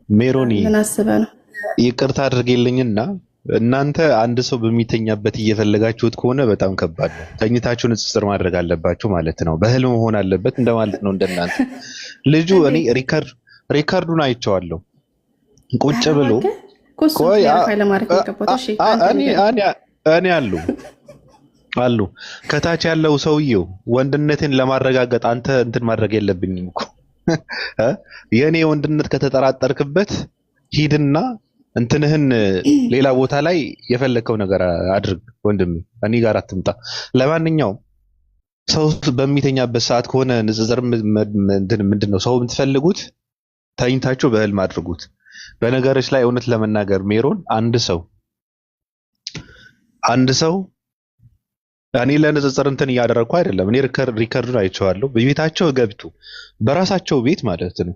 ሜሮኒ ምን አስበህ ነው? ይቅርታ አድርጌልኝና እናንተ አንድ ሰው በሚተኛበት እየፈለጋችሁት ከሆነ በጣም ከባድ ነው። ተኝታችሁ ንጽጽር ማድረግ አለባችሁ ማለት ነው። በህልም መሆን አለበት እንደማለት ነው። እንደናንተ ልጁ እኔ እንዴት? ሪካርዱን አይቼዋለሁ። ቁጭ ኧረ ብሎ እባክህ እኮ እሱን ቆይ ክሊየሪፋይ ለማድረግ ነው የገባሁት። እሺ አንተ እኔ ንገረኝ። እኔ አሉ ከታች ያለው ሰውየው ወንድነትን ለማረጋገጥ አንተ እንትን ማድረግ የለብኝም እኮ እ? የእኔ ወንድነት ከተጠራጠርክበት ሂድና እንትንህን ሌላ ቦታ ላይ የፈለከው ነገር አድርግ ወንድሜ፣ እኔ ጋር አትምጣ። ለማንኛውም ሰው በሚተኛበት ሰዓት ከሆነ ንጽጽር ምንድነው ሰው የምትፈልጉት ተኝታችሁ በህልም አድርጉት። በነገሮች ላይ እውነት ለመናገር ሜሮን አንድ ሰው እኔ ለንጽጽር እንትን እያደረግኩ አይደለም። እኔ ሪከርዱን አይቼዋለሁ። በቤታቸው ገብቶ በራሳቸው ቤት ማለት ነው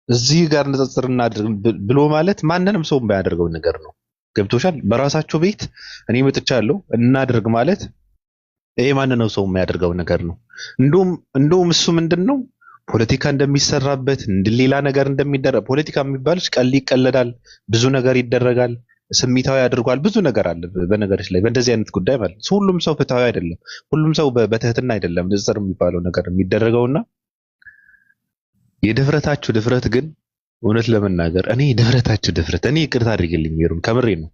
እዚህ ጋር ንጽጽር እናድርግ ብሎ ማለት ማንንም ሰው የማያደርገው ነገር ነው። ገብቶሻል? በራሳቸው ቤት እኔ መጥቻለሁ እናድርግ ማለት ይሄ ማንንም ሰው የማያደርገው ነገር ነው። እንደውም እሱ ምንድነው ፖለቲካ እንደሚሰራበት ሌላ ነገር እንደሚደረግ ፖለቲካ የሚባልሽ ቀል ይቀለዳል፣ ብዙ ነገር ይደረጋል፣ ስሜታዊ ያደርጓል፣ ብዙ ነገር አለ። በነገሮች ላይ በእንደዚህ አይነት ጉዳይ ማለት ነው ሁሉም ሰው ፍትሃዊ አይደለም፣ ሁሉም ሰው በትህትና አይደለም ንጽጽር የሚባለው ነገር የሚደረገውና የድፍረታችሁ ድፍረት ግን እውነት ለመናገር ድፍረታችሁ ድፍረት እኔ ይቅርታ አድርግልኝ ሜሮን ከምሬ ነው።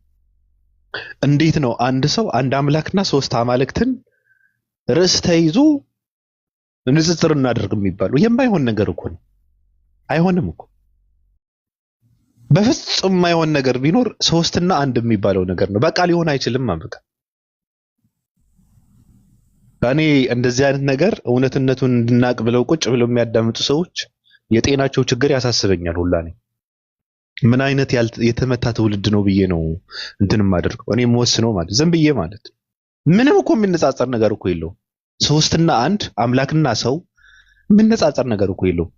እንዴት ነው አንድ ሰው አንድ አምላክና ሶስት አማልክትን ርዕስ ተይዞ ንጽጽር እናደርግ የሚባለው? የማይሆን ነገር እኮ ነው። አይሆንም እኮ በፍጹም የማይሆን ነገር ቢኖር ሶስትና አንድ የሚባለው ነገር ነው። በቃ ሊሆን አይችልም። በቃ እኔ እንደዚህ አይነት ነገር እውነትነቱን እንድናቅ ብለው ቁጭ ብለው የሚያዳምጡ ሰዎች የጤናቸው ችግር ያሳስበኛል ሁላ። ምን አይነት የተመታ ትውልድ ነው ብዬ ነው እንትን የማደርገው እኔ የምወስነው ማለት ዝም ብዬ ማለት ምንም እኮ የሚነጻጸር ነገር እኮ የለውም። ሶስትና አንድ አምላክና ሰው የሚነጻጸር ነገር እኮ የለውም።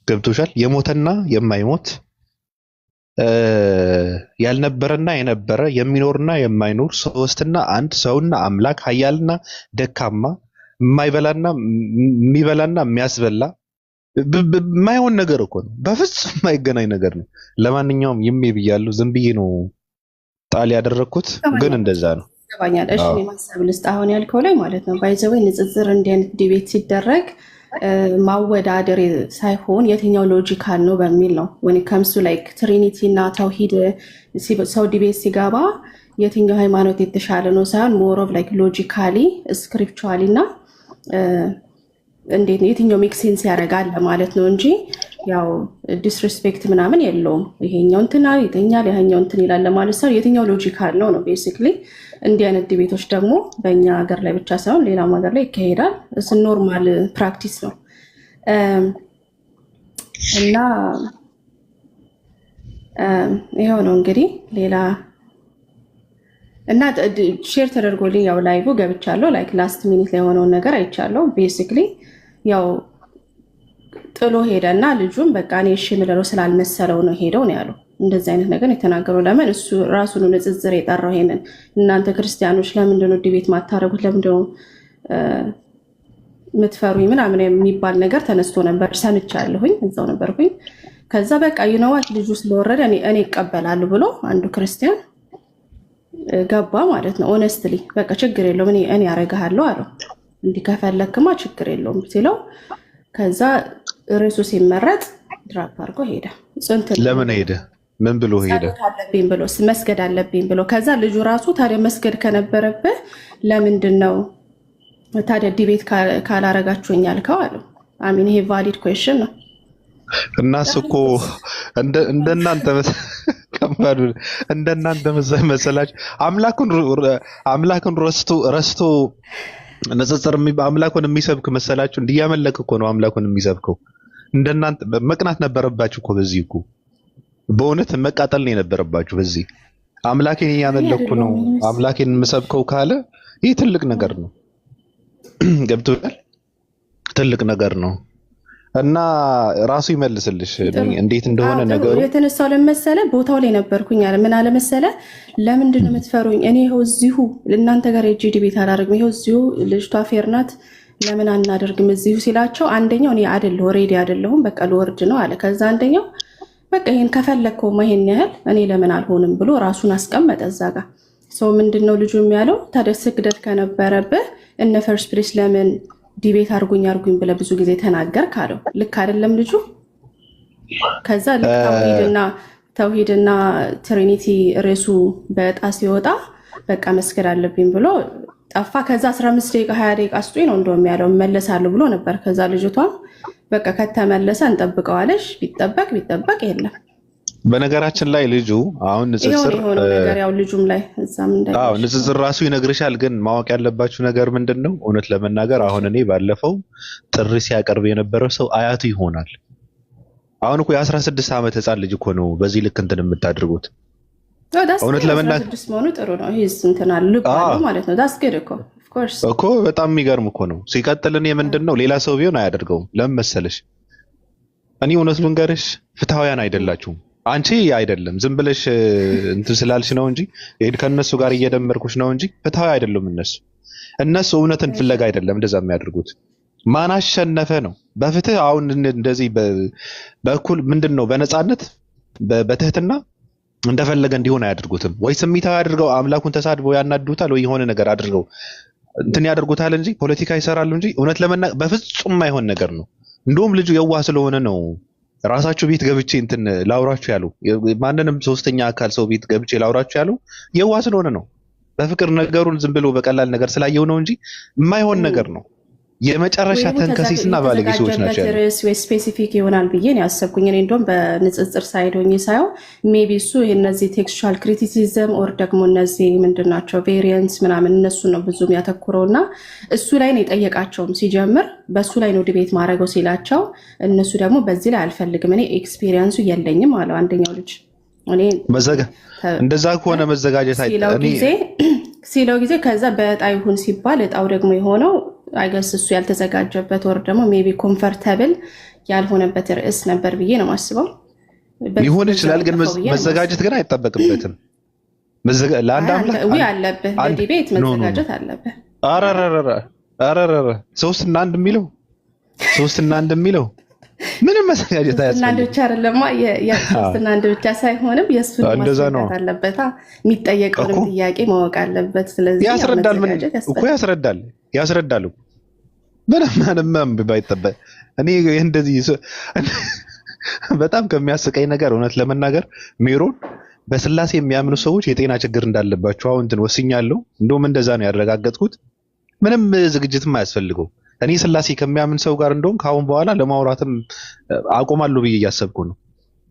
ገብቶሻል? የሞተና የማይሞት ያልነበረና የነበረ የሚኖርና የማይኖር ሶስትና አንድ ሰውና አምላክ ኃያልና ደካማ የማይበላና የሚበላና የሚያስበላ የማይሆን ነገር እኮ ነው። በፍጹም የማይገናኝ ነገር ነው። ለማንኛውም ይሜ ብያለሁ። ዝም ብዬ ነው ጣል ያደረኩት፣ ግን እንደዛ ነው። ይገባኛል። እሺ እኔ ማሰብ ልስጥ አሁን ያልከው ላይ ማለት ነው። ባይዘወይ ንጽጽር እንዲህ አይነት ዲቤት ሲደረግ ማወዳደር ሳይሆን የትኛው ሎጂካል ነው በሚል ነው። ወን ከምሱ ላይክ ትሪኒቲ እና ተውሂድ ሰው ዲቤት ሲገባ የትኛው ሃይማኖት የተሻለ ነው ሳይሆን ሞር ኦፍ ላይክ ሎጂካሊ ስክሪፕቹዋሊ እና እንዴት ነው የትኛው ሜክ ሴንስ ያደርጋል ለማለት ነው እንጂ ያው ዲስሪስፔክት ምናምን የለውም። ይሄኛው እንትና ይተኛል ያኛው እንትን ይላል ለማለት ሳይሆን የትኛው ሎጂካል ነው ነው ቤሲክሊ። እንዲህ አይነት ዲቤቶች ደግሞ በእኛ ሀገር ላይ ብቻ ሳይሆን ሌላም ሀገር ላይ ይካሄዳል። እሱ ኖርማል ፕራክቲስ ነው እና ይኸው ነው እንግዲህ ሌላ እና ሼር ተደርጎልኝ ያው ላይቭ ገብቻለሁ። ላይክ ላስት ሚኒት ላይ የሆነውን ነገር አይቻለሁ። ቤሲክሊ ያው ጥሎ ሄደ እና ልጁም በቃ እኔ እሺ የምለው ስላልመሰለው ነው ሄደው ነው ያለው። እንደዚህ አይነት ነገር የተናገረው ለምን እሱ ራሱን ንጽጽር የጠራው ይሄንን እናንተ ክርስቲያኖች ለምንድነው ዲቤት ማታረጉት ለምንድነው ምትፈሩኝ ምናምን የሚባል ነገር ተነስቶ ነበር። ሰምቻለሁኝ፣ እዛው ነበርኩኝ። ከዛ በቃ ይነዋት ልጁ ስለወረደ እኔ እቀበላለሁ ብሎ አንዱ ክርስቲያን ገባ ማለት ነው። ኦነስትሊ በቃ ችግር የለውም እኔ ያረጋለሁ አለው። እንዲህ ከፈለክማ ችግር የለውም ሲለው ከዛ ርዕሱ ሲመረጥ ድራፕ አድርጎ ሄደ። ለምን ሄደ? ምን ብሎ ሄደ? መስገድ አለብኝ ብሎ ከዛ ልጁ ራሱ ታዲያ መስገድ ከነበረብህ ለምንድን ነው ታዲያ ዲቤት ካላረጋችሁኝ ያልከው አለው። አሚን ይሄ ቫሊድ ኩዌስችን ነው። እናስ እኮ እንደናንተ መሰላችሁ አምላኩን ረስቶ ንጽጽር አምላኩን የሚሰብክ መሰላችሁ? እንዲያመለክ እኮ ነው አምላኩን የሚሰብከው። እንደናንተ መቅናት ነበረባችሁ እኮ በዚህ እኮ በእውነት መቃጠል ነው የነበረባችሁ በዚህ። አምላኬን እያመለኩ ነው አምላኬን የምሰብከው ካለ ይህ ትልቅ ነገር ነው። ገብቶኛል? ትልቅ ነገር ነው እና ራሱ ይመልስልሽ እንዴት እንደሆነ ነገሩ። የተነሳው ለመሰለ ቦታው ላይ ነበርኩኝ አለ። ምን አለ መሰለ፣ ለምንድን ነው የምትፈሩኝ? እኔ ይኸው እዚሁ እናንተ ጋር የጂ ዲቤት አላደርግም፣ ይኸው እዚሁ ልጅቷ ፌር ናት፣ ለምን አናደርግም እዚሁ ሲላቸው፣ አንደኛው እኔ አይደለሁ ሬዲ አይደለሁም በቃ ልወርድ ነው አለ። ከዛ አንደኛው በቃ ይሄን ከፈለግከው ይሄን ያህል እኔ ለምን አልሆንም ብሎ ራሱን አስቀመጠ እዛ ጋር። ሰው ምንድነው ልጁ የሚያለው ታዲያ ስግደት ከነበረብህ እነ ፈርስት ፕሌስ ለምን ዲቤት አርጉኝ ብለህ ብዙ ጊዜ ተናገር ካለው ልክ አይደለም ልጁ። ከዛ ልክ ተውሂድና ትሪኒቲ ርዕሱ በዕጣ ሲወጣ በቃ መስገድ አለብኝ ብሎ ጠፋ። ከዛ 15 ደቂቃ 20 ደቂቃ ስጡኝ ነው እንደውም ያለው እመለሳለሁ ብሎ ነበር። ከዛ ልጅቷም በቃ ከተመለሰ እንጠብቀዋለሽ ቢጠበቅ የለም። በነገራችን ላይ ልጁ አሁን ንጽጽር ነገር ያው ልጁም ላይ እዛም ንጽጽር ራሱ ይነግርሻል። ግን ማወቅ ያለባችሁ ነገር ምንድነው? እውነት ለመናገር አሁን እኔ ባለፈው ጥሪ ሲያቀርብ የነበረው ሰው አያቱ ይሆናል። አሁን እኮ የ16 ዓመት ህፃን ልጅ እኮ ነው በዚህ ልክ እንትን የምታድርጉት። እውነት ለመናገር 16 መሆኑ ጥሩ ነው። ይሄ እንትና ልብ አለው ማለት ነው። ዳስ ገድ እኮ በጣም የሚገርም እኮ ነው። ሲቀጥል እኔ ምንድነው ሌላ ሰው ቢሆን አያደርገውም። ለምን መሰለሽ? እኔ እውነት ልንገርሽ ፍትሃውያን አይደላችሁም። አንቺ አይደለም ዝም ብለሽ እንትን ስላልሽ ነው እንጂ ከነሱ ጋር እየደመርኩሽ ነው እንጂ ፍትሃዊ አይደሉም እነሱ እውነትን ፍለጋ አይደለም እንደዛ የሚያደርጉት። ማን አሸነፈ ነው በፍትህ። አሁን እንደዚህ በእኩል ምንድነው በነፃነት በትህትና እንደፈለገ እንዲሆን አያደርጉትም። ወይ ስሜታዊ አድርገው አምላኩን ተሳድበው ያናዱታል፣ ወይ የሆነ ነገር አድርገው እንትን ያደርጉታል እንጂ ፖለቲካ ይሰራሉ እንጂ እውነት ለመናገር በፍጹም የማይሆን ነገር ነው። እንደውም ልጁ የዋህ ስለሆነ ነው ራሳችሁ ቤት ገብቼ እንትን ላውራችሁ ያሉ ማንንም ሶስተኛ አካል ሰው ቤት ገብቼ ላውራችሁ ያሉ የዋህ ስለሆነ ነው። በፍቅር ነገሩን ዝም ብሎ በቀላል ነገር ስላየው ነው እንጂ የማይሆን ነገር ነው። የመጨረሻ ተንከሲስና ባለጌ ሰዎች ናቸው። ርዕስ ወይ ስፔሲፊክ ይሆናል ብዬ ነው ያሰብኩኝ። እኔ እንደውም በንጽጽር ሳይድ ሆኜ ሳየው ሜቢ እሱ እነዚህ ቴክስቹዋል ክሪቲሲዝም ኦር ደግሞ እነዚህ ምንድናቸው ቬሪየንስ ምናምን እነሱ ነው ብዙም ያተኩረው እና እሱ ላይ ነው የጠየቃቸውም ሲጀምር በእሱ ላይ ነው ዲቤት ማድረገው ሲላቸው እነሱ ደግሞ በዚህ ላይ አልፈልግም እኔ ኤክስፒሪየንሱ የለኝም አለው አንደኛው ልጅ። እኔ እንደዛ ከሆነ መዘጋጀት ሲለው ጊዜ ከዛ በዕጣ ይሁን ሲባል ዕጣው ደግሞ የሆነው አይገስ እሱ ያልተዘጋጀበት ወር ደግሞ ሜቢ ኮምፈርተብል ያልሆነበት ርዕስ ነበር ብዬ ነው ማስበው። ሊሆን ይችላል ግን መዘጋጀት ግን አይጠበቅበትም። ለአንድ አምላክ አለብህ ለዲቤት መዘጋጀት አለብህ። አረረረ 3 እና 1 የሚለው 3 እና 1 የሚለው ምንም መዘጋጀት አያስፈልግም። እና ብቻ አይደለማ የ3 እና 1 ብቻ ሳይሆንም የእሱን ማስረዳት አለበት። የሚጠየቀውን ጥያቄ ማወቅ አለበት። ስለዚህ ያስረዳል እኮ ያስረዳሉ ምንም ባይጠበቅ። እኔ እንደዚህ በጣም ከሚያስቀኝ ነገር እውነት ለመናገር ሜሮን በስላሴ የሚያምኑ ሰዎች የጤና ችግር እንዳለባቸው አሁን እንትን ወስኛለሁ። እንደውም እንደዛ ነው ያረጋገጥኩት። ምንም ዝግጅትም አያስፈልገው። እኔ ስላሴ ከሚያምን ሰው ጋር እንደውም ከአሁን በኋላ ለማውራትም አቆማለሁ ብዬ እያሰብኩ ነው።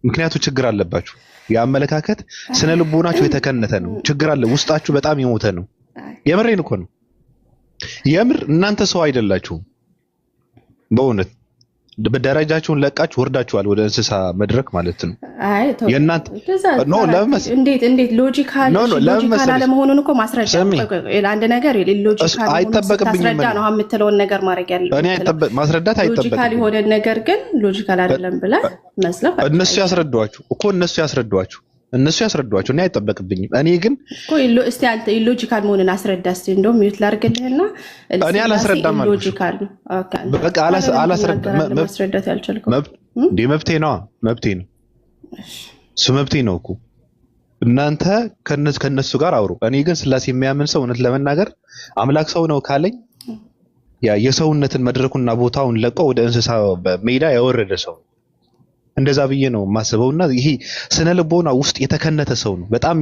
ምክንያቱም ችግር አለባችሁ። የአመለካከት ስነ ልቦናችሁ የተከነተ ነው። ችግር አለ ውስጣችሁ በጣም የሞተ ነው። የምሬን እኮ ነው። የምር እናንተ ሰው አይደላችሁም። በእውነት በደረጃችሁን ለቃችሁ ወርዳችኋል ወደ እንስሳ መድረክ ማለት ነው። አይ የእናንተ ኖ እንዴት ሎጂካል አለመሆኑን እኮ ማስረጃ አንድ ነገር ሎጂካል አይጠበቅብኝም ነው የምትለውን ነገር ማድረግ ያለው እኔ ማስረዳት አይጠበቅብኝም። ሎጂካል የሆነ ነገር ግን ሎጂካል አይደለም ብለህ መስለው እነሱ ያስረዷችሁ እኔ አይጠበቅብኝም። እኔ ግን እኮ እስቲ አንተ ኢሎጂካል መሆኑን አስረዳ እስቲ። እንደውም ሚውት ላድርግልህና እኔ አላስረዳም ማለት ኢሎጂካል ነው። ኦኬ በቃ አላስረዳም። ማስረዳት ያልቻልከው መብቴ ነው እሱ መብቴ ነው እኮ። እናንተ ከነሱ ጋር አውሩ። እኔ ግን ስላሴ የሚያምን ሰው እውነት ለመናገር አምላክ ሰው ነው ካለኝ የሰውነትን መድረኩና ቦታውን ለቆ ወደ እንስሳ ሜዳ ያወረደ ሰው እንደዛ ብዬ ነው የማስበውና ይሄ ስነ ልቦና ውስጥ የተከነተ ሰው ነው። በጣም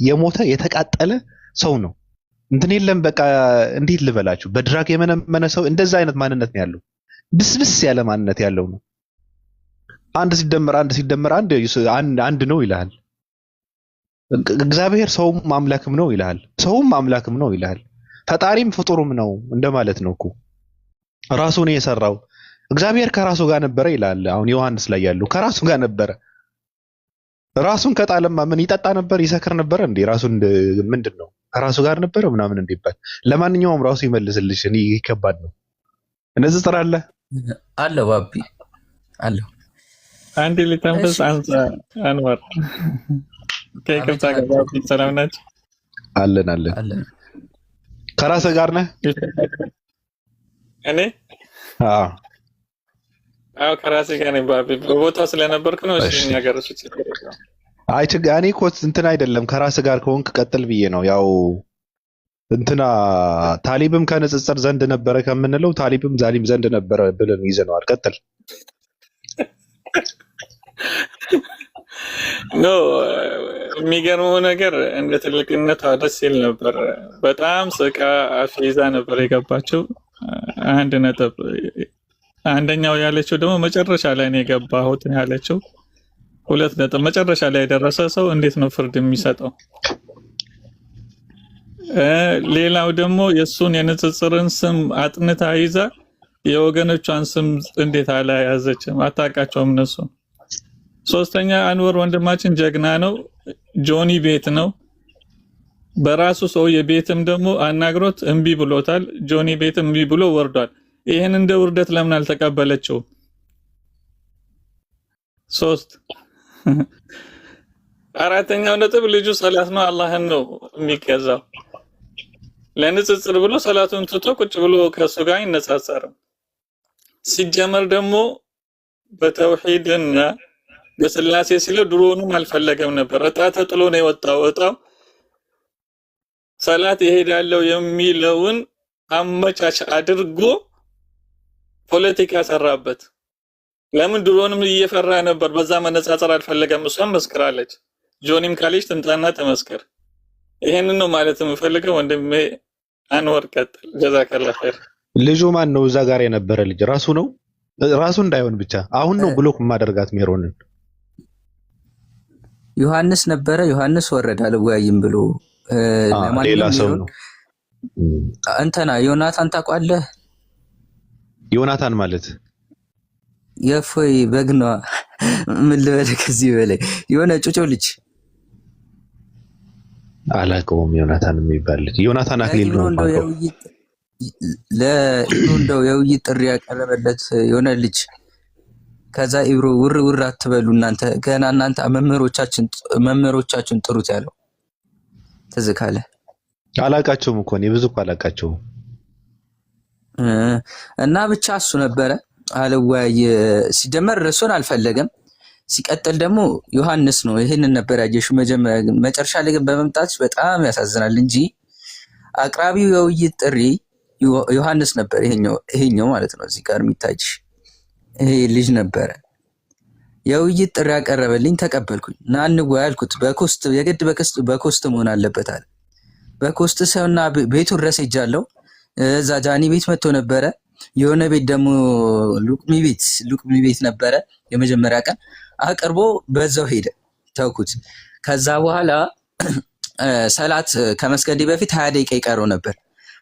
የሞተ የተቃጠለ ሰው ነው። እንትን የለም በቃ እንዴት ልበላችሁ፣ በድራግ የመነመነ ሰው እንደዛ አይነት ማንነት ነው ያለው። ብስብስ ያለ ማንነት ያለው ነው። አንድ ሲደመር አንድ ነው ይላል እግዚአብሔር። ሰውም አምላክም ነው ይላል። ፈጣሪም ፍጡሩም ነው እንደማለት ነው እኮ። ራሱ ነው የሰራው። እግዚአብሔር ከራሱ ጋር ነበረ ይላል። አሁን ዮሐንስ ላይ ያለው ከራሱ ጋር ነበረ። ራሱን ከጣለማ ምን ይጠጣ ነበር? ይሰክር ነበር እንዴ? ራሱን ምንድነው ከራሱ ጋር ነበረ ምናምን እንዲባል። ለማንኛውም ራሱ ይመልስልሽ። እኔ ይከባድ ነው። እነዚህ ጥራ አለ ባቢ አለ አንድ ሊተንፈስ አንወር ከይቅርታ ጋር ባቢ ሰላም ናችሁ? አለን ከራስህ ጋር ነህ? እኔ አዎ ከራሴ ጋር ነኝ ባቢ በቦታው ስለነበርኩ ነው። እሺ ነገር እሱ ችግር የለውም። አይ እኔ እኮ እንትን አይደለም ከራስ ጋር ከሆንክ ቀጥል ብዬ ነው። ያው እንትና ታሊብም ከንጽጽር ዘንድ ነበረ ከምንለው ታሊብም ዛሊም ዘንድ ነበረ ብለን ይዘነዋል። ቀጥል። ኖ የሚገርመው ነገር እንደ ትልቅነቷ ደስ ይል ነበር። በጣም ስቃ አፍይዛ ነበር የገባችው። አንድ ነጥብ አንደኛው ያለችው ደግሞ መጨረሻ ላይ ነው የገባሁት ያለችው። 2 ነጥብ መጨረሻ ላይ የደረሰ ሰው እንዴት ነው ፍርድ የሚሰጠው? ሌላው ደግሞ የሱን የንጽጽርን ስም አጥንታ ይዛ የወገኖቿን ስም እንዴት አላያዘችም? አታውቃቸውም እነሱ። ሶስተኛ አንወር ወንድማችን ጀግና ነው። ጆኒ ቤት ነው በራሱ ሰው የቤትም ደግሞ አናግሮት እምቢ ብሎታል። ጆኒ ቤትም እምቢ ብሎ ወርዷል። ይሄን እንደ ውርደት ለምን አልተቀበለችው? 3 አራተኛው ነጥብ ልጁ ሰላት ነው አላህን ነው የሚገዛው። ለንጽጽር ብሎ ሰላቱን ትቶ ቁጭ ብሎ ከሱ ጋር አይነጻጸርም። ሲጀመር ደግሞ በተውሂድና በስላሴ ሲለ ድሮውንም አልፈለገም ነበር። እጣ ተጥሎ ነው የወጣው። እጣው ሰላት ይሄዳለው የሚለውን አመቻች አድርጎ ፖለቲካ ሰራበት። ለምን ድሮውንም እየፈራ ነበር። በዛ መነጻጸር አልፈለገም። እሷም መስክራለች። ጆኒም ካለች ትምጣና ተመስከር። ይሄንን ነው ማለት የምፈልገው። ወንድሜ አንወር ቀጥል። ጀዛከላህ ኸይር። ልጁ ማን ነው? እዛ ጋር የነበረ ልጅ ራሱ ነው? ራሱ እንዳይሆን ብቻ አሁን ነው ብሎክ ማደርጋት ሜሮንን ዮሐንስ ነበረ። ዮሐንስ ወረደ አልወያይም ብሎ ሌላ ሰው ነው እንተና ዮናታን ታውቃለህ? ዮናታን ማለት የፎይ በግኗ ምን ልበል ከዚህ በላይ የሆነ ጩጮ ልጅ አላውቀውም። ዮናታን የሚባል ልጅ ዮናታን አክሊል ነው ማለት ለኢብሮ የውይይት ጥሪ ያቀረበለት የሆነ ልጅ። ከዛ ኢብሮ ውር አትበሉ እናንተ ገና እናንተ መምህሮቻችን ጥሩት ያለው ትዝ ካለ አላውቃቸውም እኮ እኔ ብዙ እኮ አላውቃቸውም። እና ብቻ እሱ ነበረ አልወያይ ሲጀመር እሱን አልፈለገም። ሲቀጥል ደግሞ ዮሐንስ ነው ይሄንን ነበር ያየሽው መጨረሻ ላይ ግን በመምጣትሽ በጣም ያሳዝናል እንጂ አቅራቢው የውይይት ጥሪ ዮሐንስ ነበር። ይሄኛው ማለት ነው እዚህ ጋር የሚታይሽ ይሄ ልጅ ነበረ። የውይይት ጥሪ ያቀረበልኝ ተቀበልኩኝ እና እንወያይ አልኩት። በኮስት የግድ በኮስት መሆን አለበት አለ። በኮስት ሰውና ቤቱ ድረስ ሄጃለሁ። እዛ ጃኒ ቤት መጥቶ ነበረ። የሆነ ቤት ደግሞ ሉቅሚ ቤት ነበረ። የመጀመሪያ ቀን አቅርቦ በዛው ሄደ። ተውኩት። ከዛ በኋላ ሰላት ከመስገዴ በፊት 20 ደቂቃ ይቀረው ነበር።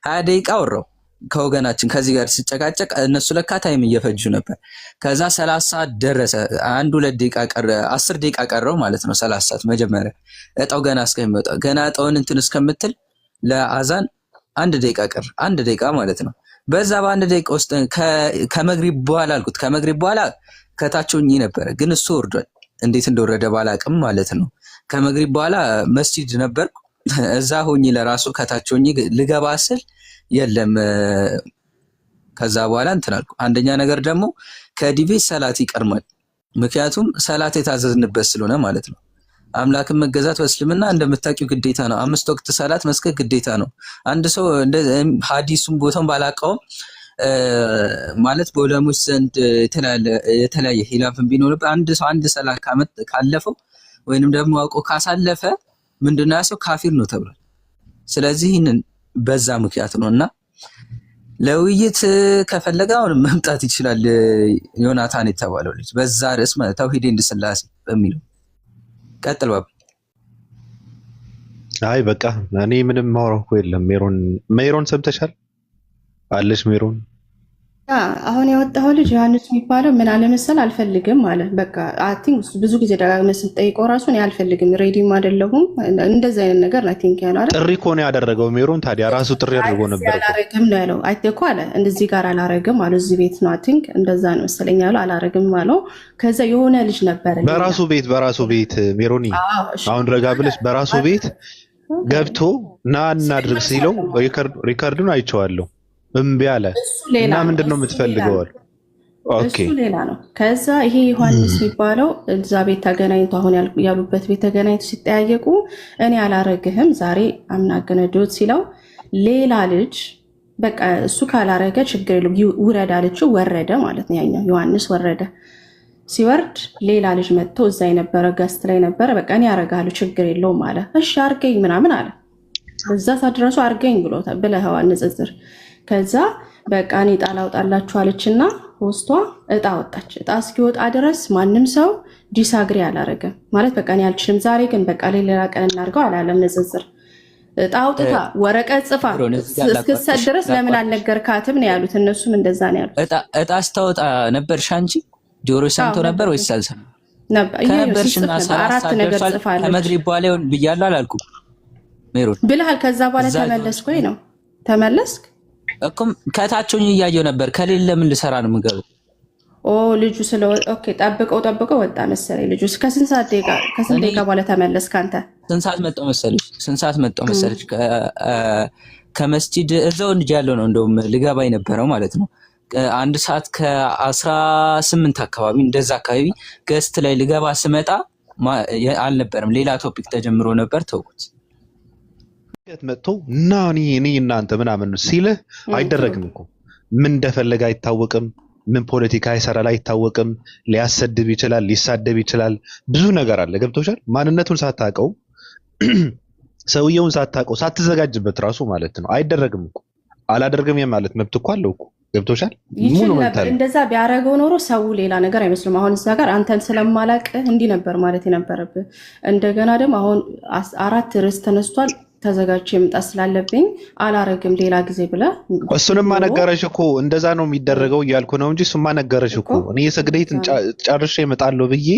20 ደቂቃ ወራው ከወገናችን ከዚህ ጋር ሲጨቃጨቅ እነሱ ለካ ታይም እየፈጁ ነበር። ከዛ 30 ሰዓት ደረሰ። 1-2 ደቂቃ ቀረ 10 ደቂቃ ቀረው ማለት ነው 30 ሰዓት መጀመሪያ እጣው ገና እስከሚወጣ ገና እጣውን እንትን እስከምትል ለአዛን 1 ደቂቃ ቀረ 1 ደቂቃ ማለት ነው። በዛ በ1 ደቂቃ ውስጥ ከመግሪብ በኋላ አልኩት ከመግሪብ በኋላ ከታቾኝ ነበረ ግን እሱ ወርዷል። እንዴት እንደወረደ ባላቅም ማለት ነው። ከመግሪብ በኋላ መስጂድ ነበርኩ። እዛ ሆኜ ለራሱ ከታቾኝ ልገባ ስል የለም። ከዛ በኋላ እንትን አልኩ። አንደኛ ነገር ደግሞ ከዲቪ ሰላት ይቀርማል። ምክንያቱም ሰላት የታዘዝንበት ስለሆነ ማለት ነው። አምላክን መገዛት በእስልምና እንደምታውቂው ግዴታ ነው። 5 ወቅት ሰላት መስገድ ግዴታ ነው። አንድ ሰው እንደ ሐዲሱን ቦታውን ባላቀውም ማለት በዑለሞች ዘንድ የተለያየ ኺላፍን ቢኖርበት አንድ ሰው አንድ ሰላት ካለፈው ወይንም ደግሞ አውቆ ካሳለፈ ምንድነው ያሰው ካፊር ነው ተብሏል። ስለዚህ ይህንን በዛ ምክንያት ነውና ለውይይት ከፈለገ አሁን መምጣት ይችላል። ዮናታን የተባለው ልጅ በዛ ርዕስ ማለት ተውሂድ እንደ ስላሴ በሚለው ቀጥል ባብ። አይ በቃ እኔ ምንም ማውራው እኮ የለም። ሜሮን ሰምተሻል አለሽ? ሜሮን አሁን ያወጣው ልጅ ዮሐንስ የሚባለው ምን አለ መሰል አልፈልግም አለ። በቃ አይ ቲንክ ብዙ ጊዜ ደጋግመህ ስትጠይቀው ራሱ እኔ አልፈልግም ሬዲም አይደለሁም እንደዛ አይነት ነገር አይ ቲንክ ያለው አይደል? ጥሪ እኮ ነው ያደረገው ሜሮን። ታዲያ ራሱ ጥሪ አድርጎ ነበር እኮ። አላረግም ነው ያለው። አይ እኮ አለ እንደዚህ ጋር አላረግም አለ። እዚህ ቤት ነው አይ ቲንክ እንደዛ ነው መሰለኝ ያለው። አላረግም አለው። ከዛ የሆነ ልጅ ነበር በራሱ ቤት ሜሮኒ፣ አሁን ረጋ ብለሽ በራሱ ቤት ገብቶ ና እናድርግ ሲለው ሪካርዱን አይቼዋለሁ። እምቢ አለ እና ምንድነው የምትፈልገው? ኦኬ እሱ ሌላ ነው። ከዛ ይሄ ዮሐንስ የሚባለው እዛ ቤት ተገናኝቶ አሁን ያሉበት ቤት ተገናኝቶ ሲጠያየቁ እኔ አላረግህም ዛሬ አምናገነዶት ሲለው ሌላ ልጅ በቃ እሱ ካላረገ ችግር የለም ውረድ አለችው። ወረደ ማለት ነው። ያኛው ዮሐንስ ወረደ። ሲወርድ ሌላ ልጅ መጥቶ እዛ የነበረ ገስት ላይ ነበረ። በቃ እኔ ያረጋለሁ ችግር የለውም አለ። እሺ አርገኝ ምናምን አለ። በዛ ሳድረሱ አርገኝ ብለኸዋል ንጽጽር። ከዛ በቃ እኔ ዕጣ ላውጣላችሁ አለችና ውስጧ ዕጣ ወጣች። ዕጣ እስኪወጣ ድረስ ማንም ሰው ዲሳግሪ አላረገም ማለት በቃ እኔ አልችልም፣ ዛሬ ግን በቃ ሌላ ቀን እናድርገው አላለም ንጽጽር። ዕጣ አውጥታ ወረቀት ጽፋ እስክትሰጥ ድረስ ለምን አልነገርካትም ነው ያሉት። እነሱም እንደዛ ነው ያሉት። ዕጣ ስታወጣ ነበርሽ አንቺ? ጆሮ ሰምቶ ነበር ወይስ አልሰማም? ከነበርሽና አራት ነገር ጽፋለች። ከመግሪብ በኋላ ይሁን ብያለሁ አላልኩም ሜሮን ብለሃል። ከዛ በኋላ ተመለስክ ወይ ነው ተመለስክ እኮ ከታችሁኝ እያየሁ ነበር። ከሌለ ምን ልሰራ ነው የምገባው? ልጁ ኦኬ ጠብቀው ወጣ መሰለኝ ልጁ። ከስንት ደቂቃ በኋላ ተመለስክ አንተ? ስንት ሰዓት መጣሁ መሰለሽ? ከመስጂድ እዛው እንጂ ያለው ነው እንደውም ልገባ የነበረው ማለት ነው። 1 ሰዓት ከ18 አካባቢ እንደዛ አካባቢ ገስት ላይ ልገባ ስመጣ አልነበረም፣ ሌላ ቶፒክ ተጀምሮ ነበር። ተውኩት። መጥቶ እና እኔ እናንተ ምናምን ሲልህ አይደረግም እኮ ምን እንደፈለገ አይታወቅም። ምን ፖለቲካ ይሰራል አይታወቅም። ሊያሰድብ ይችላል፣ ሊሳደብ ይችላል። ብዙ ነገር አለ። ገብቶሻል? ማንነቱን ሳታውቀው ሰውየውን ሳታውቀው ሳትዘጋጅበት ራሱ ማለት ነው አይደረግም እኮ። አላደርግም የማለት መብት እኮ አለው እኮ። ገብቶሻል? ሙሉ ነበር። እንደዛ ቢያደርገው ኖሮ ሰው ሌላ ነገር አይመስልም። አሁን እዛ ጋር አንተን ስለማላቅ እንዲህ ነበር ማለት የነበረብህ። እንደገና ደግሞ አሁን 4 ርዕስ ተነስቷል። ተዘጋጅ መምጣት ስላለብኝ አላረግም ሌላ ጊዜ ብለህ እሱንማ ነገረሽ እኮ። እንደዛ ነው የሚደረገው እያልኩ ነው እንጂ እሱማ ነገረሽ እኮ። እኔ የስግደትን ጨርሼ እመጣለሁ ብዬ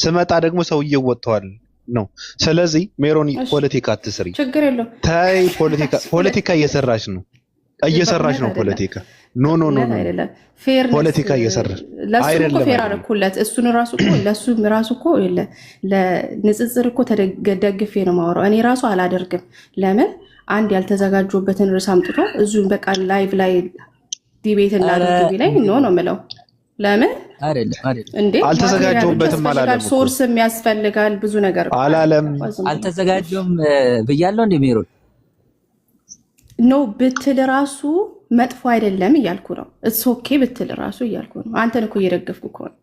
ስመጣ ደግሞ ሰውዬው ወጥተዋል ነው። ስለዚህ ሜሮን ፖለቲካ አትስሪ፣ ችግር የለውም ታይ። ፖለቲካ እየሰራች ነው ፖለቲካ ኖ አይደለም። ፌር ፖለቲካ እየሰራች ለሱ ፌር አደረኩለት። እሱን ራሱ እኮ ለሱ ራሱ እኮ ለንጽጽር እኮ ተደግፌ ነው የማወራው። እኔ ራሱ አላደርግም። ለምን አንድ ያልተዘጋጁበትን ርዕስ አምጥቶ እዙ በቃ ላይቭ ላይ ዲቤት እናድርግ ላይ ነው የምለው። ለምን እንዴ አልተዘጋጀሁበትም አላለም። ሶርስም ያስፈልጋል ብዙ ነገር አላለም። አልተዘጋጀሁም ብያለሁ እንደ ሜሮን ኖ ብትል ራሱ መጥፎ አይደለም እያልኩ ነው። እስ ኦኬ ብትል ራሱ እያልኩ ነው። አንተን እኮ እየደገፍኩ እኮ ነው።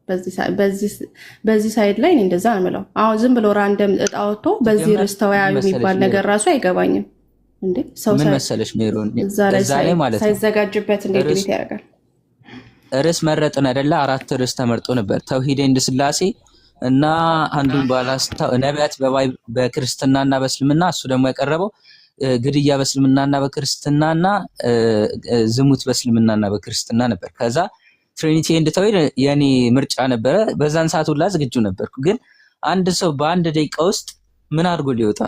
በዚህ ሳይድ ላይ እንደዛ አልምለው። አሁን ዝም ብሎ ራንደም ዕጣ ወጥቶ በዚህ ርዕስ ተወያዩ የሚባል ነገር ራሱ አይገባኝም። እንዴ ሰው ምን መሰለሽ ሜሮን እዛ ላይ ማለት ሳይዘጋጅበት እንዴት ቤት ያደርጋል? ርዕስ መረጥን አይደለ? 4 ርዕስ ተመርጦ ነበር። ተውሂድ እንደ ስላሴ እና አንዱን ባላስታው ነቢያት በክርስትናና በእስልምና፣ እሱ ደግሞ ያቀረበው ግድያ በእስልምናና በክርስትናና ዝሙት በእስልምናና በክርስትና ነበር። ከዛ ትሪኒቲ ኤንድ ተውሂድ የኔ ምርጫ ነበረ። በዛን ሰዓት ሁላ ዝግጁ ነበርኩ። ግን አንድ ሰው በአንድ ደቂቃ ውስጥ ምን አድርጎ ሊወጣ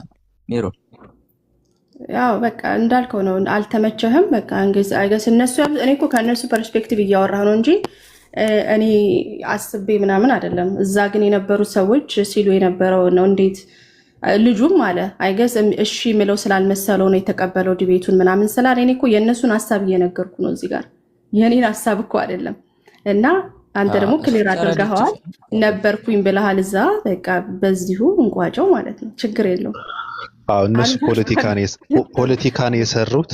ሜሮን? ያው በቃ እንዳልከው ነው። አልተመቸህም። በቃ አይገስ እነሱ እኔ እኮ ከእነሱ ፐርስፔክቲቭ እያወራህ ነው እንጂ እኔ አስቤ ምናምን አይደለም። እዛ ግን የነበሩት ሰዎች ሲሉ የነበረው ነው። እንዴት ልጁም አለ አይገስ እሺ ምለው ስላልመሰለው ነው የተቀበለው ዲቤቱን ምናምን ስላለ እኔ እኮ የእነሱን ሀሳብ እየነገርኩ ነው እዚህ ጋር የኔን ሀሳብ እኮ አይደለም። እና አንተ ደግሞ ክሊር አድርገኸዋል። ነበርኩኝ ብለሃል እዛ። በቃ በዚሁ እንቋጨው ማለት ነው። ችግር የለውም። እነሱ ፖለቲካን የሰሩት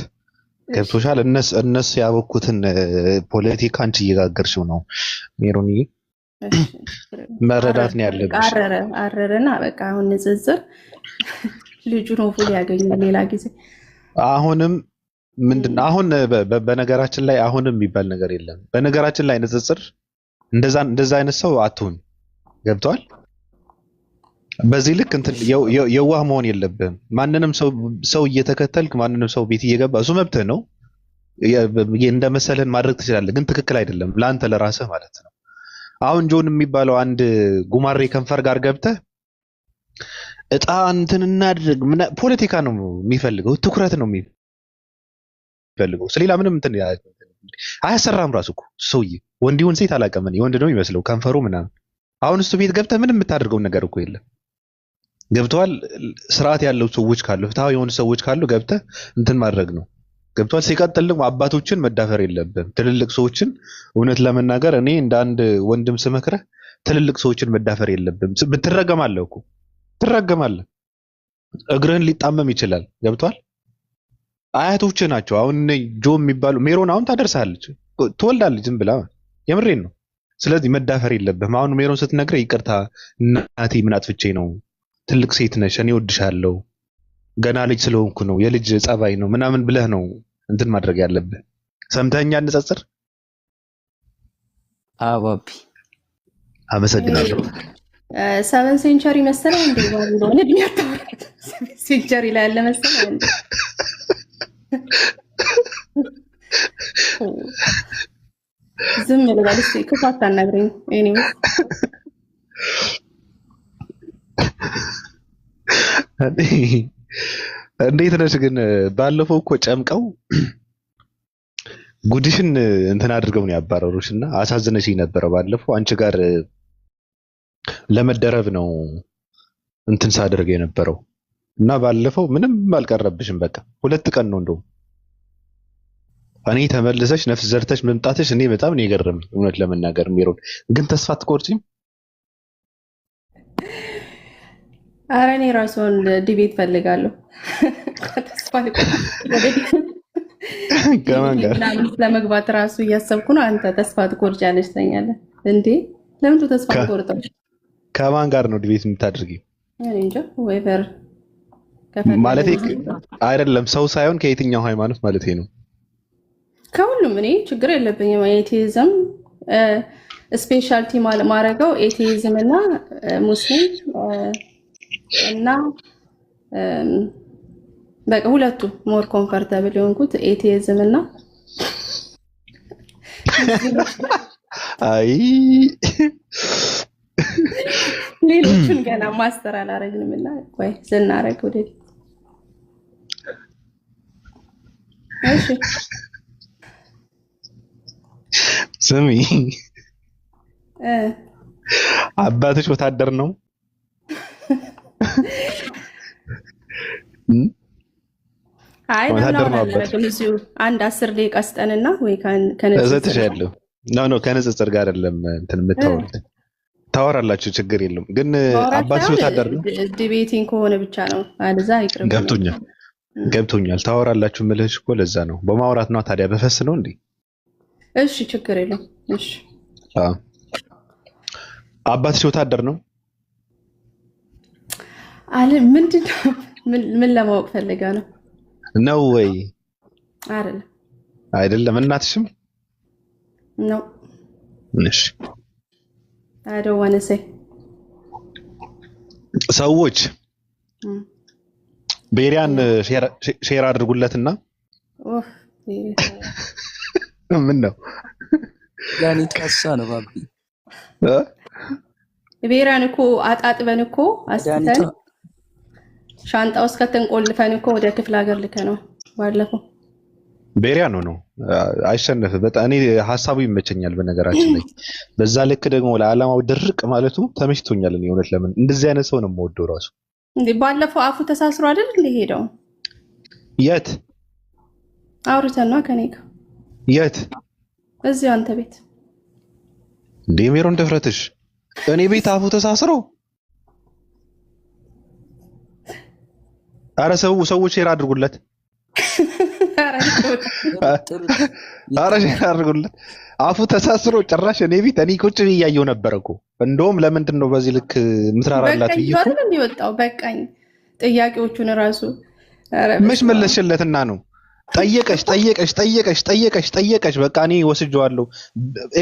ገብቶሻል። እነሱ ያበኩትን ፖለቲካ አንቺ እየጋገርሽው ነው ሜሮን። መረዳት ነው ያለብሽ። አረረና በቃ አሁን ንጽጽር ልጁ ነው ፉል ያገኛል ሌላ ጊዜ። አሁንም ምንድነው አሁን በነገራችን ላይ አሁንም የሚባል ነገር የለም። በነገራችን ላይ ንጽጽር እንደዛ አይነት ሰው አትሁን። ገብቷል። በዚህ ልክ እንትን የዋህ መሆን የለብህም። ማንንም ሰው እየተከተልክ ማንንም ሰው ቤት እየገባ እሱ መብትህ ነው። እንደመሰልህን ማድረግ ትችላለህ፣ ግን ትክክል አይደለም ለአንተ ለራስህ ማለት ነው። አሁን ጆን የሚባለው አንድ ጉማሬ ከንፈር ጋር ገብተህ ዕጣ እንትን እናድርግ ፖለቲካ ነው የሚፈልገው፣ ትኩረት ነው የሚፈልገው። ስለሌላ ምንም እንትን አያሰራም። ራሱ እኮ ሰውዬ ወንድ ይሁን ሴት አላውቅም፣ ወንድ ነው የሚመስለው ከንፈሩ ምናምን። አሁን እሱ ቤት ገብተህ ምንም የምታደርገው ነገር እኮ የለም። ገብተዋል። ስርዓት ያለው ሰዎች ካሉ ፍትሃዊ የሆኑ ሰዎች ካሉ ገብተህ እንትን ማድረግ ነው። ገብቷል። ሲቀጥል ደግሞ አባቶችን መዳፈር የለብን። ትልልቅ ሰዎችን እውነት ለመናገር እኔ እንደ አንድ ወንድም ስመክረህ ትልልቅ ሰዎችን መዳፈር የለብን። ብትረገማለህ እኮ ትረገማለህ፣ እግርህን ሊጣመም ይችላል። ገብቷል። አያቶች ናቸው። አሁን ጆ የሚባሉ ሜሮን አሁን ታደርሳለች፣ ትወልዳለች ዝም ብላ። የምሬን ነው። ስለዚህ መዳፈር የለብህም። አሁን ሜሮን ስትነግረህ ይቅርታ እናቴ ምን አጥፍቼ ነው፣ ትልቅ ሴት ነሽ፣ እኔ ወድሻለሁ፣ ገና ልጅ ስለሆንኩ ነው፣ የልጅ ጸባይ ነው ምናምን ብለህ ነው እንትን ማድረግ ያለብህ። ሰምተኛ ንጽጽር። አባቢ አመሰግናለሁ። 7 ሴንቸሪ መሰለኝ እንዴ ባቢሎን እድሜያታ 7 ሴንቸሪ ላይ ያለ መሰለኝ እንዴ? ዝም ልበል እስኪ፣ ክፉ አታናግረኝ። ኤኒዌይስ እንዴት ነሽ ግን? ባለፈው እኮ ጨምቀው ጉድሽን እንትን አድርገው ነው ያባረሩሽ እና አሳዝነሽ ነበረ። ባለፈው አንቺ ጋር ለመደረብ ነው እንትን ሳደርግ የነበረው እና ባለፈው ምንም አልቀረብሽም። በቃ 2 ቀን ነው እንደው እኔ ተመልሰሽ ነፍስ ዘርተሽ መምጣትሽ እኔ በጣም ነው የገረመኝ። እውነት ለመናገር ሜሮን ግን ተስፋ አትቆርጪም? ኧረ እኔ ራስዎን ዲቤት ፈልጋለሁ። ተስፋ ከማን ጋር ለመግባት ራሱ እያሰብኩ ነው። አንተ ተስፋ ትቆርጫለሽ ትለኛለህ እንዴ? ለምን ተስፋ ትቆርጠው? ከማን ጋር ነው ዲቤት የምታደርጊው? እኔ እንጃ። ወይፈር ማለት አይደለም ሰው ሳይሆን ከየትኛው ሃይማኖት ማለት ነው? ከሁሉም እኔ ችግር የለብኝም። ኤቲዝም ስፔሻልቲ ማረገው ኤቲዝም እና ሙስሊም እና በቃ ሁለቱ ሞር ኮምፈርታብል የሆንኩት ኤቲዝም እና አይ ሌሎቹን ገና ማስተር አላረግንም እና ቆይ ስናረግ ወደፊት እሺ። ስሚ አባትሽ ወታደር ነው? አይ ወታደር ነው አባትሽ? እዚሁ አንድ 10 ደቂቃ ስጠንና ወይ ከነጽጽር ያለው ኖ ከንጽጽር ጋር አይደለም እንትን የምታወሩት ታወራላችሁ፣ ችግር የለም ግን አባትሽ ወታደር ነው? ዲቤቲንግ ከሆነ ብቻ ነው። አለዛ ይቅርብ። ገብቶኛል። ታወራላችሁ የምልሽ እኮ ለዛ ነው። በማውራት ነው ታዲያ። በፈስ ነው እንዴ? እሺ ችግር የለም። እሺ አባትሽ ወታደር ነው? አለ ምንድነው? ምን ለማወቅ ፈልጋ ነው? ነው ወይ? አይደለም። አይደለም። እናትሽም ነው? እሺ I don't want to say ሰዎች ቤሪያን ሼር አድርጉለትና ምን ነው ያኔ ታሳ ነው ባቢ ቤሪያን እኮ አጣጥበን እኮ አስተን ሻንጣ ውስጥ ከተንቆልፈን እኮ ወደ ክፍለ ሀገር ልከ ነው ባለፈው። ቤሪያን ነው አይሸነፍም። በጣም እኔ ሐሳቡ ይመቸኛል በነገራችን ላይ። በዛ ልክ ደግሞ ለዓላማው ድርቅ ማለቱ ተመችቶኛል። እኔ እውነት ለምን እንደዚህ አይነት ሰው ነው የምወደው ራሱ። እንዴ ባለፈው አፉ ተሳስሮ አይደል እንደ ሄደው? የት አውርተን ነው ከኔ ጋር? የት? እዚህ አንተ ቤት። እንዴ ሜሮን ድፍረትሽ! እኔ ቤት አፉ ተሳስሮ? አረ ሰዎች ሼር አድርጉለት። አረ ሼር አድርጉለት። አፉ ተሳስሮ ጭራሽ እኔ ቤት እኔ ቁጭ እያየሁ ነበር እኮ። እንደውም ለምንድን ነው በዚህ ልክ ምትራራላት ብዬ እኮ አይደል እንደወጣው በቃኝ። ጥያቄዎቹን ራሱ መች መለስሽለትና ነው? ጠየቀሽ በቃ እኔ ወስጄዋለሁ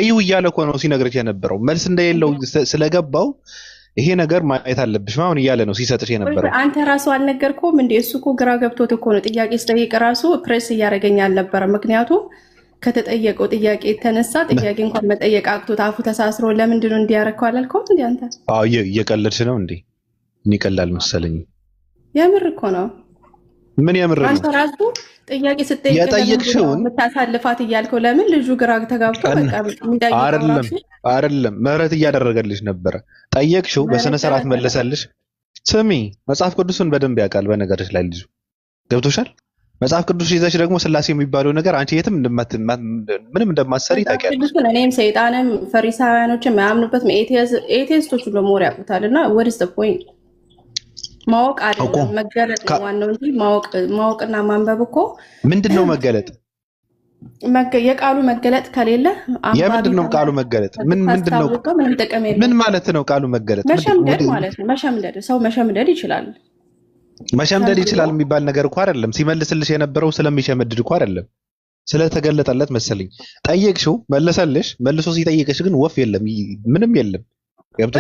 እዩ እያለ እኮ ነው ሲነግርሽ የነበረው። መልስ እንደሌለው ስለገባው ይሄ ነገር ማየት አለብሽ ማውን እያለ ነው ሲሰጥሽ የነበረው። አንተ ራሱ አልነገርኩም እንዴ? እሱ እኮ ግራ ገብቶት እኮ ነው ጥያቄ ስጠይቅ ራሱ ፕሬስ እያደረገኝ አልነበረ። ምክንያቱም ከተጠየቀው ጥያቄ የተነሳ ጥያቄ እንኳን መጠየቅ አቅቶት አፉ ተሳስሮ ለምንድን ነው እንዲያረከው አላልከውም እንዴ አንተ? አዎ እየቀለድሽ ነው እንዴ? እኔ ቀላል መሰለኝ። የምር እኮ ነው። ምን የምር ነው? አንተ ራሱ ጥያቄ ስጠይቅ የጠየቅሽውን የምታሳልፋት እያልከው ለምን ልጁ ግራ ተጋብቶ በቃ አይደለም ምህረት እያደረገልሽ ነበረ። ጠየቅሽው፣ በስነ ስርዓት መለሰልሽ። ስሚ መጽሐፍ ቅዱስን በደንብ ያውቃል በነገርሽ ላይ ልጁ። ገብቶሻል? መጽሐፍ ቅዱስ ይዘሽ ደግሞ ስላሴ የሚባለው ነገር አንቺ የትም ምንም እንደማትሰሪ ታውቂያለሽ። ቅዱስን እኔም ሰይጣንም ፈሪሳውያኖችም አያምኑበትም። ኤቴስቶቹ ለሞር ያውቁታል። እና ወድስ ፖይንት ማወቅ አይደለም መገለጥ ነው ዋናው እንጂ ማወቅና ማንበብ እኮ ምንድነው መገለጥ? የቃሉ መገለጥ ከሌለ የምንድን ነው ቃሉ መገለጥ? ምንድነው? ምን ማለት ነው ቃሉ መገለጥ? መሸምደድ ማለት ነው። መሸምደድ ሰው መሸምደድ ይችላል። መሸምደድ ይችላል የሚባል ነገር እኮ አይደለም። ሲመልስልሽ የነበረው ስለሚሸመድድ እኮ አይደለም፣ ስለተገለጠለት መሰለኝ። ጠየቅሽው መለሰልሽ። መልሶ ሲጠይቅሽ ግን ወፍ የለም፣ ምንም የለም።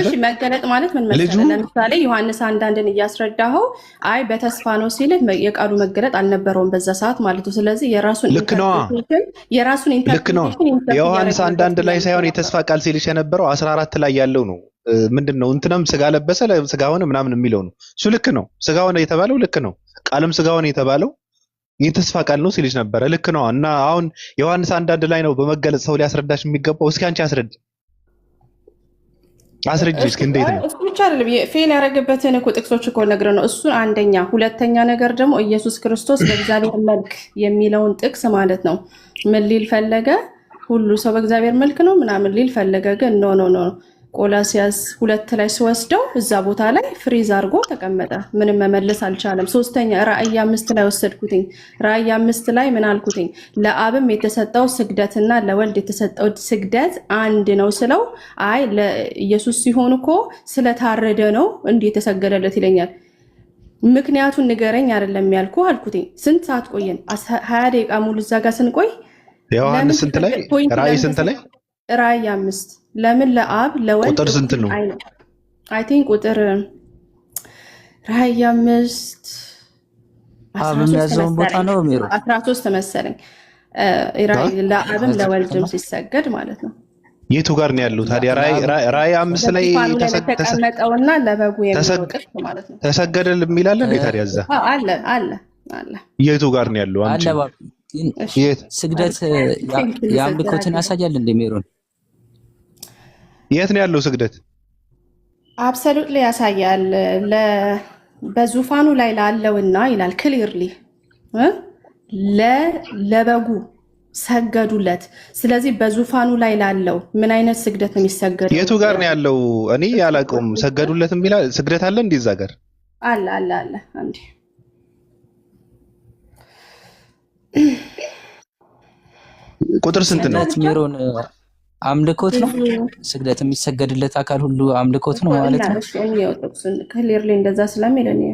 እሺ መገለጥ ማለት ምን መሰለህ? ለምሳሌ ዮሐንስ 1:1 እያስረዳኸው አይ በተስፋ ነው ሲልህ የቃሉ መገለጥ አልነበረውም በዛ ሰዓት ማለት ነው። ስለዚህ የራሱን ኢንተርፕሬሽን ዮሐንስ 1:1 ላይ ሳይሆን የተስፋ ቃል ሲልሽ የነበረው 14 ላይ ያለው ነው። ምንድነው እንትንም ስጋ ለበሰ ስጋ ሆነ ምናምን የሚለው ነው። እሱ ልክ ነው። ስጋ ሆነ የተባለው ልክ ነው። ቃልም ስጋ ሆነ የተባለው የተስፋ ቃል ነው ሲልሽ ነበረ። ልክ ነው። እና አሁን ዮሐንስ 1:1 ላይ ነው በመገለጥ ሰው ሊያስረዳሽ የሚገባው። እስኪ አንቺ አስረድ እስኪ እንዴት ነው? እሱ ብቻ አይደለም ፌል ያደረገበትን እኮ ጥቅሶች እኮ ነግረ ነው። እሱን አንደኛ። ሁለተኛ ነገር ደግሞ ኢየሱስ ክርስቶስ በእግዚአብሔር መልክ የሚለውን ጥቅስ ማለት ነው ምን ሊል ፈለገ? ሁሉ ሰው በእግዚአብሔር መልክ ነው ምናምን ሊል ፈለገ። ግን ኖ ቆላሲያስ 2 ላይ ስወስደው እዛ ቦታ ላይ ፍሪዝ አድርጎ ተቀመጠ። ምንም መመለስ አልቻለም። ሶስተኛ ራእይ 5 ላይ ወሰድኩትኝ። ራእይ 5 ላይ ምን አልኩትኝ? ለአብም የተሰጠው ስግደትና ለወልድ የተሰጠው ስግደት አንድ ነው ስለው አይ ለኢየሱስ ሲሆን እኮ ስለታረደ ነው እንዲህ የተሰገደለት ይለኛል። ምክንያቱን ንገረኝ አይደለም ያልኩ አልኩትኝ። ስንት ሰዓት ቆየን? 20 ደቂቃ ሙሉ እዛ ጋር ስንቆይ ዮሐንስ ስንት ላይ ራእይ ስንት ላይ ራእይ 5 ለምን ለአብ ለወልድ ቁጥር ስንት ነው? አይ ቲንክ ቁጥር ራእይ 5 13 ቦታ ነው የሚሮ 13 መሰለኝ። ለአብም ለወልድም ሲሰገድ ማለት ነው። የቱ ጋር ነው ያለው ታዲያ? ራእይ 5 ላይ ተቀመጠውና ለበጉ የሚወጣ ማለት ነው። ተሰገደል የሚላል እንዴ ታዲያ? እዛ አለ የቱ ጋር ነው ያለው? አንቺ ስግደት የአምልኮትን ያሳያል እንደሚሮን የት ነው ያለው ስግደት? አብሶሉትሊ ያሳያል። በዙፋኑ ላይ ላለውና ይላል ክሊርሊ ለበጉ ሰገዱለት። ስለዚህ በዙፋኑ ላይ ላለው ምን አይነት ስግደት ነው የሚሰገደው? የቱ ጋር ነው ያለው? እኔ ያላቀውም ሰገዱለት የሚል ስግደት አለ እንዴ? እዛ ጋር አለ አንዴ ቁጥር ስንት ነው? ሚሮን አምልኮት ነው። ስግደት የሚሰገድለት አካል ሁሉ አምልኮት ነው ማለት ነው። ክሊርሊ እንደዛ ስለሚል ነው።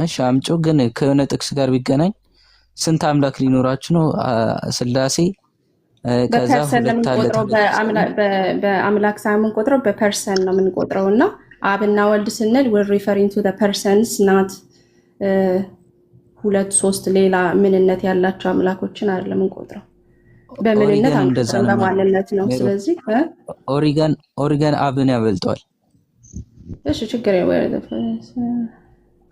እሺ አምጪው። ግን ከሆነ ጥቅስ ጋር ቢገናኝ ስንት አምላክ ሊኖራችሁ ነው? ስላሴ ከዛ ሁለት አለ። በአምላክ ሳይሆን የምንቆጥረው በፐርሰን ነው የምንቆጥረው። እና አብና ወልድ ስንል we're referring to the persons not 2-3 ሌላ ምንነት ያላቸው አምላኮችን አይደለም የምንቆጥረው። በምንነት አንቆጥረው በማንነት ነው። ስለዚህ ኦሪጋን አብን ያበልጠዋል። እሺ ችግር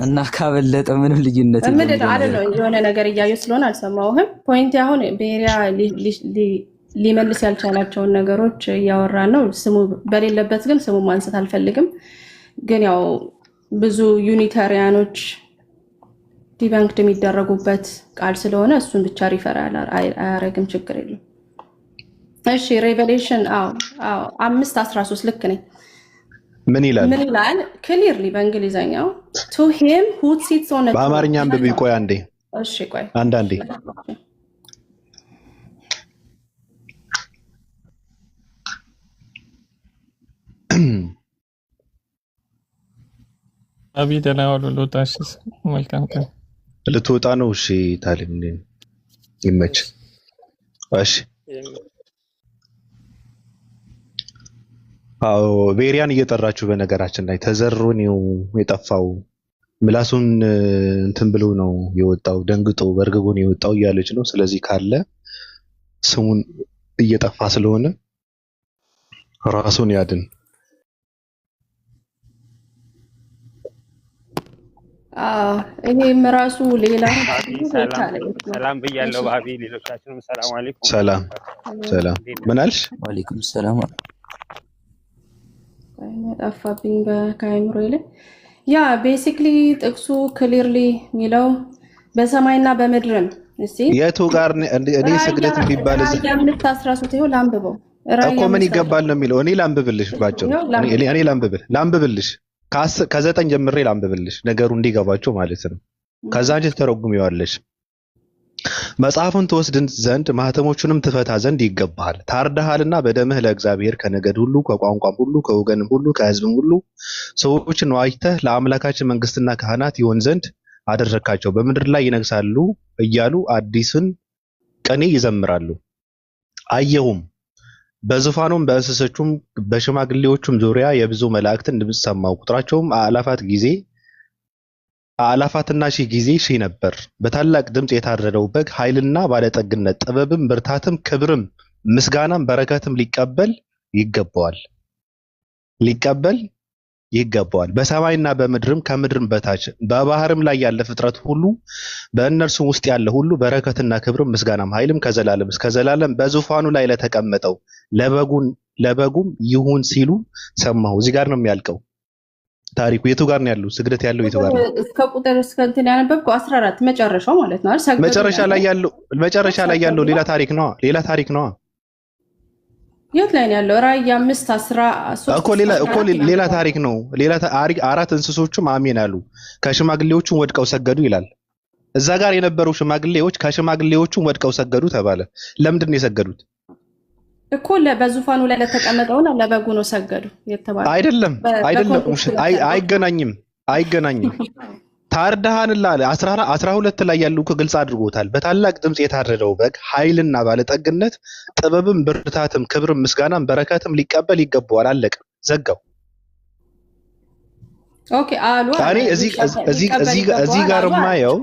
እና ካበለጠ ምንም ልዩነት አይደለም። የሆነ ነገር እያዩ ስለሆነ አልሰማሁህም። ፖይንት አሁን ቤሪያ ሊመልስ ያልቻላቸውን ነገሮች እያወራ ነው። ስሙ በሌለበት ግን ስሙ ማንሳት አልፈልግም። ግን ያው ብዙ ዩኒታሪያኖች ዲባንክድ የሚደረጉበት ቃል ስለሆነ እሱን ብቻ ሪፈር አያረግም። ችግር የለም። እሺ ሬቨሌሽን 5:13 ልክ ነኝ። ምን ይላል? ክሊርሊ በእንግሊዘኛው to him who sits on a በአማርኛ አንብቢ። ቆይ አንዴ። እሺ ቆይ አንዳንዴ አቢደላ ወሎ ሎታሽ መልካም ቀን። ልትወጣ ነው? እሺ ታሊም ይመች። እሺ አዎ ቤሪያን እየጠራችሁ በነገራችን ላይ ተዘሩን የጠፋው ምላሱን እንትን ብሎ ነው የወጣው፣ ደንግጦ በርግጎ ነው የወጣው እያለች ነው። ስለዚህ ካለ ስሙን እየጠፋ ስለሆነ ራሱን ያድን። ይሄም ራሱ ሌላ ሰላም ብያለሁ። ባቢ ሌሎቻችንም ሰላም አለይኩም። ሰላም ምን አልሽ? ወአለይኩም ሰላም። ጠፋብኝ ከአይምሮ ላይ። ያ ቤሲክሊ ጥቅሱ ክሊርሊ የሚለው በሰማይና በምድርም እስቲ የቱ ጋር እኔ ስግደት ቢባል ራእይ 5:13 ይኸው ላንብበው። ራእይ እኮ ምን ይገባል ነው የሚለው። እኔ ላንብብልሽ ባጭሩ፣ እኔ ላንብብልሽ ከ9 ጀምሬ ላንብብልሽ ነገሩ እንዲገባቸው ማለት ነው። ከዛ አንቺ ተረጉሚዋለሽ። መጽሐፉን ትወስድ ዘንድ ማህተሞቹንም ትፈታ ዘንድ ይገባሃል። ታርደሃልና በደምህ ለእግዚአብሔር ከነገድ ሁሉ ከቋንቋም ሁሉ ከወገንም ሁሉ ከሕዝብም ሁሉ ሰዎችን ዋጅተህ ለአምላካችን መንግስትና ካህናት ይሆን ዘንድ አደረካቸው። በምድር ላይ ይነግሳሉ እያሉ አዲስን ቅኔ ይዘምራሉ። አየሁም፣ በዙፋኑም በእንስሶቹም በሽማግሌዎቹም ዙሪያ የብዙ መላእክትን ድምፅ ሰማሁ። ቁጥራቸውም አእላፋትና ሺህ ጊዜ ሺህ ነበር። በታላቅ ድምፅ የታረደው በግ ኃይልና ባለጠግነት፣ ጥበብም፣ ብርታትም፣ ክብርም፣ ምስጋናም፣ በረከትም ሊቀበል ይገባዋል። በሰማይና በምድርም ከምድርም በታች በባህርም ላይ ያለ ፍጥረት ሁሉ በእነርሱም ውስጥ ያለ ሁሉ በረከትና ክብርም ምስጋናም ኃይልም ከዘላለም እስከ ዘላለም በዙፋኑ ላይ ለተቀመጠው ለበጉም ይሁን ሲሉ ሰማሁ። እዚህ ጋር ነው የሚያልቀው ታሪኩ። የቱ ጋር ነው ያለው? ስግደት ያለው የቱ ጋር ነው? እስከ ቁጥር እስከ እንትን ያነበብከው 14 መጨረሻው ማለት ነው አይደል? መጨረሻ ላይ ያለው ሌላ ታሪክ ነው። የት ላይ ነው ያለው? ራእይ 5:13 እኮ ሌላ ታሪክ ነው። አራት እንስሶችም አሜን አሉ፣ ከሽማግሌዎቹም ወድቀው ሰገዱ ይላል። እዛ ጋር የነበሩ ሽማግሌዎች ከሽማግሌዎቹም ወድቀው ሰገዱ ተባለ። ለምንድን ነው የሰገዱት? እኮ በዙፋኑ ላይ ለተቀመጠውና ለበጉ ነው ሰገዱ የተባለው። አይደለም፣ አይገናኝም። ታርደሃንላ 12 ላይ ያሉ ግልጽ አድርጎታል። በታላቅ ድምፅ የታረደው በግ ኃይልና ባለጠግነት፣ ጥበብም፣ ብርታትም፣ ክብርም፣ ምስጋናም፣ በረከትም ሊቀበል ይገባዋል። አለቀ፣ ዘጋው። ኦኬ አሉ። እኔ እዚህ ጋር ማየው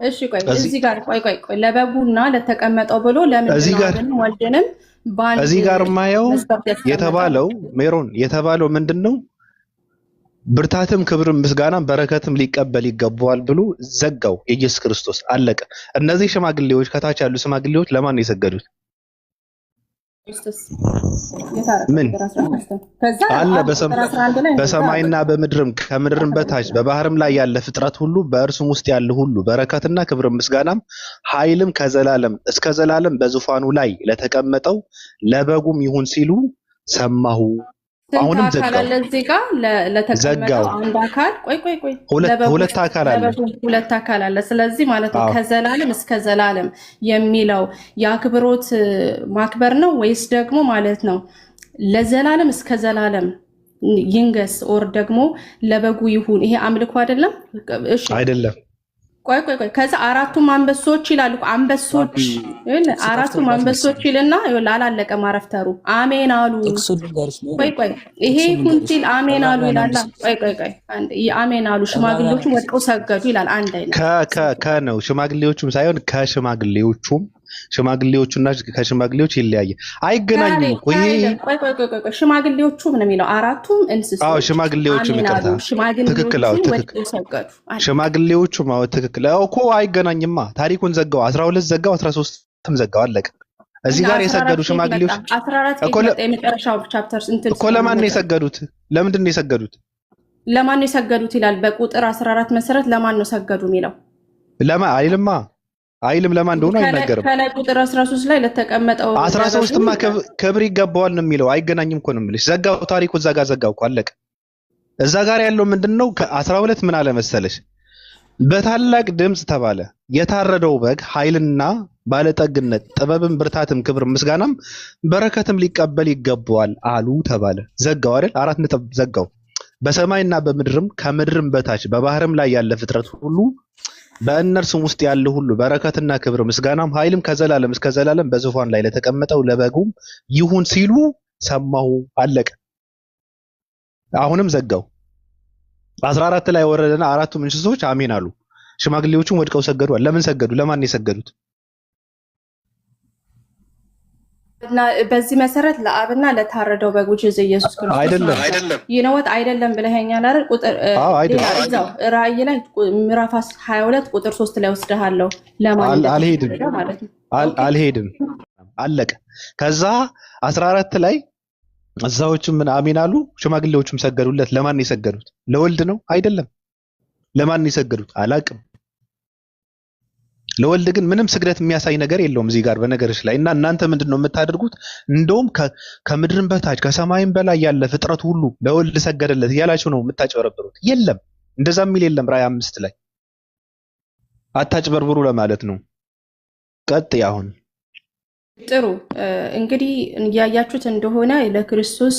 እሺ፣ ቆይ እዚህ ጋር ቆይ ለበጉና ለተቀመጠው ብሎ ለምን ወልደንም እዚህ ጋር ማየው የተባለው ሜሮን የተባለው ምንድነው? ብርታትም ክብርም ምስጋናም በረከትም ሊቀበል ይገባዋል ብሎ ዘጋው። የኢየሱስ ክርስቶስ አለቀ። እነዚህ ሽማግሌዎች ከታች ያሉ ሽማግሌዎች ለማን ነው የሰገዱት? ምን አለ? በሰማይና በምድርም ከምድርም በታች በባህርም ላይ ያለ ፍጥረት ሁሉ በእርሱም ውስጥ ያለ ሁሉ በረከትና ክብርም ምስጋናም ኃይልም ከዘላለም እስከ ዘላለም በዙፋኑ ላይ ለተቀመጠው ለበጉም ይሁን ሲሉ ሰማሁ። አሁንም ዘጋው። አንድ አካል ቆይ ሁለት አካል አለ። ስለዚህ ማለት ነው ከዘላለም እስከ ዘላለም የሚለው የአክብሮት ማክበር ነው ወይስ ደግሞ ማለት ነው ለዘላለም እስከ ዘላለም ይንገስ ኦር ደግሞ ለበጉ ይሁን? ይሄ አምልኮ አይደለም። እሺ አይደለም። ቆይ ከዛ አራቱም አንበሶች ይላሉ። አራቱም አንበሶች ይልና አላለቀ ማረፍተሩ አሜን አሉ። ቆይ ይሄ ይሁን ሲል አሜን አሉ ይላል። ቆይ አሜን አሉ። ሽማግሌዎቹም ወድቀው ሰገዱ ይላል። አንድ አይነት ነው። ሽማግሌዎቹም ሳይሆን ሽማግሌዎቹና ከሽማግሌዎች ይለያየ፣ አይገናኙም እኮ ይሄ። ቆይ ሽማግሌዎቹ ምን የሚለው አራቱም እንስሶች። ሽማግሌዎቹም ይቅርታ፣ ትክክል። ሽማግሌዎቹም ትክክል እኮ አይገናኝማ። ታሪኩን ዘጋው። 12 ዘጋው፣ 13ም ዘጋው፣ አለቀ። እዚህ ጋር የሰገዱ ሽማግሌዎች 14 የመጨረሻው ቻፕተር እኮ ለማን ነው የሰገዱት? ለምንድን ነው የሰገዱት? ለማን ነው የሰገዱት ይላል። በቁጥር 14 መሰረት ለማን ነው ሰገዱ የሚለው አይልም ለማን እንደሆነ አይነገርም። ከላይ ቁጥር 13 ላይ ለተቀመጠው 13ማ ክብር ይገባዋል ነው የሚለው። አይገናኝም እኮ ነው የምልሽ። ዘጋው። ታሪኩ እዛ ጋር ዘጋው እኮ አለቀ። እዛ ጋር ያለው ምንድነው? ከ12 ምን አለ መሰለሽ? በታላቅ ድምፅ ተባለ የታረደው በግ ኃይልና ባለጠግነት፣ ጥበብም፣ ብርታትም፣ ክብርም፣ ምስጋናም በረከትም ሊቀበል ይገባዋል አሉ ተባለ። ዘጋው አይደል? 4 ነጥብ ዘጋው። በሰማይና በምድርም ከምድርም በታች በባህርም ላይ ያለ ፍጥረት ሁሉ በእነርሱም ውስጥ ያለ ሁሉ በረከትና ክብር ምስጋናም ኃይልም ከዘላለም እስከ ዘላለም በዙፋን ላይ ለተቀመጠው ለበጉም ይሁን ሲሉ ሰማሁ። አለቀ። አሁንም ዘጋው። 14 ላይ ወረደና አራቱም እንስሶች አሜን አሉ። ሽማግሌዎቹም ወድቀው ሰገዱ። ለምን ሰገዱ? ለማን ነው የሰገዱት? እና በዚህ መሰረት ለአብና ለታረደው በግ ኢየሱስ ክርስቶስ አይደለም ይነወት አይደለም ብለኸኛል አይደል? ቁጥር እዛው ራእይ ላይ ምዕራፍ 22 ቁጥር 3 ላይ ወስደሃለሁ። ለማን አልሄድም። አለቀ። ከዛ 14 ላይ እዛዎችም ምን አሜን አሉ፣ ሽማግሌዎችም ሰገዱለት። ለማን ነው የሰገዱት? ለወልድ ነው አይደለም። ለማን ነው የሰገዱት? አላቅም። ለወልድ ግን ምንም ስግደት የሚያሳይ ነገር የለውም እዚህ ጋር በነገርሽ ላይ። እና እናንተ ምንድነው የምታደርጉት? እንደውም ከምድርም በታች ከሰማይም በላይ ያለ ፍጥረት ሁሉ ለወልድ ሰገደለት እያላችሁ ነው የምታጨበረብሩት። የለም እንደዛ የሚል የለም። ራእይ 5 ላይ አታጭበርብሩ ለማለት ነው። ቀጥይ አሁን። ጥሩ እንግዲህ ያያችሁት እንደሆነ ለክርስቶስ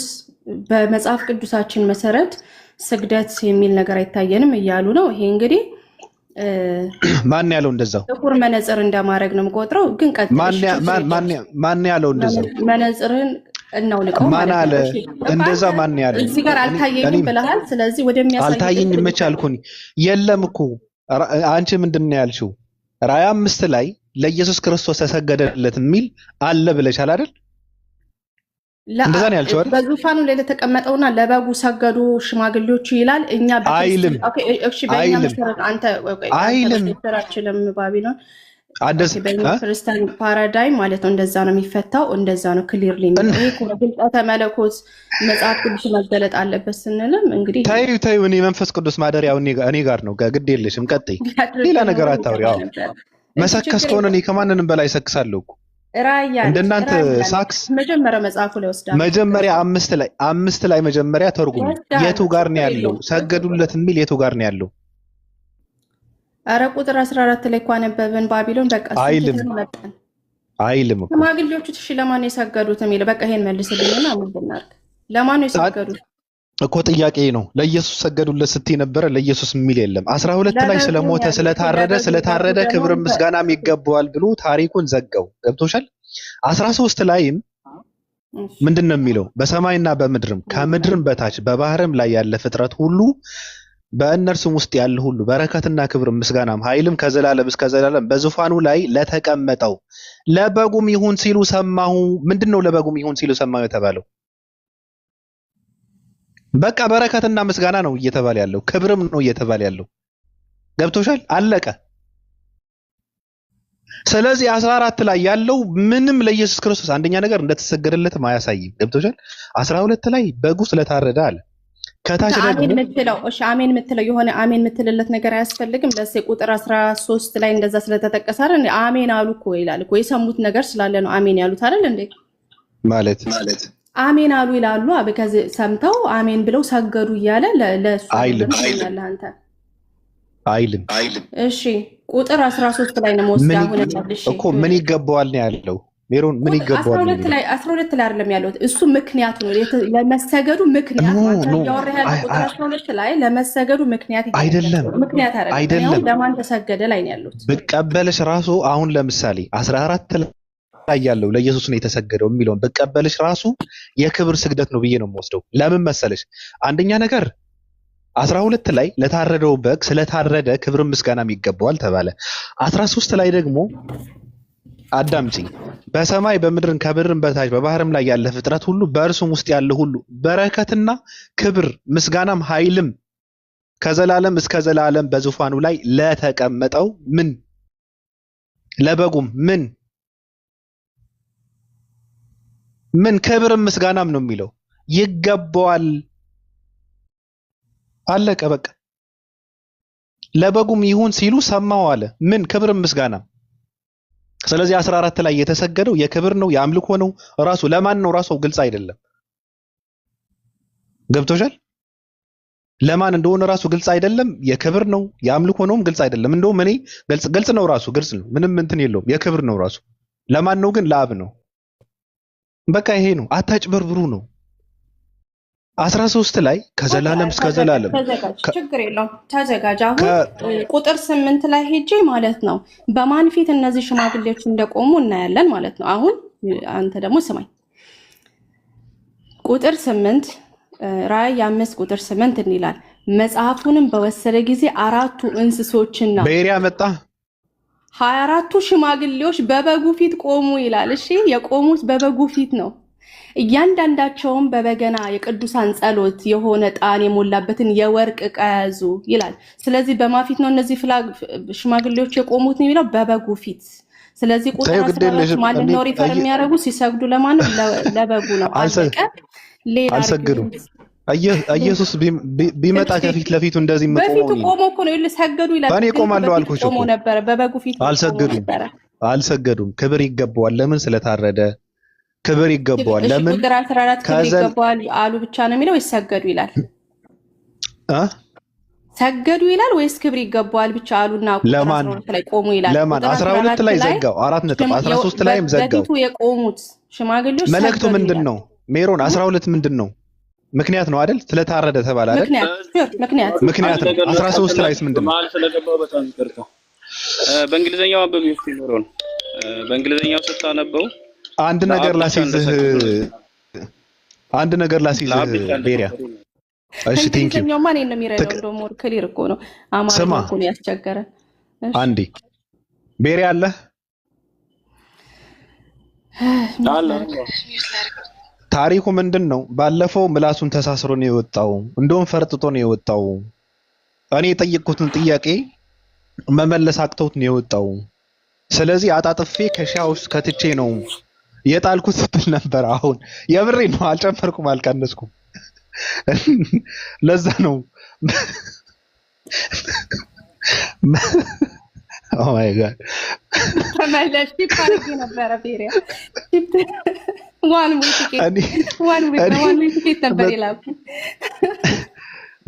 በመጽሐፍ ቅዱሳችን መሰረት ስግደት የሚል ነገር አይታየንም እያሉ ነው። ይሄ እንግዲህ ማን ያለው እንደዛው? ጥቁር መነጽር እንደማድረግ ነው የምቆጥረው። ግን ማን ያለው እንደዛው? መነጽርን እናውልቀው ማን አለ እንደዛ? ማን ያለው? እዚህ ጋር አልታየኝም ብለሃል። ስለዚህ ወደሚያሳይ አልታየኝም መች አልኩኝ? የለም እኮ አንቺ ምንድን ነው ያልሽው? ራእይ 5 ላይ ለኢየሱስ ክርስቶስ ተሰገደለት የሚል አለ ብለሻል አይደል? እንደዛ ነው ያልሽው አይደል? በዙፋኑ ላይ ለተቀመጠውና ለበጉ ሰገዱ ሽማግሌዎቹ ይላል። እኛ አይልም። እሺ በእኛ መሰረት አንተ አይልም ተራችለም ባቢሎን በእኛ ክርስቲያን ፓራዳይም ማለት ነው። እንደዛ ነው የሚፈታው። እንደዛ ነው ክሊርሊ ይሄ ግልጠተ መለኮት መጽሐፍ ቅዱስ መገለጥ አለበት ስንልም እንግዲህ ታዩ እኔ መንፈስ ቅዱስ ማደሪያው እኔ ጋር ነው። ግድ የለሽም ቀጥይ። ሌላ ነገር አታውሪ። ያው መሰከስ ከሆነ እኔ ከማንንም በላይ ሰክሳለሁ እኮ እንደናንተ ሳክስ። መጀመሪያ መጽሐፉ ላይ ወስዳለሁ። መጀመሪያ 5 ላይ መጀመሪያ ተርጉም። የቱ ጋር ነው ያለው? ሰገዱለት የሚል የቱ ጋር ነው ያለው? አረ ቁጥር 14 ላይ እኮ አነበብን። ባቢሎን በቃ አይልም እኮ ሽማግሌዎቹ እሺ ለማን ነው የሰገዱት የሚለው? በቃ ይሄን መልስልኝና አሙብናል። ለማን ነው የሰገዱት እኮ ጥያቄ ነው። ለኢየሱስ ሰገዱለት ስትይ ነበረ። ለኢየሱስ የሚል የለም። 12 ላይ ስለሞተ ስለታረደ ክብር ምስጋናም ይገባዋል ብሎ ታሪኩን ዘጋው። ገብቶሻል? 13 ላይም ምንድነው የሚለው? በሰማይና በምድርም ከምድርም በታች በባህርም ላይ ያለ ፍጥረት ሁሉ በእነርሱም ውስጥ ያለ ሁሉ በረከትና ክብር ምስጋናም ኃይልም ከዘላለም እስከ ዘላለም በዙፋኑ ላይ ለተቀመጠው ለበጉም ይሁን ሲሉ ሰማሁ። ምንድነው ለበጉም ይሁን ሲሉ ሰማሁ የተባለው? በቃ በረከትና ምስጋና ነው እየተባለ ያለው፣ ክብርም ነው እየተባለ ያለው። ገብቶሻል? አለቀ። ስለዚህ 14 ላይ ያለው ምንም ለኢየሱስ ክርስቶስ አንደኛ ነገር እንደተሰገደለትም አያሳይም። ገብቶሻል? 12 ላይ በጉ ስለታረደ አለ። ከታች ደግሞ አሜን የምትለው እሺ፣ አሜን የምትለው የሆነ አሜን የምትልለት ነገር አያስፈልግም። ለሴ ቁጥር 13 ላይ እንደዛ ስለተጠቀሰ አይደል? አሜን አሉ እኮ ይላል እኮ። የሰሙት ነገር ስላለ ነው አሜን ያሉት አይደል እንዴ? ማለት አሜን አሉ ይላሉ። አበከዚ ሰምተው አሜን ብለው ሰገዱ እያለ ለሱ አይልም እሺ ቁጥር 13 ላይ ነው ወስዳ ሆነ ታልሽ እኮ ምን ይገባዋል ነው ያለው። ሜሮን ምን ይገባዋል? 12 ላይ አይደለም ያለው እሱ ምክንያቱ ነው ለመሰገዱ ምክንያት ነው ያወራህ። ቁጥር 12 ላይ ለመሰገዱ ምክንያት አይደለም አይደለም ለማን ተሰገደ ላይ ነው ያሉት። ብቀበልሽ ራሱ አሁን ለምሳሌ 14 ላይ ያለው ለኢየሱስ ነው የተሰገደው የሚለውን ብቀበልሽ ራሱ የክብር ስግደት ነው ብዬ ነው የምወስደው። ለምን መሰለሽ? አንደኛ ነገር 12 ላይ ለታረደው በግ ስለታረደ ክብር ምስጋናም ይገባዋል ተባለ። 13 ላይ ደግሞ አዳምጪ፣ በሰማይ በምድርን ከምድርን በታች በባህርም ላይ ያለ ፍጥረት ሁሉ በእርሱም ውስጥ ያለ ሁሉ በረከትና ክብር ምስጋናም ኃይልም ከዘላለም እስከ ዘላለም በዙፋኑ ላይ ለተቀመጠው ምን ለበጉም ምን ክብር ምስጋናም ነው የሚለው ይገባዋል። አለቀ በቃ። ለበጉም ይሁን ሲሉ ሰማው አለ። ምን ክብር ምስጋናም። ስለዚህ 14 ላይ የተሰገደው የክብር ነው የአምልኮ ነው። ራሱ ለማን ነው? ራሱ ግልጽ አይደለም። ገብቶሻል? ለማን እንደሆነ ራሱ ግልጽ አይደለም። የክብር ነው የአምልኮ ነውም ግልጽ አይደለም። እንደውም እኔ ግልጽ ነው ራሱ ግልጽ ነው። ምንም እንትን የለውም። የክብር ነው ራሱ። ለማን ነው ግን? ለአብ ነው። በቃ ይሄ ነው። አታጭበርብሩ ነው። 13 ላይ ከዘላለም እስከ ዘላለም ችግር የለውም ተዘጋጅ። አሁን ቁጥር 8 ላይ ሄጄ ማለት ነው በማን ፊት እነዚህ ሽማግሌዎች እንደቆሙ እናያለን ማለት ነው። አሁን አንተ ደግሞ ስማኝ። ቁጥር 8 ራእይ 5 ቁጥር 8 እንይላል። መጽሐፉንም በወሰደ ጊዜ 4ቱ እንስሶችና በኤሪያ መጣ 24ቱ ሽማግሌዎች በበጉ ፊት ቆሙ ይላል። እሺ የቆሙት በበጉ ፊት ነው። እያንዳንዳቸውም በበገና የቅዱሳን ጸሎት የሆነ ዕጣን የሞላበትን የወርቅ ዕቃ ያዙ ይላል። ስለዚህ በማፊት ነው እነዚህ ሽማግሌዎች የቆሙት ነው የሚለው በበጉ ፊት። ስለዚህ ቁጥር 14 ማንን ነው ሪፈር የሚያደርጉ? ሲሰግዱ ለማን? ለበጉ ነው። አለቀ። ሌላ አልሰግዱም። ኢየሱስ ቢመጣ ከፊት ለፊቱ እንደዚህ በፊቱ መቆሙ ቆሞ እኮ ነው ይል ሰገዱ ይላል። እኔ ቆማለሁ አልኩሽ ቆሞ እኮ ነበር፣ በበጉ ፊት አልሰገዱም። ክብር ይገባዋል። ለምን? ስለታረደ ክብር ይገባዋል። ለምን? ቁጥር 14 ክብር ይገባዋል አሉ ብቻ ነው የሚለው ወይስ ሰገዱ ይላል? ሰገዱ ይላል ወይስ ክብር ይገባዋል ብቻ አሉና ቁጥር 12 ላይ ቆሙ ይላል? ለማን? 12 ላይ ዘጋው። 4.13 ላይም ዘጋው። በፊቱ የቆሙት ሽማግሌዎች መልእክቱ ምንድነው? ሜሮን 12 ምንድነው? ምክንያት ነው አይደል? ስለታረደ ተባለ አይደል? ምክንያት ነው። 13 ላይስ ምንድነው? ማል ስለገባው በጣም ይቅርታ። በእንግሊዘኛው አበብ ይፍት ሜሮን በእንግሊዘኛው ስታነበው አንድ ነገር ላሲዝህ ቤሪያ። እሺ ቴንክ ዩ። እንግሊዘኛው ማን ነው የሚረዳው? እንደውም ወር ክሊር እኮ ነው። አማርኛ እኮ ነው ያስቸገረ። አንዴ ቤሪያ አለ ታሪኩ ምንድነው? ባለፈው ምላሱን ተሳስሮ ነው የወጣው። እንደውም ፈርጥጦ ነው የወጣው። እኔ የጠየቅኩትን ጥያቄ መመለስ አቅተውት ነው የወጣው። ስለዚህ አጣጥፌ ከሻ ውስጥ ከትቼ ነው የጣልኩት ስትል ነበር። አሁን የብሬ ነው፣ አልጨመርኩም አልቀነስኩም። ለዛ ነው ኦ ማይ ጋድ ተመለሽ ፓርቲ ነበር ቤሪያ ዋን ዊክ ነበር ይላል።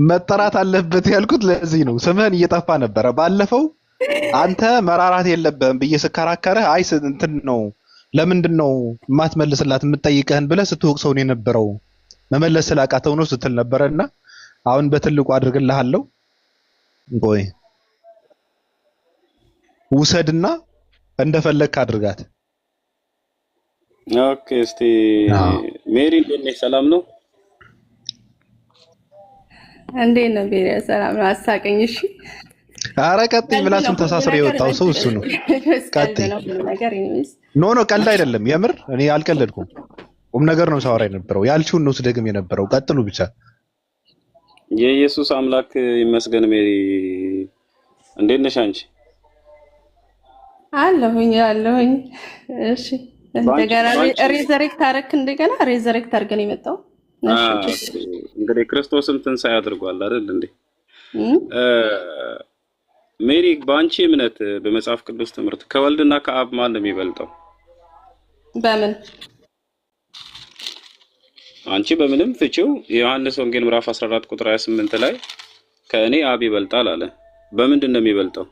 መጠራት አለበት ያልኩት ለዚህ ነው። ስምህን እየጠፋ ነበረ ባለፈው። አንተ መራራት የለብህም ብዬ ስከራከርህ አይ እንትን ነው ለምንድን ነው የማትመልስላት የምትጠይቀህን ብለህ ስትወቅሰው ነው የነበረው። መመለስ ስላቃተው ነው ስትል ነበረና አሁን በትልቁ አድርግልሃለሁ። ቆይ ውሰድና እንደፈለግክ አድርጋት። ኦኬ እስቲ ሜሪ እንዴት ነሽ? ሰላም ነው? እንዴት ነው ቤሪያ? ሰላም ነው። አሳቀኝ። እሺ ኧረ ቀጥይ። ምላሱን ተሳስሮ የወጣው ሰው እሱ ነው። ቀጥይ። ኖ ቀልድ አይደለም የምር። እኔ አልቀለድኩም። ቁም ነገር ነው ሳወራ የነበረው። ያልሽውን ነው ስደግም የነበረው። ቀጥሉ ብቻ። የኢየሱስ አምላክ ይመስገን። ሜሪ እንዴት ነሽ አንቺ? አለሁኝ። እሺ እንደገና ሬዘሬክት አደረክ። እንደገና ሬዘሬክት አድርገን የመጣው እንግዲህ ክርስቶስም ትንሣኤ አድርጓል አይደል እንዴ? ሜሪ በአንቺ እምነት በመጽሐፍ ቅዱስ ትምህርት ከወልድና ከአብ ማን ነው የሚበልጠው? በምን? አንቺ በምንም ፍቺው የዮሐንስ ወንጌል ምዕራፍ 14 ቁጥር 28 ላይ ከእኔ አብ ይበልጣል አለ። በምንድን ነው የሚበልጠው?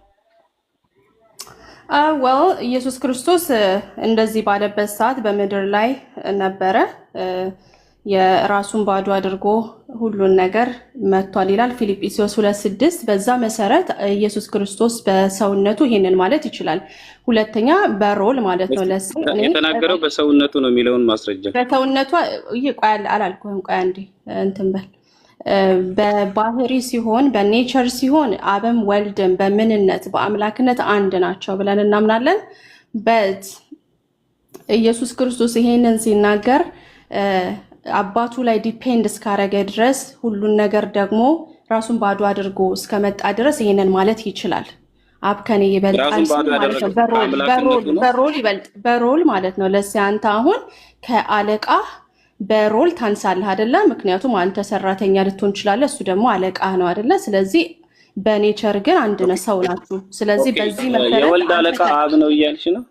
ኢየሱስ ክርስቶስ እንደዚህ ባለበት ሰዓት በምድር ላይ ነበረ። የራሱን ባዶ አድርጎ ሁሉን ነገር መጥቷል ይላል ፊልጵስዩስ 2:6። በዛ መሰረት ኢየሱስ ክርስቶስ በሰውነቱ ይሄንን ማለት ይችላል። ሁለተኛ በሮል ማለት ነው። የተናገረው በሰውነቱ ነው የሚለውን ማስረጃ በሰውነቱ ቆይ አላልኩህም። ቆይ አንዴ እንትን በል። በባህሪ ሲሆን በኔቸር ሲሆን አብም ወልድም በምንነት በአምላክነት አንድ ናቸው ብለን እናምናለን። በት ኢየሱስ ክርስቶስ ይሄንን ሲናገር አባቱ ላይ ዲፔንድ እስካረገ ድረስ ሁሉን ነገር ደግሞ ራሱን ባዶ አድርጎ እስከመጣ ድረስ ይሄንን ማለት ይችላል። አብ ከኔ ይበልጣል ማለት ነው። በሮል ማለት ነው። ለዚህ አንተ አሁን ከአለቃ በሮል ታንሳለህ አይደለ? ምክንያቱም አንተ ሰራተኛ ልትሆን ትችላለህ፣ እሱ ደግሞ አለቃ ነው አይደለ? ስለዚህ በኔቸር ግን አንድ ነው፣ ሰው ናችሁ። ስለዚህ በዚህ መሰረት የወልድ አለቃ አብ ነው እያልሽ ነው?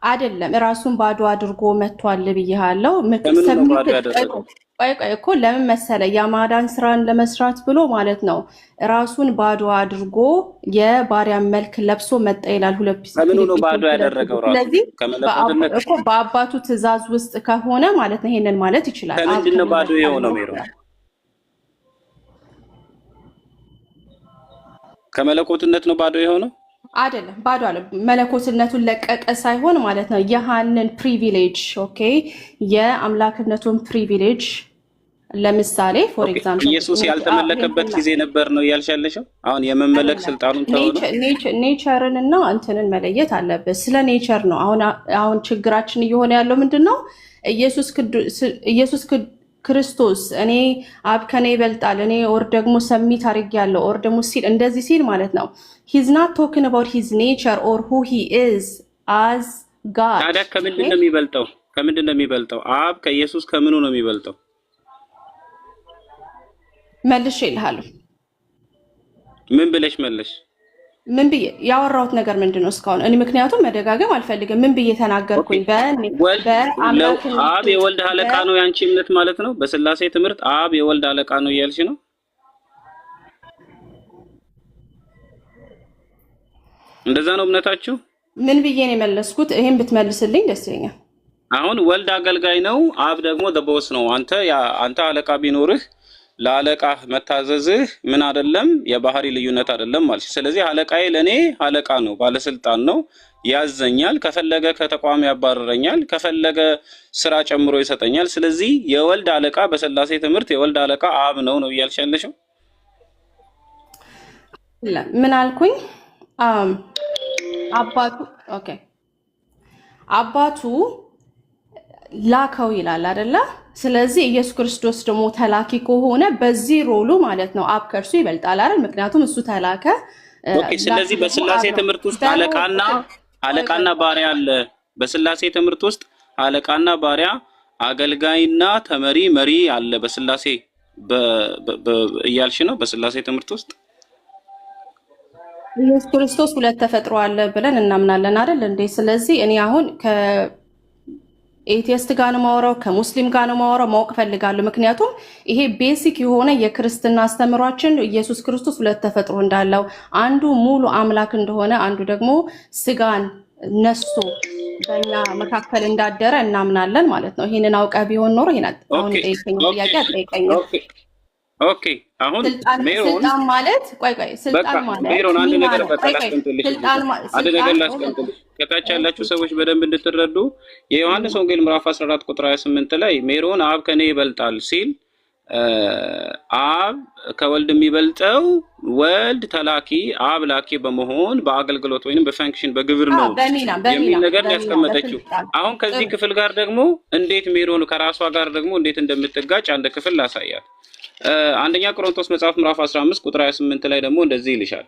አይደለም፣ ራሱን ባዶ አድርጎ መጥቷል ብያለሁ። ቆይ እኮ ለምን መሰለ? የማዳን ስራን ለመስራት ብሎ ማለት ነው ራሱን ባዶ አድርጎ የባሪያን መልክ ለብሶ መጣ ይላል። ነው ባዶ ያደረገው ራሱ? ስለዚህ እኮ በአባቱ ትእዛዝ ውስጥ ከሆነ ማለት ነው ይሄንን ማለት ይችላል። ከምንድን ነው ባዶ የሆነው? ሜሮ ከመለኮትነት ነው ባዶ የሆነው? አይደለም፣ ባዶ አለ። መለኮትነቱን ለቀቀ ሳይሆን ማለት ነው ያንን ፕሪቪሌጅ ኦኬ፣ የአምላክነቱን ፕሪቪሌጅ ለምሳሌ ፎር ኤግዛምፕል ኢየሱስ ያልተመለከበት ጊዜ ነበር ነው ያልሻለሽው? አሁን የመመለክ ስልጣኑን ተወው። ኔቸርን እና እንትንን መለየት አለበት። ስለ ኔቸር ነው አሁን ችግራችን እየሆነ ያለው ምንድነው? ኢየሱስ ክርስቶስ እኔ አብ ከኔ ይበልጣል እኔ ኦር ደግሞ ሰሚት አድርጌያለሁ ኦር ደግሞ ሲል እንደዚህ ሲል ማለት ነው he's not talking about his nature or who he is as God። ታዲያ ከምንድን ነው የሚበልጠው? አብ ከኢየሱስ ከምኑ ነው የሚበልጠው? መልሼ እልሃለሁ። ምን ብለሽ መለሽ? ምን ብዬ ያወራሁት ነገር ምንድነው እስካሁን? እኔ ምክንያቱም መደጋገም አልፈልግም። ምን ብዬ ተናገርኩኝ? አብ የወልድ አለቃ ነው ያንቺ እምነት ማለት ነው? በስላሴ ትምህርት አብ የወልድ አለቃ ነው እያልሽ ነው? እንደዛ ነው እምነታችሁ? ምን ብዬ ነው የመለስኩት? ይሄን ብትመልስልኝ ደስ ይለኛል። አሁን ወልድ አገልጋይ ነው፣ አብ ደግሞ ደቦስ ነው። አንተ አለቃ ቢኖርህ ለአለቃ መታዘዝህ ምን አይደለም የባህሪ ልዩነት አይደለም ማለት። ስለዚህ አለቃዬ ለኔ አለቃ ነው፣ ባለስልጣን ነው፣ ያዘኛል፣ ከፈለገ ከተቋም ያባረረኛል፣ ከፈለገ ስራ ጨምሮ ይሰጠኛል። ስለዚህ የወልድ አለቃ በስላሴ ትምህርት የወልድ አለቃ አብ ነው እያልሽ ያለሽው? ምን አልኩኝ? አባቱ ላከው ይላል አይደለ? ስለዚህ ኢየሱስ ክርስቶስ ደግሞ ተላኪ ከሆነ በዚህ ሮሉ ማለት ነው አብ ከእርሱ ይበልጣል አይደል? ምክንያቱም እሱ ተላከ። ስለዚህ በስላሴ ትምህርት ውስጥ አለቃና ባሪያ አለ። በስላሴ ትምህርት ውስጥ አለቃና ባሪያ፣ አገልጋይና ተመሪ መሪ አለ። በስላሴ እያልሽ ነው? በስላሴ ትምህርት ውስጥ ኢየሱስ ክርስቶስ ሁለት ተፈጥሮ አለ ብለን እናምናለን አይደል እንዴ? ስለዚህ እኔ አሁን ኤቲስት ጋር ነው ማወራው፣ ከሙስሊም ጋር ነው ማወራው። ማወቅ ፈልጋለሁ። ምክንያቱም ይሄ ቤሲክ የሆነ የክርስትና አስተምሯችን ኢየሱስ ክርስቶስ ሁለት ተፈጥሮ እንዳለው፣ አንዱ ሙሉ አምላክ እንደሆነ፣ አንዱ ደግሞ ስጋን ነስቶ በእኛ መካከል እንዳደረ እናምናለን ማለት ነው። ይሄንን አውቀ ቢሆን ኖሮ ይሄን አሁን ጠይቀኝ ጥያቄ አጠይቀኝ። ኦኬ አሁን ስልጣን ማለት ስልጣን ማለት ሜሮን አንድ ነገር ላስቀምጥልሽ ከታች ያላችሁ ሰዎች በደንብ እንድትረዱ የዮሐንስ ወንጌል ምዕራፍ 14 ቁጥር 28 ላይ ሜሮን አብ ከኔ ይበልጣል ሲል አብ ከወልድ የሚበልጠው ወልድ ተላኪ አብ ላኪ በመሆን በአገልግሎት ወይንም በፋንክሽን በግብር ነው የሚል ነገር ያስቀመጠችው። አሁን ከዚህ ክፍል ጋር ደግሞ እንዴት ሜሮን ከራሷ ጋር ደግሞ እንዴት እንደምትጋጭ አንድ ክፍል ላሳያል። አንደኛ ቆሮንቶስ መጽሐፍ ምዕራፍ 15 ቁጥር 28 ላይ ደግሞ እንደዚህ ይልሻል።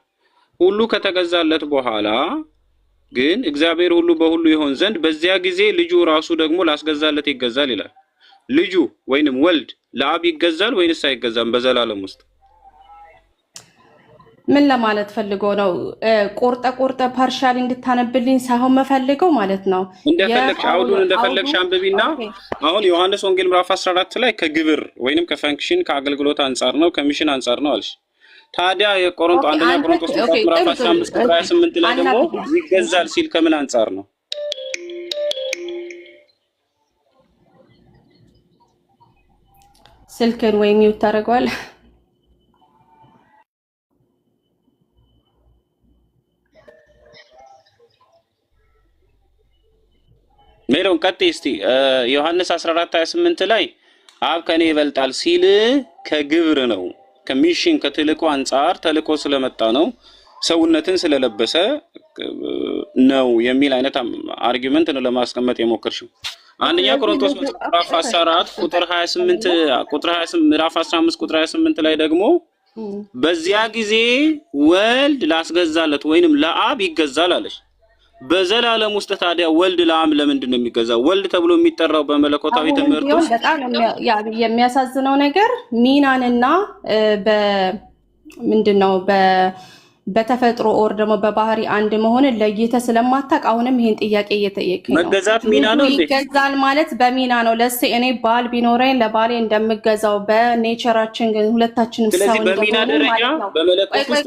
ሁሉ ከተገዛለት በኋላ ግን እግዚአብሔር ሁሉ በሁሉ ይሆን ዘንድ በዚያ ጊዜ ልጁ ራሱ ደግሞ ላስገዛለት ይገዛል ይላል። ልጁ ወይንም ወልድ ለአብ ይገዛል ወይንስ አይገዛም? በዘላለም ውስጥ ምን ለማለት ፈልጎ ነው? ቆርጠ ፓርሻሊ እንድታነብልኝ ሳይሆን መፈልገው ማለት ነው። እንደፈለግሽ አውዱን እንደፈለግሽ አንብቢና አሁን ዮሐንስ ወንጌል ምዕራፍ 14 ላይ ከግብር ወይንም ከፋንክሽን ከአገልግሎት አንፃር ነው ከሚሽን አንፃር ነው አልሽ። ታዲያ አንደኛ ቆሮንቶስ ምዕራፍ 15 ቁጥር 28 ላይ ደግሞ ይገዛል ሲል ከምን አንፃር ነው? ስልክን ወይ ሚውት ታደርገዋለህ? ሜሮን ቀጥይ እስቲ። ዮሐንስ 14:28 ላይ አብ ከኔ ይበልጣል ሲል ከግብር ነው ከሚሽን ከተልእኮ አንፃር ተልእኮ ስለመጣ ነው ሰውነትን ስለለበሰ ነው የሚል አይነት አርጊመንት ነው ለማስቀመጥ የሞከርሽው። አንደኛ ቆሮንቶስ ምዕራፍ 14 ቁጥር 28 ምዕራፍ 15 ቁጥር 28 ላይ ደግሞ በዚያ ጊዜ ወልድ ላስገዛለት ወይንም ለአብ ይገዛል አለሽ። በዘላለም ውስጥ ታዲያ ወልድ ለአብ ለምንድን ነው የሚገዛው? ወልድ ተብሎ የሚጠራው በመለኮታዊ ትምህርት ውስጥ በጣም የሚያሳዝነው ነገር ሚናንና ምንድነው በተፈጥሮ ኦር ደግሞ በባህሪ አንድ መሆንን ለይተህ ስለማታውቅ አሁንም ይሄን ጥያቄ እየጠየቀኝ ነው። መገዛት ሚና ነው እንዴ? ይገዛል ማለት በሚና ነው። ለሴ እኔ ባል ቢኖረኝ ለባሌ እንደምገዛው በኔቸራችን ግን ሁለታችንም ሰው ስለዚህ በሚና ደረጃ በመለኮት ውስጥ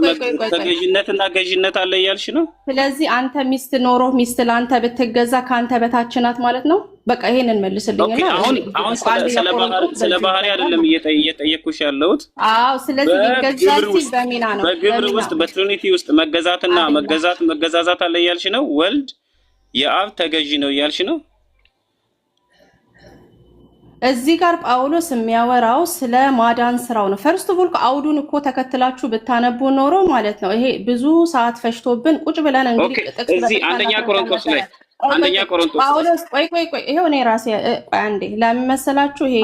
ተገዥነትና ገዥነት አለ እያልሽ ነው። ስለዚህ አንተ ሚስት ኖሮ ሚስት ለአንተ ብትገዛ ከአንተ በታች ናት ማለት ነው። በቃ ይሄንን መልስልኝና አሁን ስለ ባህሪ አይደለም እየጠየኩሽ ያለሁት። አዎ ስለዚህ ይገዛል ሲል በሚና ነው። በግብር ውስጥ በትሪኒቲ ውስጥ መገዛትና መገዛዛት አለ እያልሽ ነው። ወልድ የአብ ተገዢ ነው እያልሽ ነው። እዚህ ጋር ጳውሎስ የሚያወራው ስለ ማዳን ስራው ነው። ፈርስት ኦፍ ኦል አውዱን እኮ ተከትላችሁ ብታነቡ ኖሮ ማለት ነው ይሄ ብዙ ሰዓት ፈጅቶብን ቁጭ ብለን እንግዲህ እዚህ አንደኛ ቆሮንቶስ ላይ ጳውሎስ ቆይ ይሄው እኔ ራሴ ቆይ አንዴ ለምን መሰላችሁ ይሄ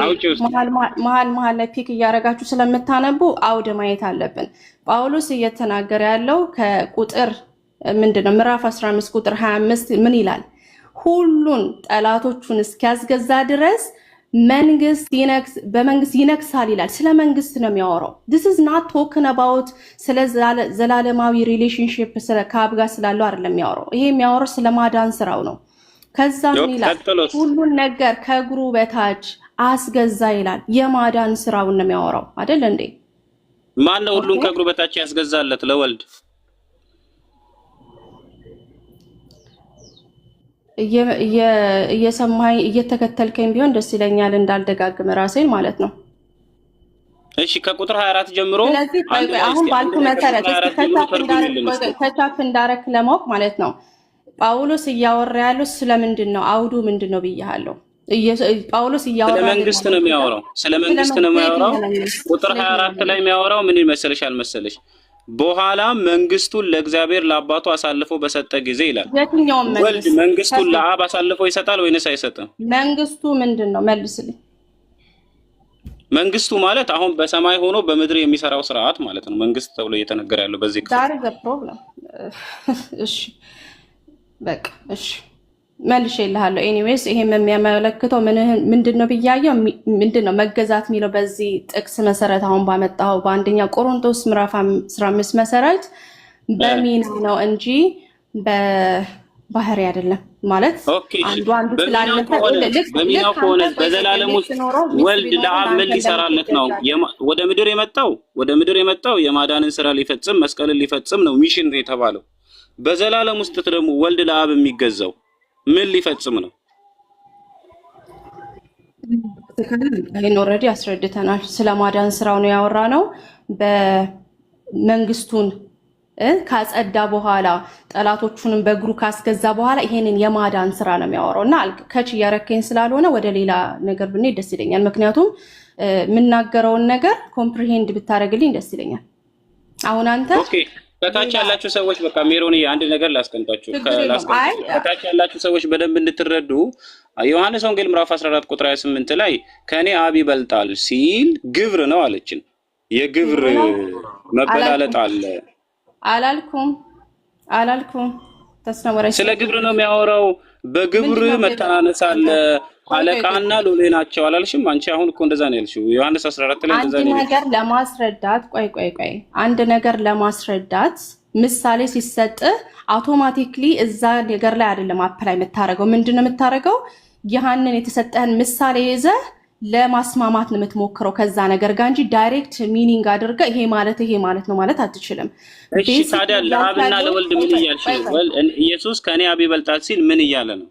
መሀል ላይ ፒክ እያደረጋችሁ ስለምታነቡ አውድ ማየት አለብን። ጳውሎስ እየተናገረ ያለው ከቁጥር ምንድነው ምዕራፍ 15 ቁጥር 25 ምን ይላል? ሁሉን ጠላቶቹን እስኪያስገዛ ድረስ በመንግስት ይነግሳል ይላል። ስለ መንግስት ነው የሚያወራው። this is not talking about ስለ ዘላለማዊ ሪሌሽንሺፕ ስለ ከአብ ጋር ስላለው አይደለም የሚያወራው። ይሄ የሚያወራው ስለ ማዳን ስራው ነው። ከዛ ምን ይላል? ሁሉን ነገር ከእግሩ በታች አስገዛ ይላል። የማዳን ስራውን ነው የሚያወራው አይደል እንዴ? ማን ነው ሁሉን ከእግሩ በታች ያስገዛለት? ለወልድ እየሰማኝ እየተከተልከኝ ቢሆን ደስ ይለኛል፣ እንዳልደጋግም ራሴን ማለት ነው። እሺ ከቁጥር 24 ጀምሮ አሁን ባልኩ መሰረት ከቻፕ እንዳረክ ለማወቅ ማለት ነው። ጳውሎስ እያወራ ያለው ስለምንድን ነው? አውዱ ምንድን ነው ብያለሁ። ጳውሎስ እያወራ ስለ መንግስት ነው የሚያወራው። ስለ መንግስት ነው የሚያወራው። ቁጥር 24 ላይ የሚያወራው ምን ይመስልሽ አልመሰለሽ? በኋላ መንግስቱን ለእግዚአብሔር ለአባቱ አሳልፎ በሰጠ ጊዜ ይላል። ወልድ መንግስቱን ለአብ አሳልፎ ይሰጣል ወይንስ አይሰጥም? መንግስቱ ምንድን ነው? መልስልኝ። መንግስቱ ማለት አሁን በሰማይ ሆኖ በምድር የሚሰራው ስርዓት ማለት ነው። መንግስት ተብሎ እየተነገረ ያለው በዚህ ክፍል ዳር ዘ ፕሮብለም። እሺ በቃ እሺ መልሼ እልሃለሁ። ኤኒዌይስ ይሄም የሚያመለክተው ምንድነው ብያየው ምንድነው መገዛት የሚለው በዚህ ጥቅስ መሰረት አሁን ባመጣው በአንደኛ ቆሮንቶስ ምዕራፍ 15 መሰረት በሚና ነው እንጂ በባህሪ አይደለም። ማለት አንዱ ስላለፈ በሚናው ከሆነ በዘላለም ውስጥ ወልድ ለአብ ምን ሊሰራለት ነው? ወደ ምድር የመጣው የማዳንን ስራ ሊፈጽም መስቀልን ሊፈጽም ነው ሚሽን የተባለው። በዘላለም ውስጥ ደግሞ ወልድ ለአብ የሚገዛው ምን ሊፈጽም ነው? ይሄን ኦልሬዲ አስረድተናል። ስለማዳን ስራው ነው ያወራ ነው። በመንግስቱን ካጸዳ በኋላ ጠላቶቹንም በእግሩ ካስገዛ በኋላ ይሄንን የማዳን ስራ ነው የሚያወራው እና ከች እያረከኝ ስላልሆነ ወደ ሌላ ነገር ብንሄድ ደስ ይለኛል። ምክንያቱም የምናገረውን ነገር ኮምፕሪሄንድ ብታደርግልኝ ደስ ይለኛል። አሁን አንተ ከታች ያላችሁ ሰዎች በቃ ሜሮኒ አንድ ነገር ላስቀምጣችሁ። ከታች ያላችሁ ሰዎች በደንብ እንድትረዱ ዮሐንስ ወንጌል ምዕራፍ 14 ቁጥር 28 ላይ ከኔ አብ ይበልጣል ሲል ግብር ነው አለችን። የግብር መበላለጥ አለ አላልኩም። ተስነወራሽ ስለ ግብር ነው የሚያወራው። በግብር መተናነስ አለ። አለቃና ሎሌ ናቸው አላልሽም? አንቺ አሁን እኮ እንደዛ ነው ያልሽው። ዮሐንስ 14 ላይ እንደዛ ነው። አንድ ነገር ለማስረዳት አንድ ነገር ለማስረዳት ምሳሌ ሲሰጥ አውቶማቲክሊ እዛ ነገር ላይ አይደለም አፕላይ የምታረገው። ምንድነው የምታረገው? ያንን የተሰጠህን ምሳሌ ይዘህ ለማስማማት ነው የምትሞክረው ከዛ ነገር ጋር እንጂ ዳይሬክት ሚኒንግ አድርገ ይሄ ማለት ነው ማለት አትችልም። እሺ ታዲያ ለአብና ለወልድ ምን እያልሽ ነው? ኢየሱስ ከኔ አብ ይበልጣል ሲል ምን እያለ ነው?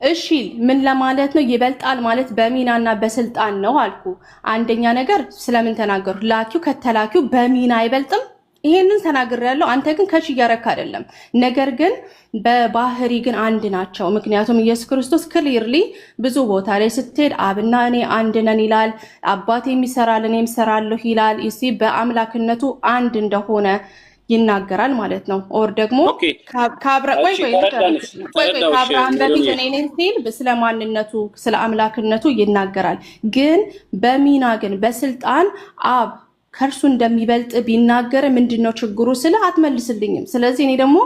እሺ ምን ለማለት ነው? ይበልጣል ማለት በሚናና በስልጣን ነው አልኩ። አንደኛ ነገር ስለምን ተናገሩ? ላኪው ከተላኪው በሚና አይበልጥም። ይሄንን ተናግሬያለሁ። አንተ ግን ከሽ እያረካ አይደለም። ነገር ግን በባህሪ ግን አንድ ናቸው። ምክንያቱም ኢየሱስ ክርስቶስ ክሊርሊ ብዙ ቦታ ላይ ስትሄድ አብና እኔ አንድ ነን ይላል። አባቴ የሚሰራል እኔም እሰራለሁ ይላል። እሺ በአምላክነቱ አንድ እንደሆነ ይናገራል ማለት ነው። ኦር ደግሞ ከአብርሃም በፊት እኔን ሲል ስለ ማንነቱ ስለ አምላክነቱ ይናገራል። ግን በሚና ግን በስልጣን አብ ከእርሱ እንደሚበልጥ ቢናገር ምንድነው ችግሩ? ስለ አትመልስልኝም። ስለዚህ እኔ ደግሞ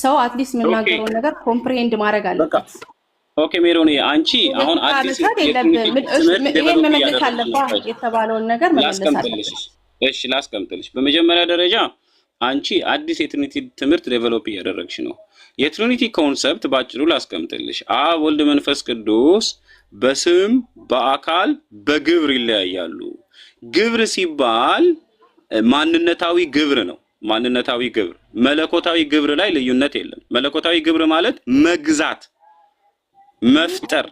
ሰው አትሊስት የምናገረውን ነገር ኮምፕሪሄንድ ማድረግ አለበት። ኦኬ ሜሮኒ አንቺ አሁን አዲስ ይሄን መመለስ አለባት የተባለውን ነገር መመለስ አለበት። እሺ ላስቀምጥልሽ። በመጀመሪያ ደረጃ አንቺ አዲስ የትሪኒቲ ትምህርት ዴቨሎፕ እያደረግሽ ነው። የትሪኒቲ ኮንሰፕት ባጭሩ ላስቀምጥልሽ። አብ ወልድ መንፈስ ቅዱስ በስም በአካል በግብር ይለያያሉ። ግብር ሲባል ማንነታዊ ግብር ነው። ማንነታዊ ግብር መለኮታዊ ግብር ላይ ልዩነት የለም። መለኮታዊ ግብር ማለት መግዛት፣ መፍጠር፣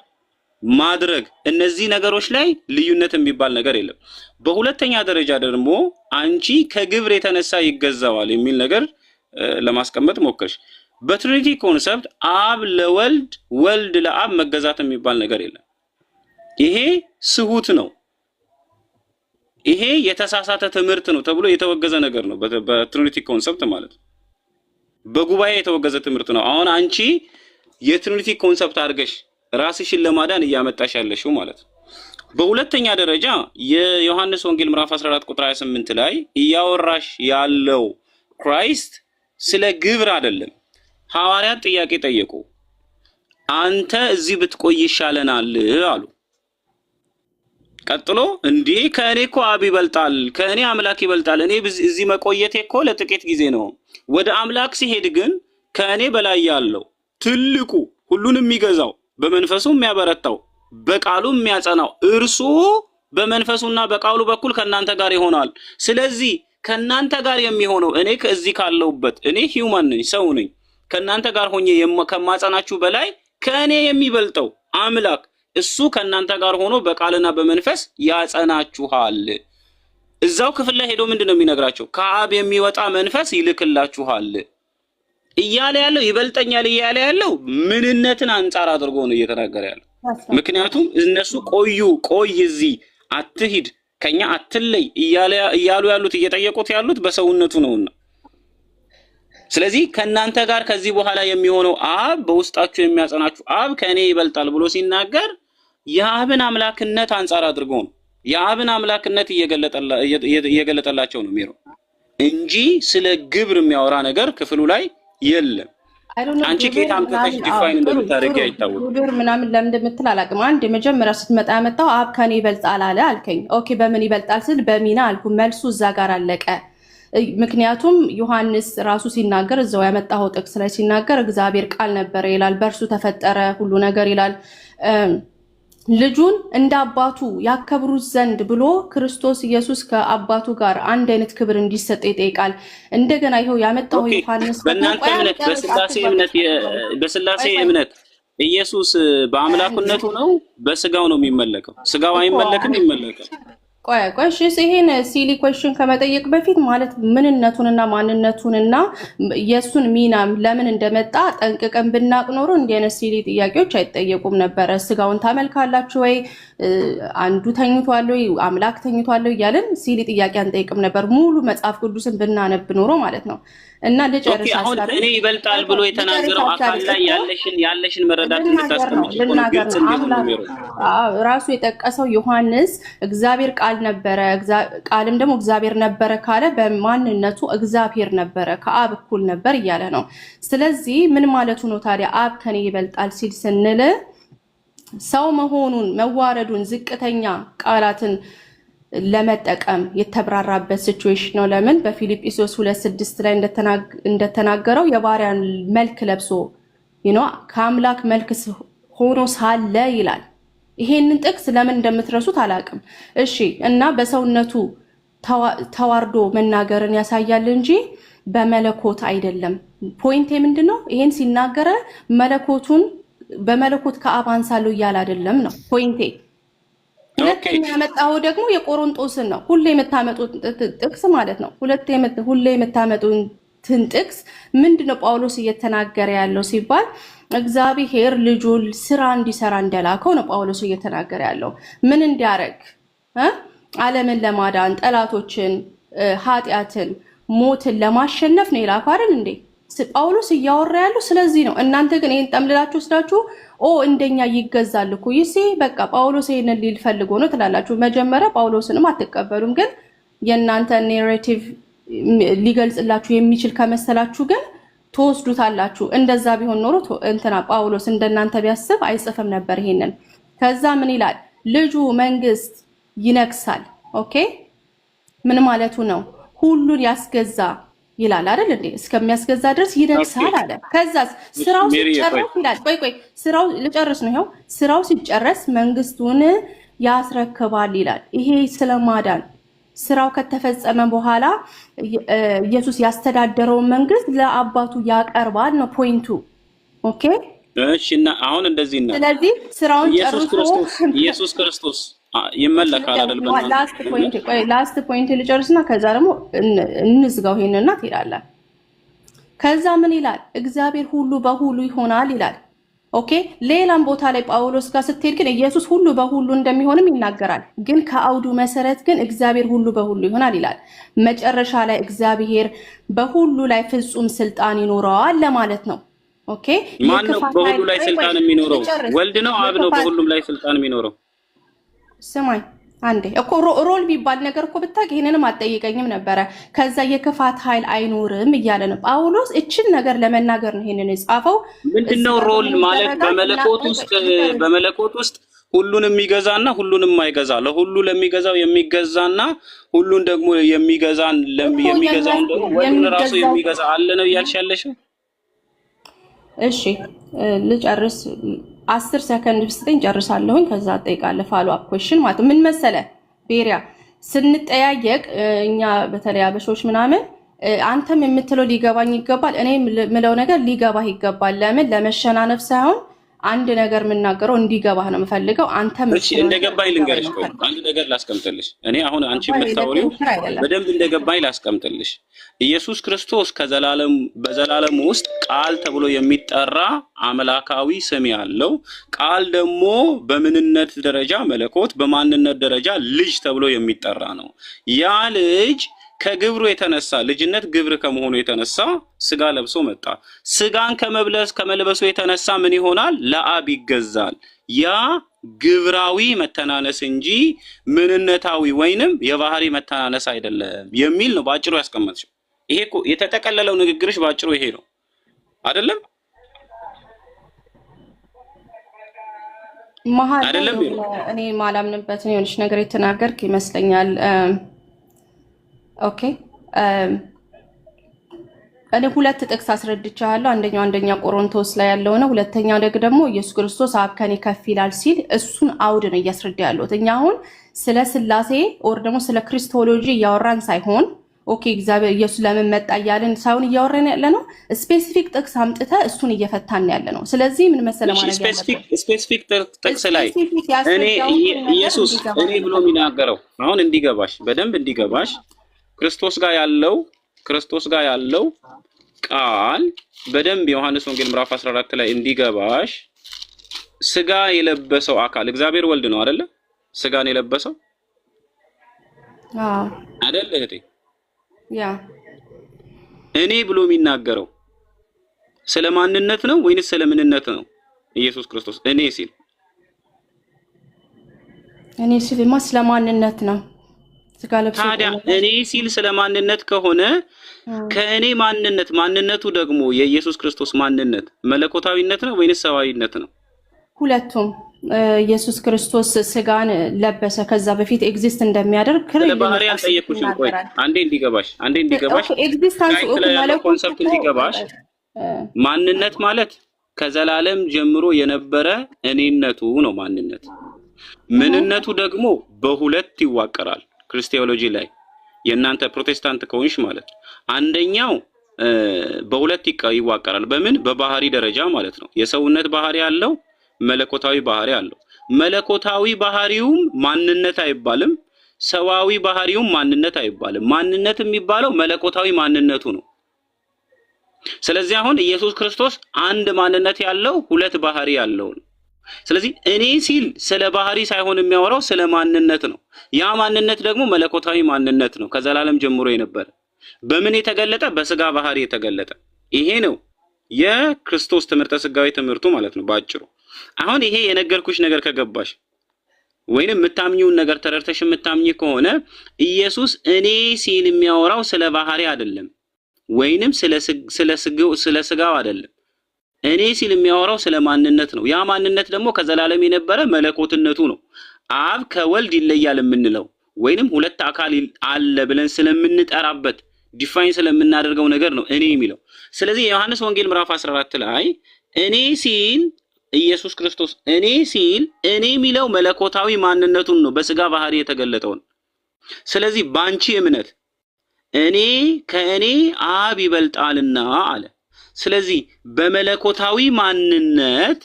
ማድረግ፣ እነዚህ ነገሮች ላይ ልዩነት የሚባል ነገር የለም። በሁለተኛ ደረጃ ደግሞ አንቺ ከግብር የተነሳ ይገዛዋል የሚል ነገር ለማስቀመጥ ሞከርሽ። በትሪኒቲ ኮንሰፕት አብ ለወልድ ወልድ ለአብ መገዛት የሚባል ነገር የለም። ይሄ ስሁት ነው። ይሄ የተሳሳተ ትምህርት ነው ተብሎ የተወገዘ ነገር ነው። በትሪኒቲ ኮንሰፕት ማለት ነው። በጉባኤ የተወገዘ ትምህርት ነው። አሁን አንቺ የትሪኒቲ ኮንሰፕት አድርገሽ ራስሽን ለማዳን እያመጣሽ ያለሽው ማለት ነው። በሁለተኛ ደረጃ የዮሐንስ ወንጌል ምዕራፍ 14 ቁጥር 28 ላይ እያወራሽ ያለው ክራይስት ስለ ግብር አይደለም። ሐዋርያት ጥያቄ ጠየቁ። አንተ እዚህ ብትቆይ ይሻለናል አሉ። ቀጥሎ እንዴ ከእኔ እኮ አብ ይበልጣል፣ ከእኔ አምላክ ይበልጣል፣ እኔ እዚህ መቆየቴ እኮ ለጥቂት ጊዜ ነው። ወደ አምላክ ሲሄድ ግን ከእኔ በላይ ያለው ትልቁ ሁሉንም የሚገዛው በመንፈሱ የሚያበረታው በቃሉ የሚያጸናው እርሱ በመንፈሱና በቃሉ በኩል ከናንተ ጋር ይሆናል። ስለዚህ ከናንተ ጋር የሚሆነው እኔ ከዚህ ካለውበት እኔ ሂውማን ነኝ፣ ሰው ነኝ። ከናንተ ጋር ሆኜ ከማጸናችሁ በላይ ከእኔ የሚበልጠው አምላክ እሱ ከናንተ ጋር ሆኖ በቃልና በመንፈስ ያጸናችኋል። እዛው ክፍል ላይ ሄዶ ምንድነው የሚነግራቸው? ከአብ የሚወጣ መንፈስ ይልክላችኋል እያለ ያለው ይበልጠኛል እያለ ያለው ምንነትን አንጻር አድርጎ ነው እየተናገረ ያለው። ምክንያቱም እነሱ ቆይ እዚህ አትሂድ ከኛ አትለይ እያሉ ያሉት እየጠየቁት ያሉት በሰውነቱ ነውና፣ ስለዚህ ከናንተ ጋር ከዚህ በኋላ የሚሆነው አብ በውስጣችሁ የሚያጸናችሁ አብ ከኔ ይበልጣል ብሎ ሲናገር የአብን አምላክነት አንጻር አድርጎ ነው። የአብን አምላክነት እየገለጠላቸው ነው የሚለው እንጂ ስለ ግብር የሚያወራ ነገር ክፍሉ ላይ የለም። አንቺ ከየት አምጥተሽ ዲፋይን እንደምታደርጊ አይታወቅም። ግብር ምናምን ለምን እንደምትል አላውቅም። አንድ የመጀመሪያ ስትመጣ ያመጣው አብ ከኔ ይበልጣል አለ አልከኝ። ኦኬ በምን ይበልጣል ስል በሚና አልኩ። መልሱ እዛ ጋር አለቀ። ምክንያቱም ዮሐንስ ራሱ ሲናገር እዛው ያመጣው ጥቅስ ላይ ሲናገር እግዚአብሔር ቃል ነበረ ይላል፣ በእርሱ ተፈጠረ ሁሉ ነገር ይላል። ልጁን እንደ አባቱ ያከብሩት ዘንድ ብሎ ክርስቶስ ኢየሱስ ከአባቱ ጋር አንድ አይነት ክብር እንዲሰጥ ይጠይቃል። እንደገና ይሄው ያመጣው ዮሐንስ በእናንተ እምነት በስላሴ እምነት ኢየሱስ በአምላክነቱ ነው በስጋው ነው የሚመለከው? ስጋው አይመለክም? ይመለካል። ቆይ ይሄን ሲሊ ኩዌስችን ከመጠየቅ በፊት ማለት ምንነቱንና ማንነቱንና የሱን ሚና ለምን እንደመጣ ጠንቅቀን ብናቅ ኖሮ እንዲህ አይነት ሲሊ ጥያቄዎች አይጠየቁም ነበረ። ስጋውን ታመልካላችሁ ወይ፣ አንዱ ተኝቷል ወይ፣ አምላክ ተኝቷል ወይ እያልን ሲሊ ጥያቄ አንጠይቅም ነበር። ሙሉ መጽሐፍ ቅዱስን ብናነብ ኖሮ ማለት ነው። እና ልጨርስ አሁን እኔ ይበልጣል ብሎ የተናገረው አካል ላይ ያለሽን መረዳት እንድታስቀምጪ ራሱ የጠቀሰው ዮሐንስ እግዚአብሔር ቃል ነበረ፣ ቃልም ደግሞ እግዚአብሔር ነበረ ካለ በማንነቱ እግዚአብሔር ነበረ፣ ከአብ እኩል ነበር እያለ ነው። ስለዚህ ምን ማለቱ ነው ታዲያ አብ ከኔ ይበልጣል ሲል ስንል ሰው መሆኑን መዋረዱን ዝቅተኛ ቃላትን ለመጠቀም የተብራራበት ሲቹዌሽን ነው። ለምን በፊልጵስዩስ 2:6 ላይ እንደተናገረው የባሪያን መልክ ለብሶ ከአምላክ መልክ ሆኖ ሳለ ይላል። ይሄንን ጥቅስ ለምን እንደምትረሱት አላውቅም። እሺ እና በሰውነቱ ተዋርዶ መናገርን ያሳያል እንጂ በመለኮት አይደለም። ፖይንቴ ምንድነው? ይሄን ሲናገረ በመለኮት ከአብ አንሳለሁ እያለ አይደለም ነው ፖይንቴ። ሁለተኛ ያመጣው ደግሞ የቆሮንጦስን ነው። ሁሌ የምታመጡት ጥቅስ ማለት ነው። ሁሌ የምታመጡትን ጥቅስ ምንድነው ጳውሎስ እየተናገረ ያለው ሲባል እግዚአብሔር ልጁን ስራ እንዲሰራ እንደላከው ነው ጳውሎስ እየተናገረ ያለው። ምን እንዲያረግ? ዓለምን ለማዳን ጠላቶችን፣ ኃጢአትን፣ ሞትን ለማሸነፍ ነው የላከው አይደል እንዴ? ጳውሎስ እያወራ ያለው ስለዚህ ነው። እናንተ ግን ይሄን ጠምልላችሁ ወስዳችሁ እንደኛ ይገዛል እኮ ይሲ በቃ ጳውሎስ ይሄንን ሊል ፈልጎ ነው ትላላችሁ። መጀመሪያ ጳውሎስንም አትቀበሉም፣ ግን የእናንተ ኔሬቲቭ ሊገልጽላችሁ የሚችል ከመሰላችሁ ግን ተወስዱታላችሁ። እንደዛ ቢሆን ኖሮ ጳውሎስ እንደናንተ ቢያስብ አይጽፍም ነበር ይሄንን። ከዛ ምን ይላል? ልጁ መንግስት ይነግሳል። ኦኬ ምን ማለቱ ነው? ሁሉን ያስገዛ ይላል አይደል እንዴ? እስከሚያስገዛ ድረስ ይነግሳል አለ። ከዛስ ስራው ሲጨርስ ይላል። ቆይ ስራው ልጨርስ ነው። ይሄው ስራው ሲጨርስ መንግስቱን ያስረክባል ይላል። ይሄ ስለማዳን ስራው ከተፈጸመ በኋላ ኢየሱስ ያስተዳደረውን መንግስት ለአባቱ ያቀርባል ነው ፖይንቱ። ኦኬ እሺ። እና አሁን እንደዚህ ነው። ስለዚህ ስራውን ጨርሶ ኢየሱስ ክርስቶስ ይመለካል አይደል? ላስት ፖይንት ልጨርስና ከዛ ደግሞ እንዝጋው ይሄንና ትሄዳለህ። ከዛ ምን ይላል? እግዚአብሔር ሁሉ በሁሉ ይሆናል ይላል። ኦኬ ሌላም ቦታ ላይ ጳውሎስ ጋር ስትሄድ ግን ኢየሱስ ሁሉ በሁሉ እንደሚሆንም ይናገራል። ግን ከአውዱ መሰረት ግን እግዚአብሔር ሁሉ በሁሉ ይሆናል ይላል። መጨረሻ ላይ እግዚአብሔር በሁሉ ላይ ፍጹም ስልጣን ይኖረዋል ለማለት ነው። ኦኬ ማን ነው በሁሉ ላይ ስልጣን የሚኖረው? ወልድ ነው? አብ ነው በሁሉም ላይ ስልጣን የሚኖረው? ስማኝ አንዴ እኮ ሮል ቢባል ነገር እኮ ብታውቅ ይሄንንም አትጠይቀኝም ነበረ። ከዛ የክፋት ኃይል አይኖርም እያለ ነው ጳውሎስ። እችን ነገር ለመናገር ነው ይሄንን የጻፈው። ምንድነው ሮል ማለት? በመለኮት ውስጥ ሁሉንም የሚገዛና ሁሉንም የማይገዛ ለሁሉ ለሚገዛው የሚገዛና ሁሉን ደግሞ የሚገዛውን ደግሞ ወሉን ራሱ የሚገዛ አለ ነው እያልሽ ያለሽው? እሺ ልጨርስ። 10 ሰከንድ ብትሰጠኝ ጨርሳለሁኝ። ከዛ ጠይቃለሁ ፋሎ አፕ ኩዌስችን ማለት ምን መሰለ ቤሪያ ስንጠያየቅ እኛ በተለይ አበሾች ምናምን አንተም የምትለው ሊገባኝ ይገባል፣ እኔ የምለው ነገር ሊገባህ ይገባል። ለምን ለመሸናነፍ ሳይሆን አንድ ነገር የምናገረው እንዲገባህ ነው የምፈልገው። አንተም እሺ እንደገባኝ ልንገርሽ እኮ አንድ ነገር ላስቀምጥልሽ። እኔ አሁን አንቺ የምታወሪው በደንብ እንደገባኝ ላስቀምጥልሽ። ኢየሱስ ክርስቶስ በዘላለም ውስጥ ቃል ተብሎ የሚጠራ አምላካዊ ስም ያለው ቃል ደግሞ በምንነት ደረጃ መለኮት፣ በማንነት ደረጃ ልጅ ተብሎ የሚጠራ ነው። ያ ልጅ ከግብሩ የተነሳ ልጅነት ግብር ከመሆኑ የተነሳ ስጋ ለብሶ መጣ። ስጋን ከመልበሱ የተነሳ ምን ይሆናል? ለአብ ይገዛል። ያ ግብራዊ መተናነስ እንጂ ምንነታዊ ወይንም የባህሪ መተናነስ አይደለም የሚል ነው ባጭሩ ያስቀመጥሽው። ይሄ እኮ የተጠቀለለው ንግግርሽ ባጭሩ ይሄ ነው አይደለም? አይደለም እኔ ማላምንበትን የሆነች ነገር የተናገርክ ይመስለኛል። ኦኬ እኔ ሁለት ጥቅስ አስረድቻለሁ። አንደኛ ቆሮንቶስ ላይ ያለው ነው። ሁለተኛው ደግሞ ኢየሱስ ክርስቶስ አብ ከኔ ከፍ ይላል ሲል እሱን አውድ ነው እያስረዳ ያለሁት። እኛ አሁን ስለ ስላሴ ኦር ደግሞ ስለ ክሪስቶሎጂ እያወራን ሳይሆን ኦኬ እግዚአብሔር ኢየሱስ ለምን መጣ እያልን ሳይሆን እያወራን ያለ ነው። ስፔሲፊክ ጥቅስ አምጥተ እሱን እየፈታን ያለ ነው። ስለዚህ ምን መሰለ ማለት ነው ስፔሲፊክ ጥቅስ ላይ እኔ ኢየሱስ እኔ ብሎ የሚናገረው አሁን እንዲገባሽ በደንብ እንዲገባሽ ክርስቶስ ጋር ያለው ቃል በደንብ ዮሐንስ ወንጌል ምዕራፍ 14 ላይ እንዲገባሽ ስጋ የለበሰው አካል እግዚአብሔር ወልድ ነው አይደለ? ስጋን የለበሰው አይደለ እህቴ? ያ እኔ ብሎ የሚናገረው ስለ ማንነት ነው ወይንስ ስለ ምንነት ነው? ኢየሱስ ክርስቶስ እኔ ሲል ስለ ማንነት ነው። ታዲያ እኔ ሲል ስለ ማንነት ከሆነ ከእኔ ማንነቱ ደግሞ የኢየሱስ ክርስቶስ ማንነት መለኮታዊነት ነው ወይንስ ሰዋዊነት ነው? ሁለቱም። ኢየሱስ ክርስቶስ ስጋን ለበሰ ከዛ በፊት ኤግዚስት እንደሚያደርግ ባህሪ አልጠየኩሽም። ቆይ አንዴ እንዲገባሽ ኤግዚስታንስ ኮንሰፕት እንዲገባሽ ማንነት ማለት ከዘላለም ጀምሮ የነበረ እኔነቱ ነው ማንነት። ምንነቱ ደግሞ በሁለት ይዋቀራል። ክርስቲያኖሎጂ ላይ የእናንተ ፕሮቴስታንት ከሆንሽ ማለት አንደኛው በሁለት ይዋቀራል። በምን? በባህሪ ደረጃ ማለት ነው። የሰውነት ባህሪ ያለው መለኮታዊ ባህሪ አለው። መለኮታዊ ባህሪውም ማንነት አይባልም፣ ሰዋዊ ባህሪውም ማንነት አይባልም። ማንነት የሚባለው መለኮታዊ ማንነቱ ነው። ስለዚህ አሁን ኢየሱስ ክርስቶስ አንድ ማንነት ያለው ሁለት ባህሪ ያለው ነው። ስለዚህ እኔ ሲል ስለ ባህሪ ሳይሆን የሚያወራው ስለ ማንነት ነው። ያ ማንነት ደግሞ መለኮታዊ ማንነት ነው፣ ከዘላለም ጀምሮ የነበረ በምን የተገለጠ? በስጋ ባህሪ የተገለጠ። ይሄ ነው የክርስቶስ ትምህርተ ስጋዊ ትምህርቱ ማለት ነው ባጭሩ። አሁን ይሄ የነገርኩሽ ነገር ከገባሽ ወይንም የምታምኚውን ነገር ተረድተሽ የምታምኚ ከሆነ ኢየሱስ እኔ ሲል የሚያወራው ስለ ባህሪ አይደለም፣ ወይንም ስለ ስጋው አይደለም። እኔ ሲል የሚያወራው ስለ ማንነት ነው። ያ ማንነት ደግሞ ከዘላለም የነበረ መለኮትነቱ ነው። አብ ከወልድ ይለያል የምንለው ወይንም ሁለት አካል አለ ብለን ስለምንጠራበት ዲፋይን ስለምናደርገው ነገር ነው እኔ የሚለው። ስለዚህ የዮሐንስ ወንጌል ምዕራፍ 14 ላይ እኔ ሲል ኢየሱስ ክርስቶስ እኔ ሲል እኔ የሚለው መለኮታዊ ማንነቱን ነው፣ በስጋ ባህሪ የተገለጠውን። ስለዚህ ባንቺ እምነት እኔ ከእኔ አብ ይበልጣልና አለ። ስለዚህ በመለኮታዊ ማንነት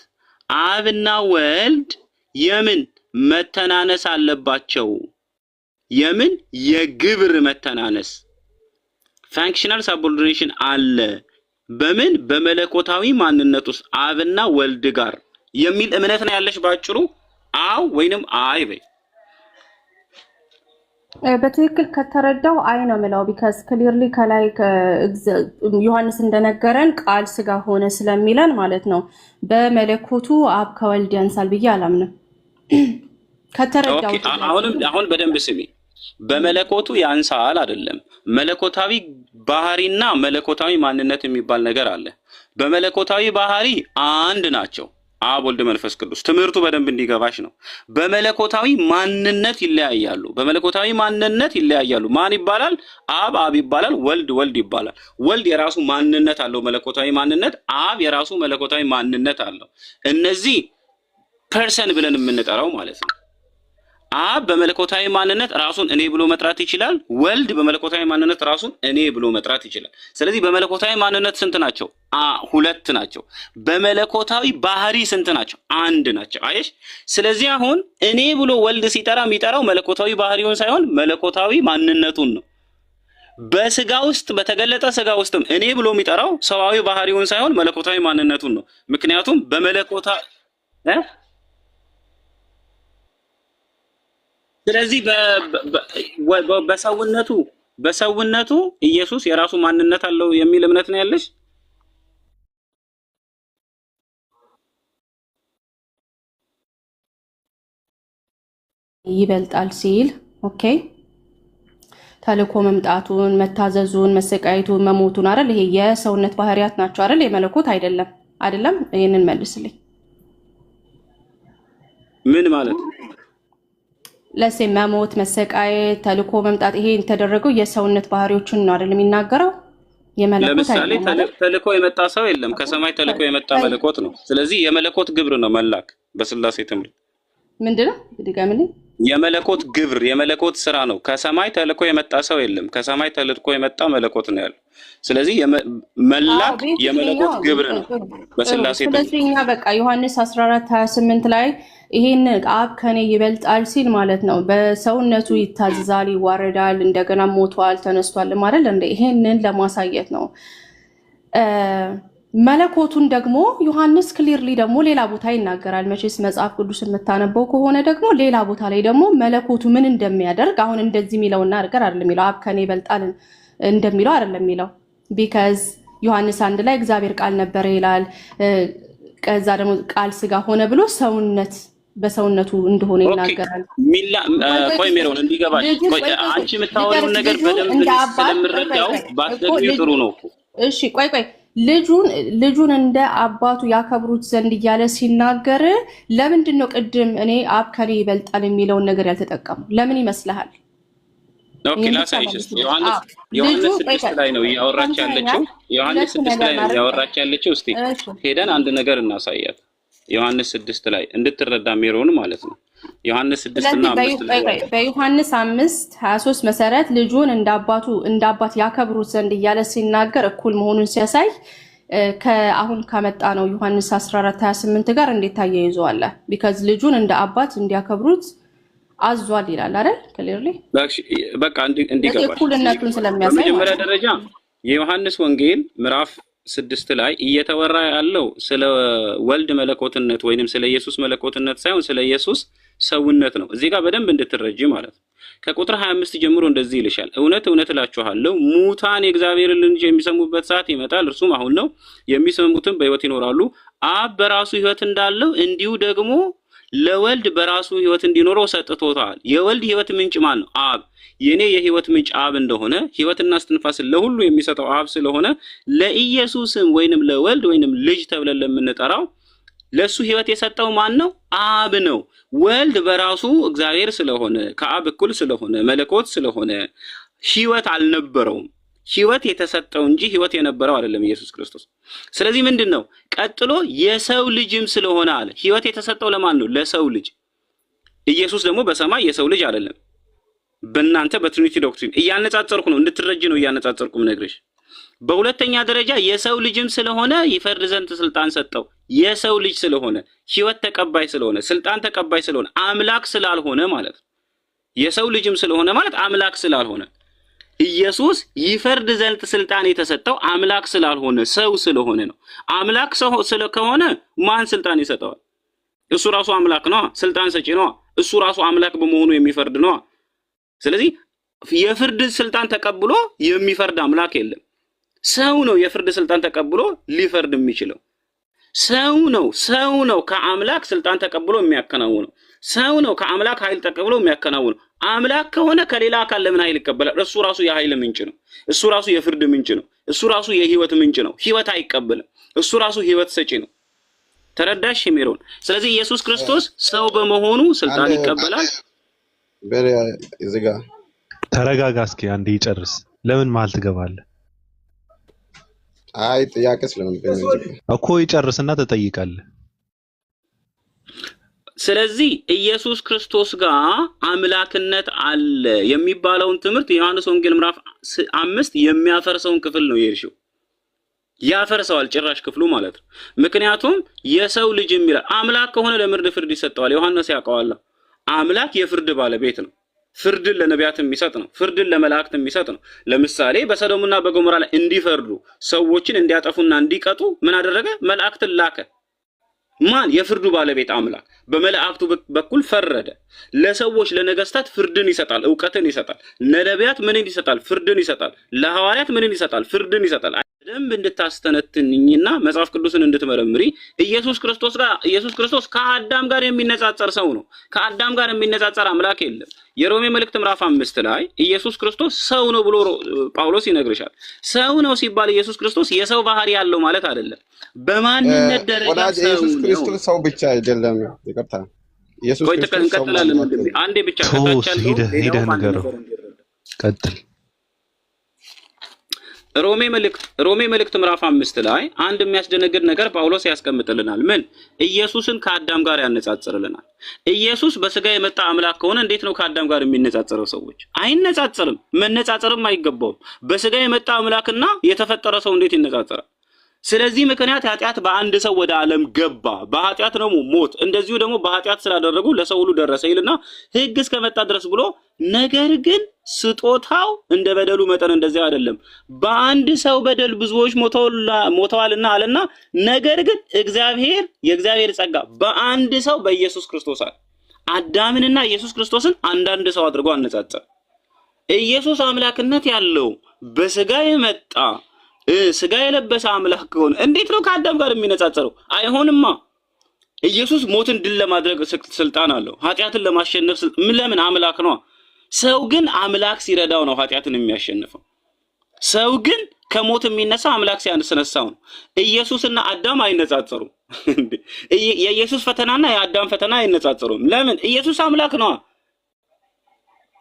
አብና ወልድ የምን መተናነስ አለባቸው? የምን የግብር መተናነስ ፋንክሽናል ሳቦርዲኔሽን አለ። በምን? በመለኮታዊ ማንነት ውስጥ አብና ወልድ ጋር የሚል እምነት ነው ያለሽ ባጭሩ። አው ወይንም አይ በይ። በትክክል ከተረዳው አይ ነው የምለው። ቢካዝ ክሊርሊ ከላይ ዮሐንስ እንደነገረን ቃል ስጋ ሆነ ስለሚለን ማለት ነው በመለኮቱ አብ ከወልድ ያንሳል ብዬ አላምንም። ከተረዳው አሁን በደንብ ስሚ። በመለኮቱ ያንሳል አይደለም። መለኮታዊ ባህሪና መለኮታዊ ማንነት የሚባል ነገር አለ። በመለኮታዊ ባህሪ አንድ ናቸው። አብ ወልድ መንፈስ ቅዱስ። ትምህርቱ በደንብ እንዲገባሽ ነው። በመለኮታዊ ማንነት ይለያያሉ። በመለኮታዊ ማንነት ይለያያሉ። ማን ይባላል? አብ አብ ይባላል። ወልድ ወልድ ይባላል። ወልድ የራሱ ማንነት አለው፣ መለኮታዊ ማንነት። አብ የራሱ መለኮታዊ ማንነት አለው። እነዚህ ፐርሰን ብለን የምንጠራው ማለት ነው። አብ በመለኮታዊ ማንነት ራሱን እኔ ብሎ መጥራት ይችላል። ወልድ በመለኮታዊ ማንነት ራሱን እኔ ብሎ መጥራት ይችላል። ስለዚህ በመለኮታዊ ማንነት ስንት ናቸው? ሁለት ናቸው። በመለኮታዊ ባህሪ ስንት ናቸው? አንድ ናቸው። አየሽ? ስለዚህ አሁን እኔ ብሎ ወልድ ሲጠራ የሚጠራው መለኮታዊ ባህሪውን ሳይሆን መለኮታዊ ማንነቱን ነው። በስጋ ውስጥ በተገለጠ ስጋ ውስጥም እኔ ብሎ የሚጠራው ሰዋዊ ባህሪውን ሳይሆን መለኮታዊ ማንነቱን ነው። ምክንያቱም በመለኮታ ስለዚህ በሰውነቱ ኢየሱስ የራሱ ማንነት አለው የሚል እምነት ነው ያለሽ? ይበልጣል ሲል ኦኬ፣ ተልኮ መምጣቱን፣ መታዘዙን፣ መሰቃየቱን፣ መሞቱን አይደል? ይሄ የሰውነት ባህሪያት ናቸው አይደል? የመለኮት አይደለም አይደለም? ይሄንን መልስልኝ። ምን ማለት ነው? ለሴ መሞት፣ መሰቃየት፣ ተልኮ መምጣት ይሄ የተደረገው የሰውነት ባህሪዎችን ነው አይደል የሚናገረው? የመለኮት አይደለም። ለምሳሌ ተልኮ የመጣ ሰው የለም፣ ከሰማይ ተልኮ የመጣ መለኮት ነው። ስለዚህ የመለኮት ግብር ነው መላክ በስላሴ ትምህርት። ምንድነው? ድጋምልኝ። የመለኮት ግብር የመለኮት ስራ ነው። ከሰማይ ተልኮ የመጣ ሰው የለም፣ ከሰማይ ተልኮ የመጣ መለኮት ነው ያለው። ስለዚህ መላክ የመለኮት ግብር ነው በስላሴ ትምህርት። ስለዚህ እኛ በቃ ዮሐንስ 14:28 ላይ ይሄን አብ ከኔ ይበልጣል ሲል ማለት ነው በሰውነቱ ይታዘዛል፣ ይዋረዳል፣ እንደገና ሞቷል፣ ተነስቷል ማለት እንደ ይሄንን ለማሳየት ነው። መለኮቱን ደግሞ ዮሐንስ ክሊርሊ ደግሞ ሌላ ቦታ ይናገራል። መቼስ መጽሐፍ ቅዱስ የምታነበው ከሆነ ደግሞ ሌላ ቦታ ላይ ደግሞ መለኮቱ ምን እንደሚያደርግ አሁን እንደዚህ የሚለውና ነገር አይደለም የሚለው አብ ከኔ ይበልጣል እንደሚለው አይደለም የሚለው ቢካዝ ዮሐንስ 1 ላይ እግዚአብሔር ቃል ነበረ ይላል። ከዛ ደግሞ ቃል ስጋ ሆነ ብሎ ሰውነት በሰውነቱ እንደሆነ ይናገራል። ቆይ ሜሮን እንዲገባሽ፣ ቆይ አንቺ የምታወሪው ነገር በደንብ ስለምረዳው ባትደግሚው ጥሩ ነው። እሺ ቆይ ልጁን እንደ አባቱ ያከብሩት ዘንድ እያለ ሲናገር ለምንድን ነው ቅድም እኔ አብ ከኔ ይበልጣል የሚለውን ነገር ያልተጠቀመው? ለምን ይመስልሃል? ኦኬ ላሳይሽ። ዮሐንስ 6 ላይ ነው እያወራች ያለችው። ዮሐንስ 6 ላይ ነው እያወራች ያለችው። እስቲ ሄደን አንድ ነገር እናሳያት። ዮሐንስ 6 ላይ እንድትረዳ ሜሮን ማለት ነው። ዮሐንስ 6 እና 5 ላይ በዮሐንስ 5:23 መሰረት ልጁን እንደ አባት ያከብሩት ዘንድ እያለ ሲናገር እኩል መሆኑን ሲያሳይ ከአሁን ካመጣ ነው ዮሐንስ 14:28 ጋር እንዴት ታያይዘዋለህ? ቢካዝ ልጁን እንደ አባት እንዲያከብሩት አዟል ይላል አይደል? ክሊርሊ በቃ እንዲገባሽ እኩልነቱን ስለሚያሳይ በመጀመሪያ ደረጃ የዮሐንስ ወንጌል ምዕራፍ 6 ላይ እየተወራ ያለው ስለ ወልድ መለኮትነት ወይንም ስለ ኢየሱስ መለኮትነት ሳይሆን ስለ ኢየሱስ ሰውነት ነው። እዚህ ጋር በደንብ እንድትረጂ ማለት ነው። ከቁጥር 25 ጀምሮ እንደዚህ ይልሻል። እውነት እውነት እላችኋለሁ ሙታን የእግዚአብሔርን ልጅ የሚሰሙበት ሰዓት ይመጣል፣ እርሱም አሁን ነው። የሚሰሙትም በሕይወት ይኖራሉ። አብ በራሱ ሕይወት እንዳለው እንዲሁ ደግሞ ለወልድ በራሱ ሕይወት እንዲኖረው ሰጥቶታል። የወልድ ሕይወት ምንጭ ማን ነው? አብ። የኔ የሕይወት ምንጭ አብ እንደሆነ ሕይወትና እስትንፋስን ለሁሉ የሚሰጠው አብ ስለሆነ ለኢየሱስም ወይንም ለወልድ ወይንም ልጅ ተብለን ለምንጠራው ለሱ ሕይወት የሰጠው ማን ነው? አብ ነው። ወልድ በራሱ እግዚአብሔር ስለሆነ ከአብ እኩል ስለሆነ መለኮት ስለሆነ ሕይወት አልነበረውም። ሕይወት የተሰጠው እንጂ ሕይወት የነበረው አይደለም ኢየሱስ ክርስቶስ። ስለዚህ ምንድነው ቀጥሎ የሰው ልጅም ስለሆነ አለ። ሕይወት የተሰጠው ለማን ነው? ለሰው ልጅ። ኢየሱስ ደግሞ በሰማይ የሰው ልጅ አይደለም። በእናንተ በትሪኒቲ ዶክትሪን እያነጻጸርኩ ነው፣ እንድትረጂ ነው እያነጻጸርኩ ነግሬሽ። በሁለተኛ ደረጃ የሰው ልጅም ስለሆነ ይፈርድ ዘንድ ስልጣን ሰጠው። የሰው ልጅ ስለሆነ ሕይወት ተቀባይ ስለሆነ ስልጣን ተቀባይ ስለሆነ አምላክ ስላልሆነ ማለት ነው። የሰው ልጅም ስለሆነ ማለት አምላክ ስላልሆነ ኢየሱስ ይፈርድ ዘንድ ስልጣን የተሰጠው አምላክ ስላልሆነ ሰው ስለሆነ ነው። አምላክ ሰው ስለሆነ ማን ስልጣን ይሰጠዋል? እሱ ራሱ አምላክ ነው፣ ስልጣን ሰጪ ነው። እሱ ራሱ አምላክ በመሆኑ የሚፈርድ ነው። ስለዚህ የፍርድ ስልጣን ተቀብሎ የሚፈርድ አምላክ የለም። ሰው ነው የፍርድ ስልጣን ተቀብሎ ሊፈርድ የሚችለው። ሰው ነው ከአምላክ ስልጣን ተቀብሎ የሚያከናውነው። ሰው ነው ከአምላክ ኃይል ተቀብሎ የሚያከናውነው። አምላክ ከሆነ ከሌላ አካል ለምን ኃይል ይቀበላል? እሱ ራሱ የኃይል ምንጭ ነው። እሱ ራሱ የፍርድ ምንጭ ነው። እሱ ራሱ የህይወት ምንጭ ነው። ህይወት አይቀበልም። እሱ ራሱ ህይወት ሰጪ ነው። ተረዳሽ ሜሮን? ስለዚህ ኢየሱስ ክርስቶስ ሰው በመሆኑ ስልጣን ይቀበላል። በዚጋ ተረጋጋ እስኪ አንዴ ይጨርስ። ለምን መሀል ትገባለህ? አይ ጥያቄ ስለሆነብኝ እኮ ይጨርስና ትጠይቃለህ። ስለዚህ ኢየሱስ ክርስቶስ ጋር አምላክነት አለ የሚባለውን ትምህርት የዮሐንስ ወንጌል ምዕራፍ 5 የሚያፈርሰውን ክፍል ነው የርሽው። ያፈርሰዋል ጭራሽ ክፍሉ ማለት ነው። ምክንያቱም የሰው ልጅ የሚለው አምላክ ከሆነ ለምርድ ፍርድ ይሰጠዋል። ዮሐንስ ያውቀዋል። አምላክ የፍርድ ባለቤት ነው። ፍርድን ለነቢያት የሚሰጥ ነው። ፍርድን ለመላእክት የሚሰጥ ነው። ለምሳሌ በሰዶምና በገሞራ ላይ እንዲፈርዱ ሰዎችን እንዲያጠፉና እንዲቀጡ ምን አደረገ? መላእክትን ላከ። ማን? የፍርዱ ባለቤት አምላክ በመላእክቱ በኩል ፈረደ። ለሰዎች ለነገስታት ፍርድን ይሰጣል፣ ዕውቀትን ይሰጣል። ለነቢያት ምንን ይሰጣል? ፍርድን ይሰጣል። ለሐዋርያት ምንን ይሰጣል? ፍርድን ይሰጣል። ደንብ እንድታስተነትኝና መጽሐፍ ቅዱስን እንድትመረምሪ ኢየሱስ ክርስቶስ ከአዳም ጋር የሚነጻጸር ሰው ነው። ከአዳም ጋር የሚነጻጸር አምላክ የለም። የሮሜ መልእክት ምዕራፍ 5 ላይ ኢየሱስ ክርስቶስ ሰው ነው ብሎ ጳውሎስ ይነግርሻል። ሰው ነው ሲባል ኢየሱስ ክርስቶስ የሰው ባህሪ ያለው ማለት አይደለም። በማንነት ደረጃ ሰው ነው። ኢየሱስ ክርስቶስ ሰው ብቻ አይደለም። ይቅርታ ኢየሱስ ክርስቶስ ሰው ነው። አንዴ ብቻ ከታቻለው ሄደህ ንገረው። ቀጥል። ሮሜ መልእክት ምዕራፍ 5 ላይ አንድ የሚያስደነግጥ ነገር ጳውሎስ ያስቀምጥልናል። ምን? ኢየሱስን ከአዳም ጋር ያነጻጽርልናል። ኢየሱስ በስጋ የመጣ አምላክ ከሆነ እንዴት ነው ከአዳም ጋር የሚነጻጸረው? ሰዎች አይነጻጸርም፣ መነጻጸርም አይገባውም። በስጋ የመጣ አምላክና የተፈጠረ ሰው እንዴት ይነጻጸራል? ስለዚህ ምክንያት ኃጢአት በአንድ ሰው ወደ ዓለም ገባ፣ በኃጢአት ነው ሞት፣ እንደዚሁ ደግሞ በኃጢአት ስላደረጉ ለሰው ሁሉ ደረሰ ይልና ሕግ እስከመጣ ድረስ ብሎ፣ ነገር ግን ስጦታው እንደ በደሉ መጠን እንደዚያ አይደለም፣ በአንድ ሰው በደል ብዙዎች ሞተዋልና አለና፣ ነገር ግን የእግዚአብሔር ጸጋ በአንድ ሰው በኢየሱስ ክርስቶስ አለ። አዳምንና ኢየሱስ ክርስቶስን አንዳንድ ሰው አድርጎ አነጻጸረ። ኢየሱስ አምላክነት ያለው በስጋ የመጣ ስጋ የለበሰ አምላክ ከሆነ እንዴት ነው ከአዳም ጋር የሚነጻጸረው? አይሆንማ። ኢየሱስ ሞትን ድል ለማድረግ ስልጣን አለው። ኃጢአትን ለማሸነፍ ለምን? አምላክ ነው። ሰው ግን አምላክ ሲረዳው ነው ኃጢአትን የሚያሸንፈው። ሰው ግን ከሞት የሚነሳ አምላክ ሲያስነሳው ነው። ኢየሱስና አዳም አይነጻጸሩም። የኢየሱስ ፈተናና የአዳም ፈተና አይነጻጸሩም። ለምን? ኢየሱስ አምላክ ነው።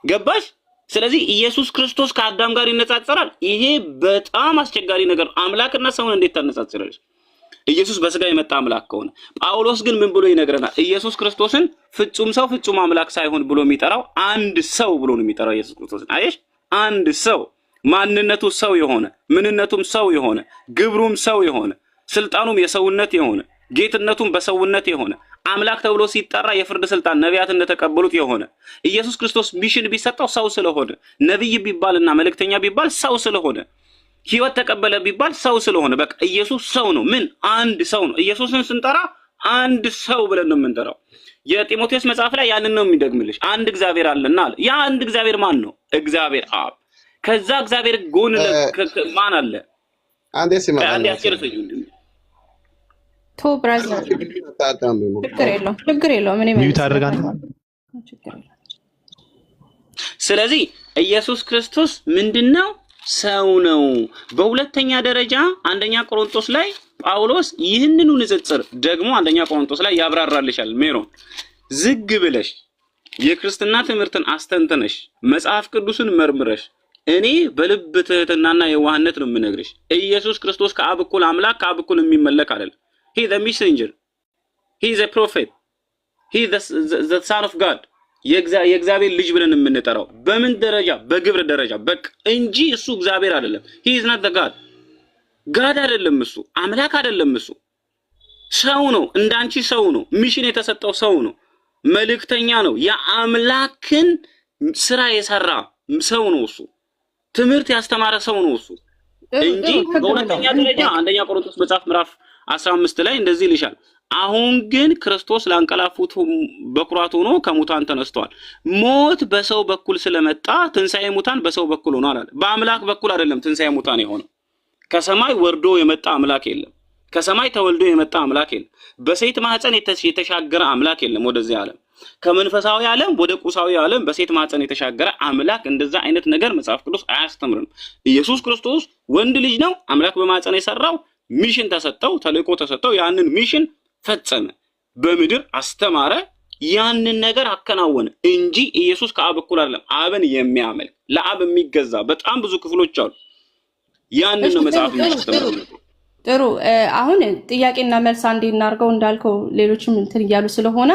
ገባሽ? ስለዚህ ኢየሱስ ክርስቶስ ከአዳም ጋር ይነጻጸራል። ይሄ በጣም አስቸጋሪ ነገር። አምላክና ሰውን እንዴት ታነጻጽራለሽ? ኢየሱስ በስጋ የመጣ አምላክ ከሆነ። ጳውሎስ ግን ምን ብሎ ይነግረናል? ኢየሱስ ክርስቶስን ፍጹም ሰው ፍጹም አምላክ ሳይሆን ብሎ የሚጠራው አንድ ሰው ብሎ ነው የሚጠራው ኢየሱስ ክርስቶስን። አየሽ? አንድ ሰው፣ ማንነቱ ሰው የሆነ፣ ምንነቱም ሰው የሆነ፣ ግብሩም ሰው የሆነ፣ ስልጣኑም የሰውነት የሆነ፣ ጌትነቱም በሰውነት የሆነ፣ አምላክ ተብሎ ሲጠራ የፍርድ ስልጣን ነቢያት እንደተቀበሉት የሆነ፣ ኢየሱስ ክርስቶስ ሚሽን ቢሰጠው ሰው ስለሆነ፣ ነብይ ቢባልና መልእክተኛ ቢባል ሰው ስለሆነ፣ ሕይወት ተቀበለ ቢባል ሰው ስለሆነ፣ በቃ ኢየሱስ ሰው ነው። ምን? አንድ ሰው ነው። ኢየሱስን ስንጠራ አንድ ሰው ብለን ነው የምንጠራው። የጢሞቴዎስ መጽሐፍ ላይ ያንን ነው የሚደግምልሽ። አንድ እግዚአብሔር አለና አለ። ያ አንድ እግዚአብሔር ማን ነው? እግዚአብሔር አብ። ከዛ እግዚአብሔር ጎን ማን አለ? አንዴ ሲመጣ አንዴ አስጨርሰኝ ወንድሜ። ቶ ብራዘር ችግር የለውም። ምን ሚዩት አድርጋን። ስለዚህ ኢየሱስ ክርስቶስ ምንድነው? ሰው ነው። በሁለተኛ ደረጃ አንደኛ ቆሮንቶስ ላይ ጳውሎስ ይህንኑ ንጽጽር ደግሞ አንደኛ ቆሮንቶስ ላይ ያብራራልሻል። ሜሮን ዝግ ብለሽ የክርስትና ትምህርትን አስተንተነሽ መጽሐፍ ቅዱስን መርምረሽ እኔ በልብ ትህትናና የዋህነት ነው የምነግርሽ። ኢየሱስ ክርስቶስ ከአብ እኩል አምላክ ከአብ እኩል የሚመለክ አይደለም። he the messenger, he is a prophet, he the son of God። የእግዚአብሔር ልጅ ብለን የምንጠራው በምን ደረጃ? በግብር ደረጃ በቃ እንጂ እሱ እግዚአብሔር አይደለም። he is not the God አይደለም። እሱ አምላክ አይደለም። እሱ ሰው ነው፣ እንዳንቺ ሰው ነው። ሚሽን የተሰጠው ሰው ነው። መልእክተኛ ነው። የአምላክን ስራ የሰራ ሰው ነው። እሱ ትምህርት ያስተማረ ሰው ነው እሱ እንጂ በሁለተኛ ደረጃ አንደኛ ቆሮንቶስ መጽሐፍ ምዕራፍ 15 ላይ እንደዚህ ይልሻል። አሁን ግን ክርስቶስ ላንቀላፉት በኩራት ሆኖ ከሙታን ተነስቷል። ሞት በሰው በኩል ስለመጣ ትንሣኤ ሙታን በሰው በኩል ሆኗል አለ። በአምላክ በኩል አይደለም ትንሣኤ ሙታን የሆነው። ከሰማይ ወርዶ የመጣ አምላክ የለም። ከሰማይ ተወልዶ የመጣ አምላክ የለም። በሴት ማህፀን የተሻገረ አምላክ የለም ወደዚህ ዓለም። ከመንፈሳዊ ዓለም ወደ ቁሳዊ ዓለም በሴት ማህፀን የተሻገረ አምላክ እንደዛ አይነት ነገር መጽሐፍ ቅዱስ አያስተምርም። ኢየሱስ ክርስቶስ ወንድ ልጅ ነው። አምላክ በማህፀን የሰራው ሚሽን ተሰጠው፣ ተልእኮ ተሰጠው። ያንን ሚሽን ፈጸመ፣ በምድር አስተማረ፣ ያንን ነገር አከናወነ እንጂ ኢየሱስ ከአብ እኩል አይደለም። አብን የሚያመልክ ለአብ የሚገዛ በጣም ብዙ ክፍሎች አሉ። ያንን ነው መጽሐፍ የሚያስተምረው። ጥሩ አሁን ጥያቄና መልስ አንዴ እናርገው እንዳልከው ሌሎችም እንትን እያሉ ስለሆነ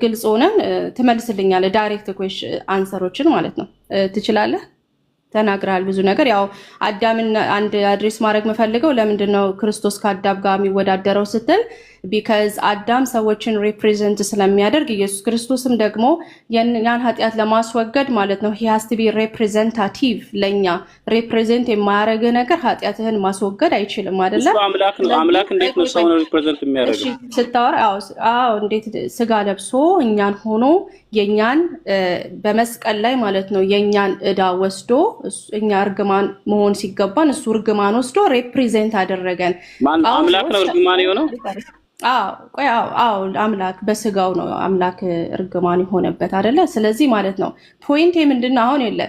ግልጽ ሆነን ትመልስልኛለህ። ዳይሬክት ኩዌስችን አንሰሮችን ማለት ነው ትችላለህ። ተናግራል ብዙ ነገር። ያው አዳምን አንድ አድሬስ ማድረግ መፈልገው ለምንድን ነው ክርስቶስ ከአዳም ጋር የሚወዳደረው ስትል ቢካዝ አዳም ሰዎችን ሪፕሬዘንት ስለሚያደርግ ኢየሱስ ክርስቶስም ደግሞ ያን ኃጢአት ለማስወገድ ማለት ነው he has to be representative ለኛ ሪፕሬዘንት የማያደርግ ነገር ኃጢአትህን ማስወገድ አይችልም አይደለ? እሱ አምላክ ነው። አምላክ እንዴት ነው ሰውን ሪፕሬዘንት የሚያደርገው? ስታወራ አዎ እንዴት ስጋ ለብሶ እኛን ሆኖ የኛን በመስቀል ላይ ማለት ነው የኛን ዕዳ ወስዶ እኛ እርግማን መሆን ሲገባን እሱ እርግማን ወስዶ ሪፕሬዘንት አደረገን። ማን አምላክ ነው እርግማን የሆነው? አዎ አምላክ በስጋው ነው አምላክ እርግማን የሆነበት አይደለ? ስለዚህ ማለት ነው ፖይንት ምንድነው? አሁን የለ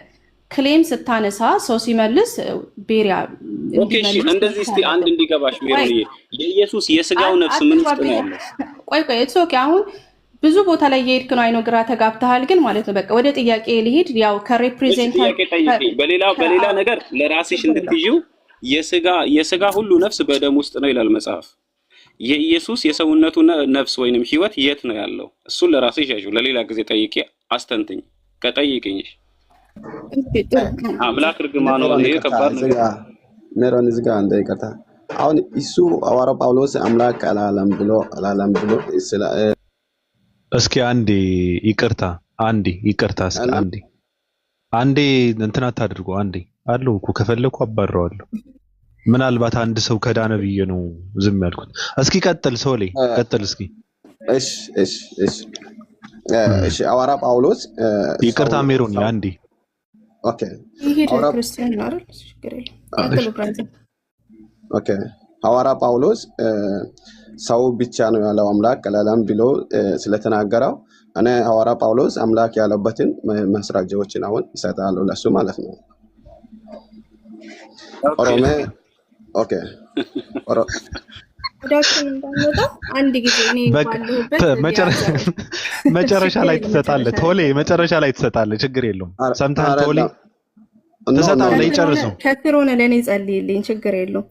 ክሌም ስታነሳ ሰው ሲመልስ ቤሪያ ኦኬ እሺ፣ እንደዚህ እስቲ አንድ እንዲገባሽ ሜሮዬ፣ የኢየሱስ የስጋው ነፍስ ምን ውስጥ ነው ያለው? ቆይ ኢትስ ኦኬ። አሁን ብዙ ቦታ ላይ የሄድክ ነው አይኖ ግራ ተጋብተሃል። ግን ማለት ነው በቃ ወደ ጥያቄ ልሄድ። ያው ከሪፕሬዘንታቲቭ በሌላ ነገር ለራስሽ እንድትይው የስጋ ሁሉ ነፍስ በደም ውስጥ ነው ይላል መጽሐፍ። የኢየሱስ የሰውነቱ ነፍስ ወይንም ህይወት የት ነው ያለው? እሱን ለራስሽ ያዡ። ለሌላ ጊዜ ጠይቄ አስተንትኝ። ከጠይቅኝሽ አምላክ እርግማን ነው ይሄ ከባድ ነው። ሜሮን እዚህ ጋር አንተ ይቀርታ። አሁን እሱ ሐዋርያው ጳውሎስ አምላክ አላለም ብሎ እስኪ አንዴ ይቅርታ እስኪ አንዴ እንትን አታድርጉ። አንዴ አለው እኮ ከፈለኩ አባረዋለሁ። ምናልባት አንድ ሰው ከዳነ ብዬ ነው ዝም ያልኩት። እስኪ ቀጥል ሶሌ ቀጥል እስኪ። እሺ ሐዋርያው ጳውሎስ ይቅርታ ሜሮን አንዴ ኦኬ ክርስቲያን ነው አይደል? ችግር የለም ቀጥሉ ብራዘር። ኦኬ ሐዋርያው ጳውሎስ ሰው ብቻ ነው ያለው አምላክ አላለም ብሎ ስለተናገረው እኔ ሐዋርያው ጳውሎስ አምላክ ያለበትን ማስረጃዎችን አሁን ይሰጣሉ ለሱ ማለት ነው። ኦኬ ወዳችን እንዳንወጣ አንድ ጊዜ እኔ ባለሁበት መጨረሻ ላይ ትሰጣለህ። ቶሌ መጨረሻ ላይ ትሰጣለህ። ችግር የለውም። ሰምተሃል ቶሌ? ትሰጣለህ። ይጨርሱ። ከክሮነ ለኔ ጸልይልኝ። ችግር የለውም።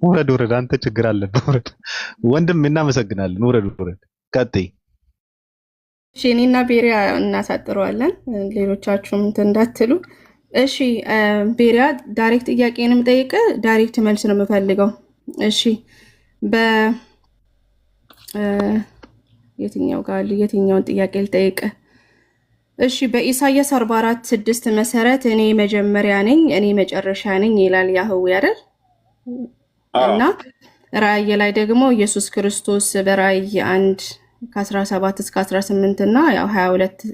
ውረድ። አንተ ችግር አለብህ። ውረድ ወንድም፣ እናመሰግናለን። ውረድ። ቀጥይ። እሺ እኔና ቤሪያ እናሳጥረዋለን። ሌሎቻችሁም እንትን እንዳትሉ እሺ። ቤሪያ ዳይሬክት ጥያቄንም ጠይቀ ዳይሬክት መልስ ነው የምፈልገው። እሺ የትኛውን ጥያቄ ልጠይቅ? እሺ በኢሳይያስ 44:6 መሰረት እኔ መጀመሪያ ነኝ እኔ መጨረሻ ነኝ ይላል ያህዌ አይደል? እና ራእይ ላይ ደግሞ ኢየሱስ ክርስቶስ በራእይ 1:17 እስከ 18 እና ያው 22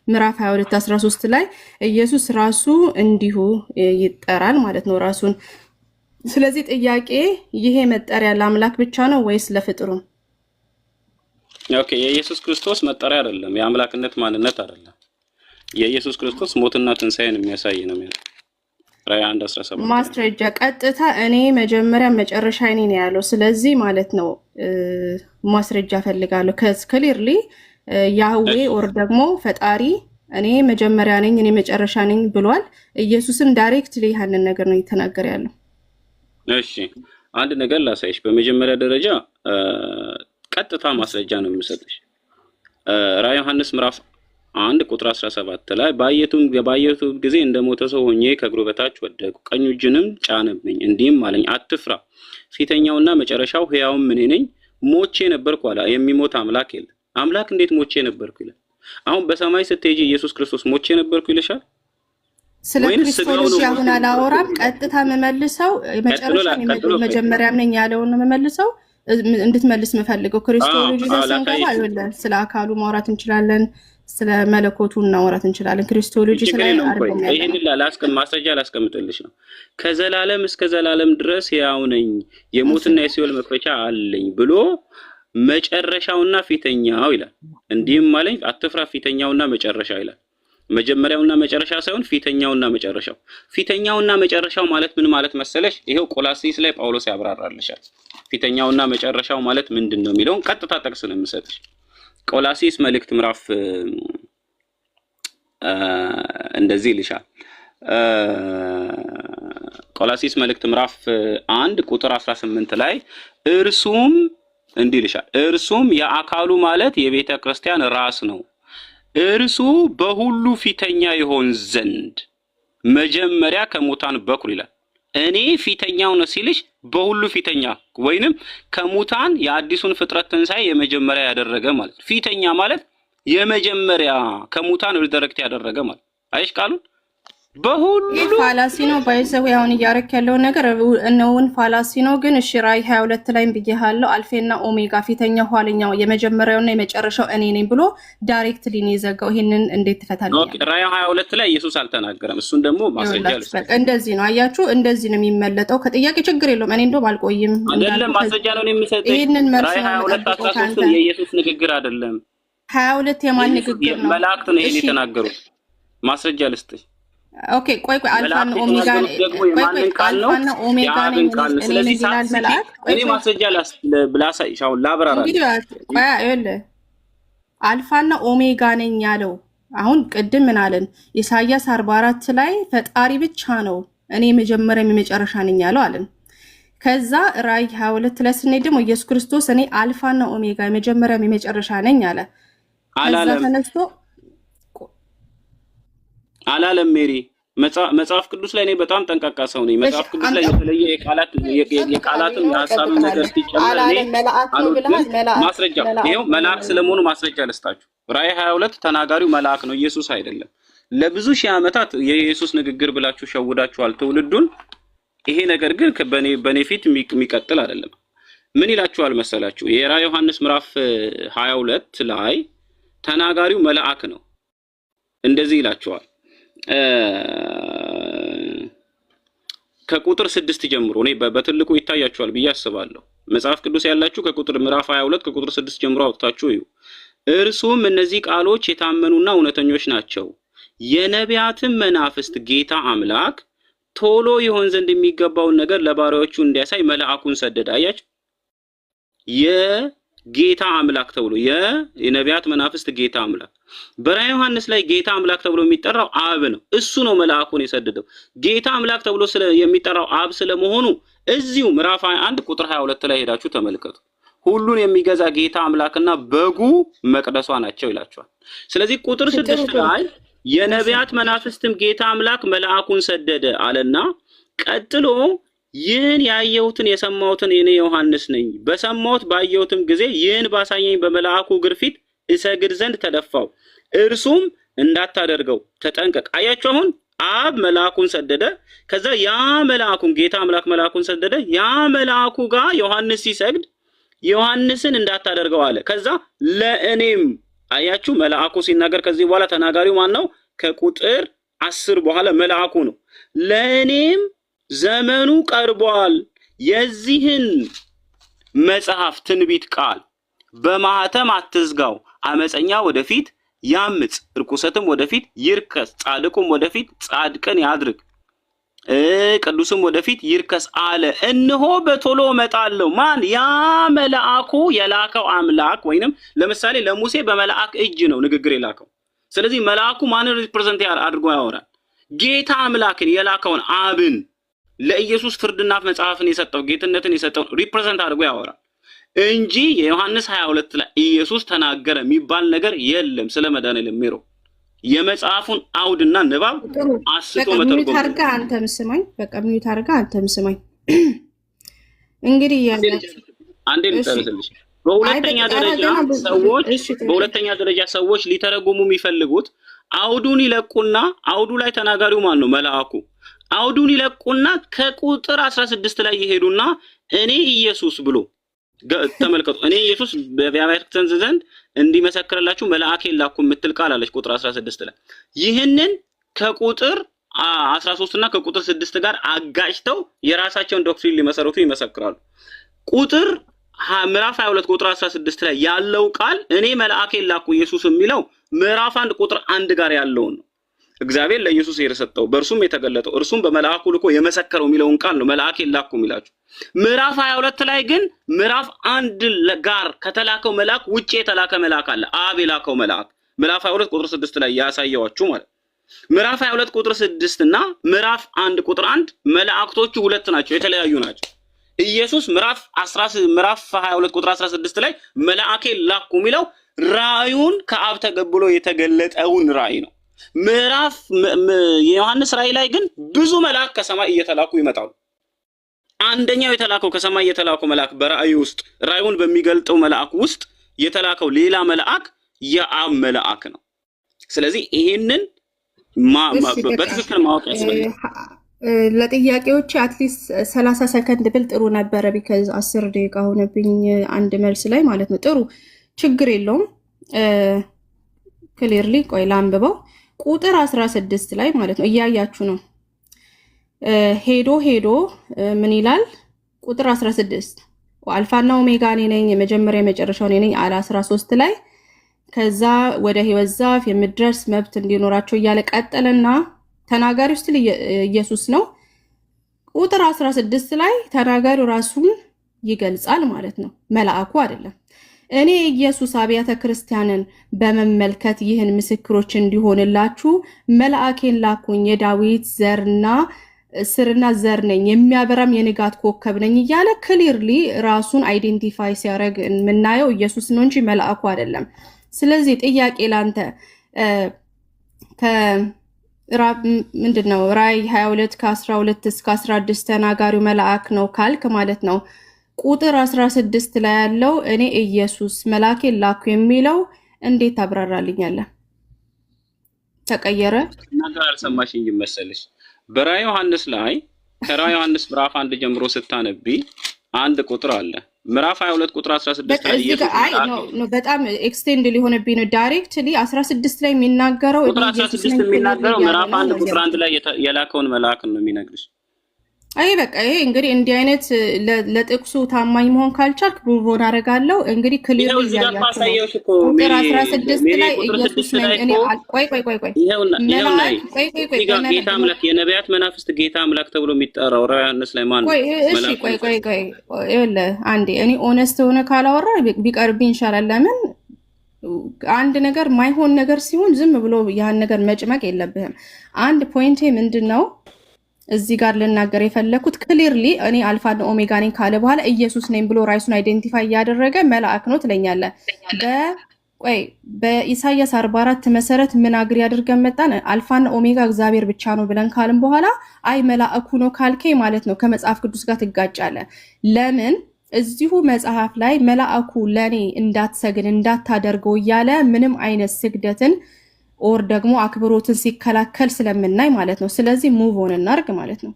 ምዕራፍ 22:13 ላይ ኢየሱስ ራሱ እንዲሁ ይጠራል ማለት ነው ራሱን። ስለዚህ ጥያቄ ይሄ መጠሪያ ለአምላክ ብቻ ነው ወይስ ለፍጥሩ? ኦኬ የኢየሱስ ክርስቶስ መጠሪያ አይደለም፣ የአምላክነት ማንነት አይደለም። የኢየሱስ ክርስቶስ ሞትና ትንሣኤን የሚያሳይ ነው ማለት ራእይ 1:17 ማስረጃ ቀጥታ እኔ መጀመሪያ መጨረሻ ነኝ ያለው። ስለዚህ ማለት ነው ማስረጃ ፈልጋለሁ። ክሊርሊ ያህዌ ኦር ደግሞ ፈጣሪ እኔ መጀመሪያ ነኝ እኔ መጨረሻ ነኝ ብሏል። ኢየሱስም ዳይሬክትሊ ያንን ነገር ነው እየተናገረ ያለው። እሺ አንድ ነገር ላሳይሽ። በመጀመሪያ ደረጃ ቀጥታ ማስረጃ ነው የምሰጥሽ። ራእይ ዮሐንስ ምዕራፍ 1:17 ላይ ባየቱ ጊዜ እንደሞተ ሰው ሆኜ ከእግሩ በታች ወደቅሁ፣ ቀኝ እጁንም ጫነብኝ፣ እንዲህም አለኝ አትፍራ፣ ፊተኛውና መጨረሻው ሕያውም እኔ ነኝ። ሞቼ ነበርኩ አለ። የሚሞት አምላክ የለም። አምላክ እንዴት ሞቼ ነበርኩ ይላል? አሁን በሰማይ ስትሄጂ ኢየሱስ ክርስቶስ ሞቼ ነበርኩ ይልሻል? ስለ ክርስቶስ አሁን አላወራም። ቀጥታ መመልሰው መጨረሻ መጀመሪያም ነኝ ያለውን መመልሰው እንድትመልስ መፈልገው ክሪስቶሎጂ ዘሰንገባ አይደለም። ስለ አካሉ ማውራት እንችላለን፣ ስለ መለኮቱ ማውራት እንችላለን። ክሪስቶሎጂ ስለ አይደለም። ይሄንን ማስረጃ ላስቀምጥልሽ ነው። ከዘላለም እስከ ዘላለም ድረስ ሕያው ነኝ፣ የሞትና የሲኦል መክፈቻ አለኝ ብሎ መጨረሻውና ፊተኛው ይላል። እንዲህም አለኝ አትፍራ፣ ፊተኛውና መጨረሻው ይላል። መጀመሪያውና መጨረሻ ሳይሆን ፊተኛውና መጨረሻው። ፊተኛውና መጨረሻው ማለት ምን ማለት መሰለሽ? ይሄው ቆላሲስ ላይ ጳውሎስ ያብራራልሻል። ፊተኛውና መጨረሻው ማለት ምንድነው የሚለውን ቀጥታ ጠቅስ ነው የምሰጥሽ። ቆላሲስ መልእክት ምዕራፍ እንደዚህ ይልሻል። ቆላሲስ መልእክት ምዕራፍ 1 ቁጥር 18 ላይ እርሱም እንዲህ ይልሻል። እርሱም የአካሉ ማለት የቤተ ክርስቲያን ራስ ነው። እርሱ በሁሉ ፊተኛ ይሆን ዘንድ መጀመሪያ ከሙታን በኩር ይላል። እኔ ፊተኛው ነው ሲልሽ በሁሉ ፊተኛ ወይንም ከሙታን የአዲሱን ፍጥረት ትንሣኤ የመጀመሪያ ያደረገ ማለት። ፊተኛ ማለት የመጀመሪያ ከሙታን ሪዘረክት ያደረገ ማለት። አይሽ ቃሉን በሁሉ ፋላሲ ነው ባይዘው ያውን እያረክ ያለው ነገር እነውን ፋላሲ ነው። ግን እሺ ራእይ 22 ላይ ብዬሃለሁ አልፌና ኦሜጋ ፊተኛው ኋለኛው የመጀመሪያውና የመጨረሻው እኔ ነኝ ብሎ ዳይሬክትሊ ነው የዘጋው። ይሄንን እንዴት ትፈታለህ? ኦኬ ራእይ 22 ላይ ኢየሱስ አልተናገረም። እሱን ደግሞ ማስረጃ አለ። እንደዚህ ነው አያችሁ፣ እንደዚህ ነው የሚመለጠው። ከጥያቄ ችግር የለውም። እኔ እንደውም አልቆይም አይደለም ማስረጃ ነው የምሰጠው። ይሄንን ራእይ 22 13 የኢየሱስ ንግግር አይደለም። 22 የማን ንግግር ነው? መላእክት ነው ይሄን የተናገሩት። ማስረጃ ልስጥሽ። ኦኬ ቆይ አልፋና ኦሜጋ ነው። ቆይ አልፋና ኦሜጋ ነው። ስለዚህ ይላል መልአክ። እኔ ማስረጃ ላሳይሽ አሁን ላብራራ። ቆይ አይደለ አልፋና ኦሜጋ ነኝ ያለው። አሁን ቅድም ምን አለን? ኢሳይያስ 44 ላይ ፈጣሪ ብቻ ነው እኔ መጀመሪያም የመጨረሻ ነኝ ያለው አለን። ከዛ ራእይ 22 ላይ ስንሄድ ደግሞ ኢየሱስ ክርስቶስ እኔ አልፋና ኦሜጋ የመጀመሪያም የመጨረሻ ነኝ አለ። ከዛ ተነስቶ አላለም። ሜሪ መጽሐፍ ቅዱስ ላይ እኔ በጣም ጠንቃቃ ሰው ነኝ። መጽሐፍ ቅዱስ ላይ የተለየ የቃላትን የሐሳብን ነገር ሲጨመር እኔ ማስረጃ ይሄው መልአክ ስለመሆኑ ማስረጃ ልስጣችሁ። ራእይ 22 ተናጋሪው መልአክ ነው፣ ኢየሱስ አይደለም። ለብዙ ሺህ ዓመታት የኢየሱስ ንግግር ብላችሁ ሸውዳችኋል ትውልዱን። ይሄ ነገር ግን በኔ ፊት የሚቀጥል አይደለም። ምን ይላችኋል መሰላችሁ? የራእይ ዮሐንስ ምዕራፍ 22 ላይ ተናጋሪው መልአክ ነው። እንደዚህ ይላችኋል ከቁጥር 6 ጀምሮ እኔ በትልቁ ይታያችኋል ብዬ አስባለሁ። መጽሐፍ ቅዱስ ያላችሁ ከቁጥር ምዕራፍ 22 ከቁጥር 6 ጀምሮ አውጥታችሁ እዩ። እርሱም እነዚህ ቃሎች የታመኑና እውነተኞች ናቸው፣ የነቢያትን መናፍስት ጌታ አምላክ ቶሎ ይሆን ዘንድ የሚገባውን ነገር ለባሪያዎቹ እንዲያሳይ መልአኩን ሰደደ። አያችሁ፣ የጌታ አምላክ ተብሎ የነቢያት መናፍስት ጌታ አምላክ። በራእይ ዮሐንስ ላይ ጌታ አምላክ ተብሎ የሚጠራው አብ ነው። እሱ ነው መልአኩን የሰደደው። ጌታ አምላክ ተብሎ የሚጠራው አብ ስለመሆኑ እዚሁ ምዕራፍ 21 ቁጥር 22 ላይ ሄዳችሁ ተመልከቱ። ሁሉን የሚገዛ ጌታ አምላክና በጉ መቅደሷ ናቸው ይላችኋል። ስለዚህ ቁጥር 6 ላይ የነቢያት መናፍስትም ጌታ አምላክ መልአኩን ሰደደ አለና ቀጥሎ ይህን ያየሁትን የሰማሁትን እኔ ዮሐንስ ነኝ። በሰማሁት ባየሁትም ጊዜ ይህን ባሳየኝ በመልአኩ እግር ፊት እሰግድ ዘንድ ተደፋው። እርሱም እንዳታደርገው ተጠንቀቅ። አያችሁ፣ አሁን አብ መልአኩን ሰደደ። ከዛ ያ መልአኩን ጌታ አምላክ መልአኩን ሰደደ። ያ መልአኩ ጋር ዮሐንስ ሲሰግድ ዮሐንስን እንዳታደርገው አለ። ከዛ ለእኔም አያችሁ፣ መልአኩ ሲናገር ከዚህ በኋላ ተናጋሪው ማን ነው? ከቁጥር 10 በኋላ መልአኩ ነው። ለእኔም ዘመኑ ቀርቧል፣ የዚህን መጽሐፍ ትንቢት ቃል በማህተም አትዝጋው። አመፀኛ ወደፊት ያምፅ፣ ርኩሰትም ወደፊት ይርከስ፣ ጻድቁም ወደፊት ጻድቅን ያድርግ፣ ቅዱስም ወደፊት ይርከስ አለ። እነሆ በቶሎ እመጣለሁ። ማን? ያ መልአኩ የላከው አምላክ። ወይንም ለምሳሌ ለሙሴ በመልአክ እጅ ነው ንግግር የላከው። ስለዚህ መልአኩ ማንን ሪፕሬዘንት አድርጎ ያወራል? ጌታ አምላክን የላከውን አብን። ለኢየሱስ ፍርድና መጽሐፍን የሰጠው ጌትነትን የሰጠው ሪፕሬዘንት አድርጎ ያወራል እንጂ የዮሐንስ 22 ላይ ኢየሱስ ተናገረ የሚባል ነገር የለም። ስለ መድኃኒዓለም ሜሮ የመጽሐፉን አውድና ንባብ አስቶ መተርጎም። ሚዩት አድርጋ አንተም ስማኝ። በቃ ሚዩት አድርጋ አንተም ስማኝ። እንግዲህ አንዴ ልጨርስልሽ። በሁለተኛ ደረጃ ሰዎች ሊተረጉሙ የሚፈልጉት አውዱን ይለቁና አውዱ ላይ ተናጋሪው ማን ነው? መልአኩ። አውዱን ይለቁና ከቁጥር 16 ላይ ይሄዱና እኔ ኢየሱስ ብሎ ተመልከቱ። እኔ ኢየሱስ በአብያተ ክርስቲያን ዘንድ እንዲመሰክርላችሁ መልአኬን ላኩ የምትል ቃል አለች ቁጥር 16 ላይ። ይህንን ከቁጥር 13 እና ከቁጥር 6 ጋር አጋጭተው የራሳቸውን ዶክትሪን ሊመሰረቱ ይመሰክራሉ። ቁጥር ምዕራፍ 22 ቁጥር 16 ላይ ያለው ቃል እኔ መልአኬን ላኩ ኢየሱስ የሚለው ምዕራፍ 1 ቁጥር 1 ጋር ያለውን ነው። እግዚአብሔር ለኢየሱስ የሰጠው በእርሱም የተገለጠው እርሱም በመልአኩ ልኮ የመሰከረው የሚለውን ቃል ነው መልአኬን ላኩ የሚላችሁ። ምዕራፍ 22 ላይ ግን ምዕራፍ 1 ጋር ከተላከው መልአክ ውጪ የተላከ መልአክ አለ፣ አብ የላከው መልአክ። ምዕራፍ 22 ቁጥር 6 ላይ ያሳየዋችሁ ማለት ምዕራፍ 22 ቁጥር 6 እና ምዕራፍ 1 ቁጥር 1 መላእክቶቹ ሁለት ናቸው፣ የተለያዩ ናቸው። ኢየሱስ ምዕራፍ 22 ቁጥር 16 ላይ መልአኬን ላኩ የሚለው ራእዩን ከአብ ተቀብሎ የተገለጠውን ራእይ ነው። ምዕራፍ የዮሐንስ ራእይ ላይ ግን ብዙ መልአክ ከሰማይ እየተላኩ ይመጣሉ። አንደኛው የተላከው ከሰማይ የተላከው መልአክ በራእዩ ውስጥ ራእዩን በሚገልጠው መልአክ ውስጥ የተላከው ሌላ መልአክ የአብ መልአክ ነው። ስለዚህ ይሄንን በትክክል ማወቅ ያስፈልጋል። ለጥያቄዎች አትሊስት 30 ሰከንድ ብል ጥሩ ነበረ። ቢካዝ 10 ደቂቃ ሆነብኝ አንድ መልስ ላይ ማለት ነው። ጥሩ ችግር የለውም። ክሊርሊ ቆይ ላንብበው። ቁጥር 16 ላይ ማለት ነው እያያችሁ ነው። ሄዶ ምን ይላል? ቁጥር 16 አልፋና ኦሜጋ እኔ ነኝ የመጀመሪያ የመጨረሻው እኔ ነኝ አለ 13 ላይ። ከዛ ወደ ሕይወት ዛፍ የምድረስ መብት እንዲኖራቸው እያለ ቀጠለና ተናጋሪው ስለ ኢየሱስ ነው። ቁጥር 16 ላይ ተናጋሪው ራሱን ይገልጻል ማለት ነው፣ መልአኩ አይደለም። እኔ ኢየሱስ አብያተ ክርስቲያንን በመመልከት ይህን ምስክሮች እንዲሆንላችሁ መልአኬን ላኩኝ፣ የዳዊት ስርና ዘር ነኝ፣ የሚያበራም የንጋት ኮከብ ነኝ እያለ ክሊርሊ ራሱን አይዴንቲፋይ ሲያደርግ የምናየው ኢየሱስ ነው እንጂ መልአኩ አይደለም። ስለዚህ ጥያቄ ላንተ ምንድነው ራእይ 22 ከ12 እስከ 16 ተናጋሪው መልአክ ነው ካልክ ማለት ነው። ቁጥር 16 ላይ ያለው እኔ ኢየሱስ መልአኬን ላኩ የሚለው እንዴት ታብራራልኛለህ? ተቀየረ ነገር አልሰማሽኝ መሰለሽ። በራእይ ዮሐንስ ላይ ከራእይ ዮሐንስ ምዕራፍ 1 ጀምሮ ስታነቢ አንድ ቁጥር አለ። ምዕራፍ 22 ቁጥር 16 ላይ ኢየሱስ በጣም ኤክስቴንድ ሊሆንብኝ ነው። ዳይሬክትሊ 16 ላይ የሚናገረው ቁጥር 16 የሚናገረው ምዕራፍ 1 ቁጥር 1 ላይ የላከውን መልአክ ነው የሚነግርሽ። አይ በቃ ይሄ እንግዲህ እንዲህ አይነት ለጥቅሱ ታማኝ መሆን ካልቻልክ ቡርቦን አደርጋለሁ። እንግዲህ ክሊር ያያችሁ ቁጥር 16 ላይ ኢየሱስ ነኝ እኔ ቆይ ጌታ አምላክ የነቢያት መናፍስት ጌታ አምላክ ተብሎ የሚጠራው ራእይ ዮሐንስ ላይ ማን ነው? እሺ ቆይ ይኸውልህ አንዴ እኔ ኦነስት ሆነ ካላወራ ቢቀርብኝ ይሻላል። ለምን አንድ ነገር ማይሆን ነገር ሲሆን ዝም ብሎ ያን ነገር መጭመቅ የለብህም። አንድ ፖይንቴ ምንድነው እዚህ ጋር ልናገር የፈለኩት ክሊርሊ እኔ አልፋና ኦሜጋ ነኝ ካለ በኋላ ኢየሱስ ነኝ ብሎ ራሱን አይዴንቲፋይ ያደረገ መልአክ ነው ትለኛለህ። በኢሳይያስ 44 መሰረት ምን አግሪ ያድርገን መጣን? አልፋና ኦሜጋ እግዚአብሔር ብቻ ነው ብለን ካልን በኋላ አይ መልአኩ ነው ካልከኝ ማለት ነው ከመጽሐፍ ቅዱስ ጋር ትጋጫለህ። ለምን እዚሁ መጽሐፍ ላይ መልአኩ ለኔ እንዳትሰግድ እንዳታደርገው እያለ ምንም አይነት ስግደትን ኦር ደግሞ አክብሮትን ሲከላከል ስለምናይ ማለት ነው። ስለዚህ ሙቭ ኦን እናርግ ማለት ነው።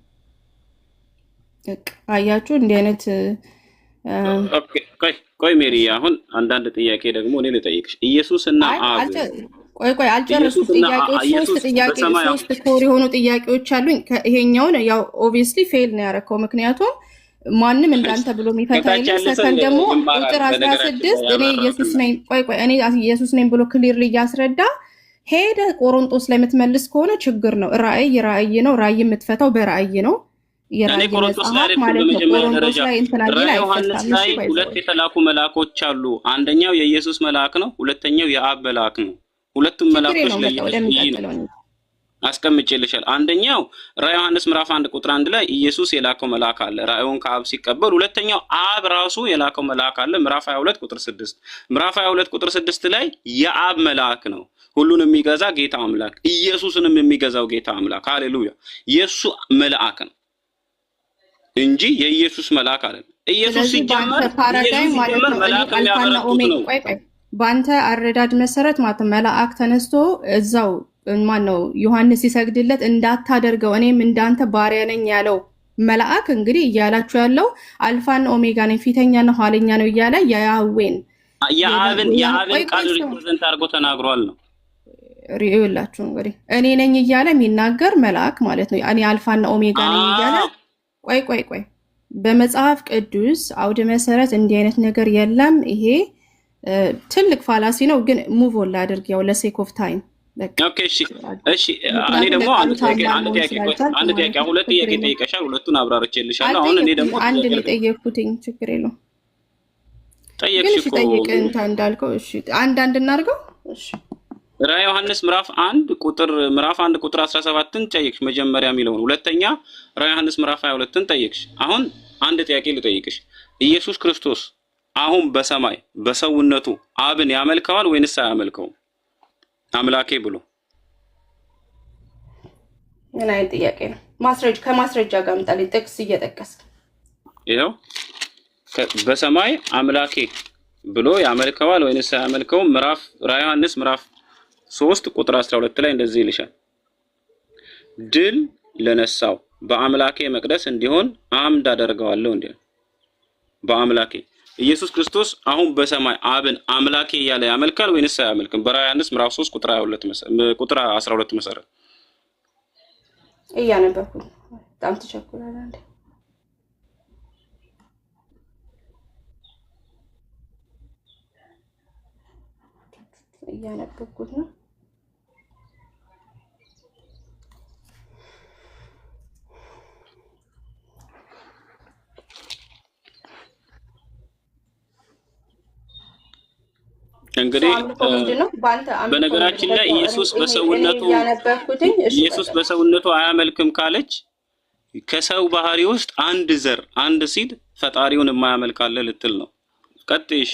አያችሁ እንዲህ አይነት ቆይ ሜሪ አሁን አንዳንድ ጥያቄ ደግሞ እኔ ልጠይቅሽ። ኢየሱስና አብ ቆይ አልጨረስኩም። ሶስት ኮር የሆኑ ጥያቄዎች አሉኝ። ይሄኛውን ያው ኦብቪየስሊ ፌል ነው ያደረከው፣ ምክንያቱም ማንም እንዳንተ ብሎ የሚፈታ የለም። ሰከንድ ደግሞ ቁጥር 16 እኔ ኢየሱስ ነኝ እኔ ኢየሱስ ነኝ ብሎ ክሊርሊ እያስረዳ ሄደ ቆሮንጦስ ላይ የምትመልስ ከሆነ ችግር ነው። ራእይ ነው። ራእይ የምትፈታው በራእይ ነው። የራእይ ቆሮንጦስ ላይ ቆሮንጦስ ላይ ዮሐንስ ላይ ሁለት የተላኩ መልአኮች አሉ። አንደኛው የኢየሱስ መልአክ ነው፣ ሁለተኛው የአብ መልአክ ነው። ሁለቱም መልአኮች ላይ አስቀምጬልሻል። አንደኛው ራእይ ዮሐንስ ምዕራፍ 1 ቁጥር 1 ላይ ኢየሱስ የላከው መልአክ አለ ራእዩን ከአብ ሲቀበል። ሁለተኛው አብ ራሱ የላከው መልአክ አለ ምዕራፍ 22 ቁጥር 6 ምዕራፍ 22 ቁጥር 6 ላይ የአብ መልአክ ነው ሁሉን የሚገዛ ጌታ አምላክ፣ ኢየሱስንም የሚገዛው ጌታ አምላክ። ሃሌሉያ! የሱ መልአክ ነው እንጂ የኢየሱስ መልአክ አይደለም። ኢየሱስ ሲጀመር ፓራዳይም ማለት ነው አልፋና ኦሜጋ። በአንተ አረዳድ መሰረት ማለት መልአክ ተነስቶ እዛው ማን ነው ዮሐንስ ሲሰግድለት እንዳታደርገው እኔም እንዳንተ ባሪያ ነኝ ያለው መልአክ እንግዲህ እያላችሁ ያለው አልፋና ኦሜጋ ነኝ ፊተኛና ኋለኛ ነው እያለ የያዌን የአብን ቃል ሪፕሬዘንት አድርጎ ተናግሯል ነው ይላችሁ። እንግዲህ እኔ ነኝ እያለ የሚናገር መልአክ ማለት ነው። እኔ አልፋና ኦሜጋ ነኝ እያለ ቆይ በመጽሐፍ ቅዱስ አውድ መሰረት እንዲህ አይነት ነገር የለም። ይሄ ትልቅ ፋላሲ ነው። ግን ሙቭ ኦን ላድርግ ያው ለሴክ ኦፍ ታይም በቃ ኦኬ እሺ እኔ ደግሞ አንድ ጥያቄ ሁለት ጥያቄ ጠይቀሻል። ሁለቱን አብራርቼልሻለሁ። አሁን እኔ ደግሞ አንድ ነው የጠየኩትኝ፣ ችግር የለውም። ጠየቅሽ እኮ ጠይቅ እንዳልከው። እሺ አንድ እናድርገው። እሺ ራዕየ ዮሐንስ ምዕራፍ 1 ቁጥር 17ን ጠየቅሽ መጀመሪያ የሚለውን። ሁለተኛ ራዕየ ዮሐንስ ምዕራፍ 22ን ጠየቅሽ። አሁን አንድ ጥያቄ ልጠይቅሽ። ኢየሱስ ክርስቶስ አሁን በሰማይ በሰውነቱ አብን ያመልከዋል ወይንስ አያመልከውም? አምላኬ ብሎ ምን አይነት ጥያቄ ነው? ከማስረጃ ጋር አምጣልኝ፣ ጥቅስ እየጠቀስክ። ይኸው በሰማይ አምላኬ ብሎ ያመልከዋል ወይንስ አያመልከውም? ራዕየ ዮሐንስ ምዕራፍ 3 ቁጥር 12 ላይ እንደዚህ ይልሻል። ድል ለነሳው በአምላኬ መቅደስ እንዲሆን አምድ አደርገዋለሁ እንዴ። በአምላኬ ኢየሱስ ክርስቶስ አሁን በሰማይ አብን አምላኬ እያለ ያመልካል ወይንስ አያመልክም? በራዕየ ዮሐንስ ምዕራፍ 3 ቁጥር 12 መሰረት እያነበብኩ በጣም ተቸኩላለህ እንዴ? እያነበብኩት ነው። እንግዲህ በነገራችን ላይ ኢየሱስ በሰውነቱ አያመልክም ካለች ከሰው ባህሪ ውስጥ አንድ ዘር አንድ ሲድ ፈጣሪውን የማያመልክ አለ ልትል ነው። ቀጥይ። እሺ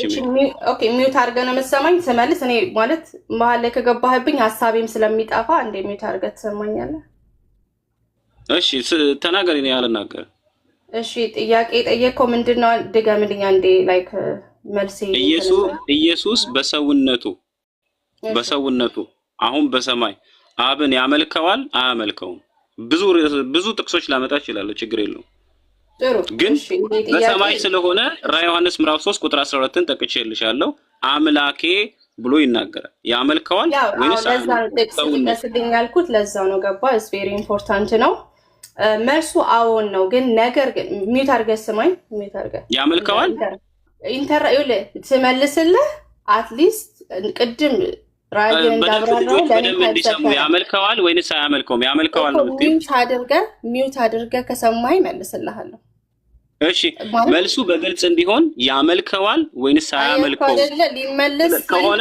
ኦኬ፣ ሚውት አድርገህ ነው የምትሰማኝ? ስመልስ እኔ ማለት መሀል ላይ ከገባህብኝ ሀሳቤም ስለሚጠፋ እንደ ሚውት አድርገህ ትሰማኛለህ? እሺ ተናገሪ። እኔ አልናገርም። እሺ ጥያቄ ጠየቅከው ምንድነው? ድገምልኝ አንዴ። ላይክ መልሴ ኢየሱስ በሰውነቱ አሁን በሰማይ አብን ያመልከዋል አያመልከውም? ብዙ ጥቅሶች ላመጣ እችላለሁ፣ ችግር የለውም። ግን በሰማይ ስለሆነ ራዕየ ዮሐንስ ምዕራፍ 3 ቁጥር 12ን ጠቅሼልሻለሁ። አምላኬ ብሎ ይናገራል። ያመልከዋል ወይስ ለዛው ያልኩት ለዛው ነው። ገባ? ኢትስ ቬሪ ኢምፖርታንት ነው። መልሱ አዎን ነው። ግን ነገር ግን ሚውት አድርገህ ስማኝ። ሚውት አድርገህ ያመልከዋል ኢንተርቪው ትመልስልህ አትሊስት ቅድም ራዕይ እንዳብራራው ለምን ያመልከዋል ወይንስ አያመልከውም? ያመልከዋል ነው። ሚውት አድርገህ ከሰማኝ መልስልሃለሁ። እሺ መልሱ በግልጽ እንዲሆን ያመልከዋል ወይንስ አያመልከውም ከሆነ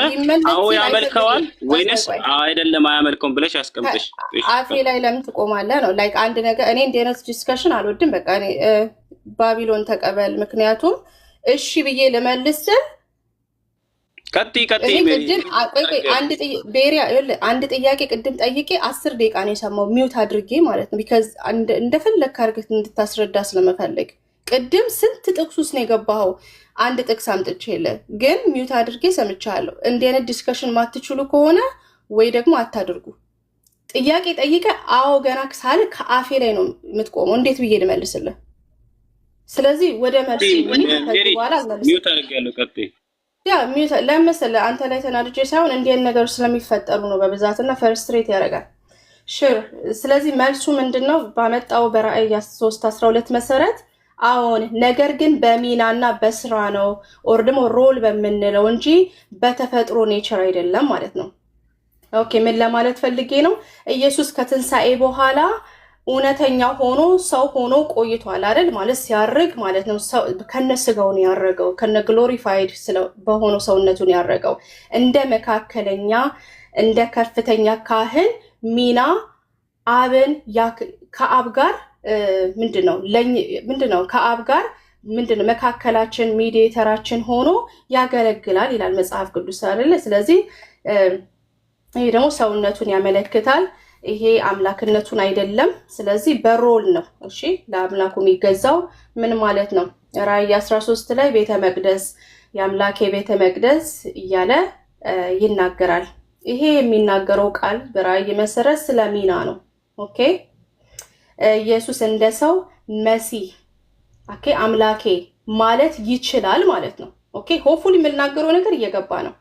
አዎ ያመልከዋል ወይንስ አይደለም አያመልከውም ብለሽ አስቀምጥሽ። አፌ ላይ ለምን ትቆማለህ ነው። ላይክ አንድ ነገር እኔ እንደነስ ዲስከሽን አልወድም። በቃ እኔ ባቢሎን ተቀበል። ምክንያቱም እሺ ብዬ ልመልስ። ቀጥይ አንድ ጥያቄ ቅድም ጠይቄ 10 ደቂቃ ነው የሰማው ሚውት አድርጌ ማለት ነው። ቢካዝ እንደፈለግህ አድርገህ እንድታስረዳ ስለመፈለግ ቅድም ስንት ጥቅስ ውስጥ ነው የገባኸው? አንድ ጥቅስ አምጥቼልህ ግን ሚውት አድርጌ ሰምቻለሁ። እንዲህ አይነት ዲስከሽን ማትችሉ ከሆነ ወይ ደግሞ አታድርጉ። ጥያቄ ጠይቀህ አዎ ገና ሳል ከአፌ ላይ ነው የምትቆመው። እንዴት ብዬ ልመልስልህ? ስለዚህ ወደ መልስ ሚውት አድርጌያለሁ። ቀጥይ። ለምሳሌ አንተ ላይ ተናድጄ ሳይሆን እንዲህ አይነት ነገሮች ስለሚፈጠሩ ነው በብዛትና ፈርስትሬት ያደርጋል። ሽር ስለዚህ መልሱ ምንድነው? ባመጣው በራዕይ 3:12 መሰረት አዎን፣ ነገር ግን በሚናና በስራ ነው ኦር ደግሞ ሮል በምንለው እንጂ በተፈጥሮ ኔቸር አይደለም ማለት ነው። ኦኬ፣ ምን ለማለት ፈልጌ ነው? ኢየሱስ ከትንሣኤ በኋላ እውነተኛ ሆኖ ሰው ሆኖ ቆይቷል አይደል? ማለት ሲያርግ ማለት ነው። ሰው ከነስጋው ነው ያረገው፣ ከነ ግሎሪፋይድ በሆነው ሰውነቱን ያረገው። እንደ መካከለኛ እንደ ከፍተኛ ካህን ሚና አብን ከአብ ጋር ምንድነው ከአብ ጋር ምንድነው መካከላችን ሚዲዬተራችን ሆኖ ያገለግላል ይላል መጽሐፍ ቅዱስ አይደለ? ስለዚህ ይሄ ደግሞ ሰውነቱን ያመለክታል። ይሄ አምላክነቱን አይደለም። ስለዚህ በሮል ነው እሺ ለአምላኩ የሚገዛው። ምን ማለት ነው? ራዕይ 13 ላይ ቤተ መቅደስ የአምላኬ ቤተ መቅደስ እያለ ይናገራል። ይሄ የሚናገረው ቃል በራዕይ መሰረት ስለ ሚና ነው። ኦኬ ኢየሱስ እንደ ሰው መሲህ ኦኬ አምላኬ ማለት ይችላል ማለት ነው። ኦኬ ሆፕፉሊ የምናገረው ነገር እየገባ ነው።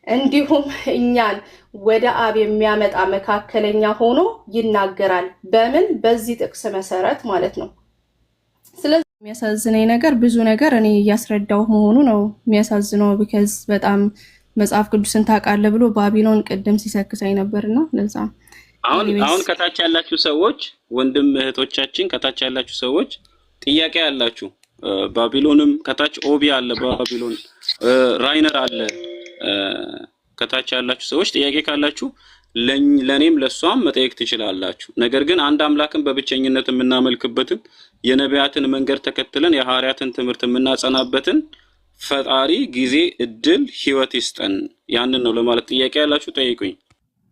እንዲሁም እኛን ወደ አብ የሚያመጣ መካከለኛ ሆኖ ይናገራል። በምን? በዚህ ጥቅስ መሰረት ማለት ነው። ስለዚህ የሚያሳዝነኝ ነገር ብዙ ነገር እኔ እያስረዳው መሆኑ ነው የሚያሳዝነው። ቢካዝ በጣም መጽሐፍ ቅዱስን ታውቃለህ ብሎ ባቢሎን ቅድም ሲሰክሰኝ ነበርና ለዛ አሁን ከታች ያላችሁ ሰዎች ወንድም እህቶቻችን ከታች ያላችሁ ሰዎች ጥያቄ ያላችሁ ባቢሎንም ከታች ኦቢ አለ ባቢሎን ራይነር አለ ከታች ያላችሁ ሰዎች ጥያቄ ካላችሁ ለኔም ለሷም መጠየቅ ትችላላችሁ። ነገር ግን አንድ አምላክን በብቸኝነት የምናመልክበትን የነቢያትን መንገድ ተከትለን የሐዋርያትን ትምህርት የምናጸናበትን ፈጣሪ ጊዜ እድል ህይወት ይስጠን ያንን ነው ለማለት ጥያቄ ያላችሁ ጠይቁኝ።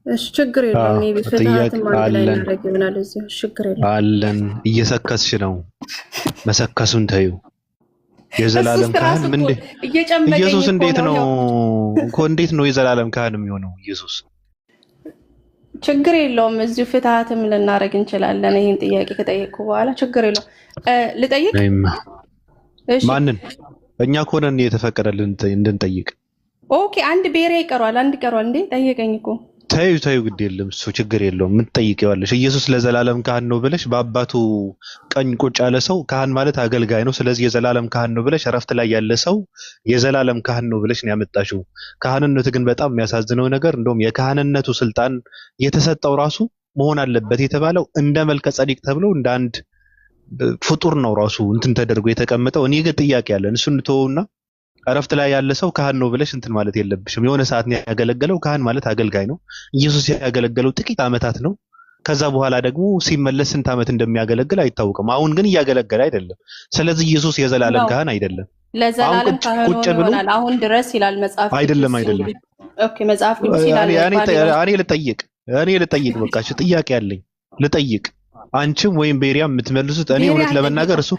እሺ ችግር የለም ሜቢ ፍትሃትን ማለት ላይ እናደርግናል እዚህ ችግር የለም አለን እየሰከስሽ ነው መሰከሱን ታዩ የዘላለም ካህን ምን ኢየሱስ እንዴት ነው የዘላለም ካህን የሚሆነው ኢየሱስ ችግር የለውም እዚሁ ፍትሃትም ልናደርግ እንችላለን ይሄን ጥያቄ ከጠየቁ በኋላ ችግር የለውም ልጠይቅ እሺ ማንን እኛ ኮነን የተፈቀደልን እንድንጠይቅ ኦኬ አንድ ቤሬ ይቀራል እንዴ ጠይቀኝ እኮ ታዩ ግድ የለም እሱ ችግር የለውም ምን ጠይቀዋለሽ ኢየሱስ ለዘላለም ካህን ነው ብለሽ በአባቱ ቀኝ ቁጭ ያለ ሰው ካህን ማለት አገልጋይ ነው ስለዚህ የዘላለም ካህን ነው ብለሽ እረፍት ላይ ያለ ሰው የዘላለም ካህን ነው ብለሽ ነው ያመጣሽው ካህንነቱ ግን በጣም የሚያሳዝነው ነገር እንደውም የካህንነቱ ስልጣን የተሰጠው ራሱ መሆን አለበት የተባለው እንደ መልከ ጸዲቅ ተብሎ እንደ አንድ ፍጡር ነው ራሱ እንትን ተደርጎ የተቀመጠው እኔ ግን ጥያቄ ያለን እሱን ተወውና እረፍት ላይ ያለ ሰው ካህን ነው ብለሽ እንትን ማለት የለብሽም የሆነ ሰዓት ነው ያገለገለው ካህን ማለት አገልጋይ ነው ኢየሱስ ያገለገለው ጥቂት አመታት ነው ከዛ በኋላ ደግሞ ሲመለስ ስንት አመት እንደሚያገለግል አይታወቅም አሁን ግን እያገለገለ አይደለም ስለዚህ ኢየሱስ የዘላለም ካህን አይደለም ለዘላለም ካህን ይሆናል አሁን ድረስ ይላል መጽሐፍ አይደለም ኦኬ መጽሐፍ ቅዱስ ይላል እኔ ልጠይቅ በቃ እሺ ጥያቄ አለኝ ልጠይቅ አንቺም ወይም ቤሪያም የምትመልሱት እኔ እውነት ለመናገር እሱ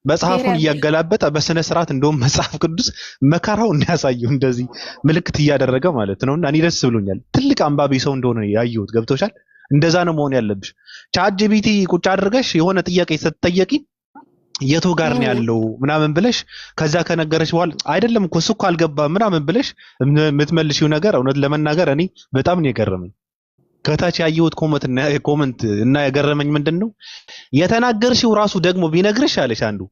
መጽሐፉን እያገላበጠ በስነ ስርዓት እንደውም መጽሐፍ ቅዱስ መከራው እንዲያሳየው እንደዚህ ምልክት እያደረገ ማለት ነውና እኔ ደስ ብሎኛል ትልቅ አንባቢ ሰው እንደሆነ ያየሁት ገብቶሻል እንደዛ ነው መሆን ያለብሽ ቻትጂፒቲ ቁጭ አድርገሽ የሆነ ጥያቄ ስትጠየቂ የቱ ጋር ነው ያለው ምናምን ብለሽ ከዛ ከነገረሽ በኋላ አይደለም እኮ እሱ እኮ አልገባም ምናምን ብለሽ የምትመልሺው ነገር እውነት ለመናገር እኔ በጣም ነው የገረመኝ ከታች ያየሁት ኮመንት እና የገረመኝ ምንድነው የተናገርሽው ራሱ ደግሞ ቢነግርሽ አለሽ አንዱ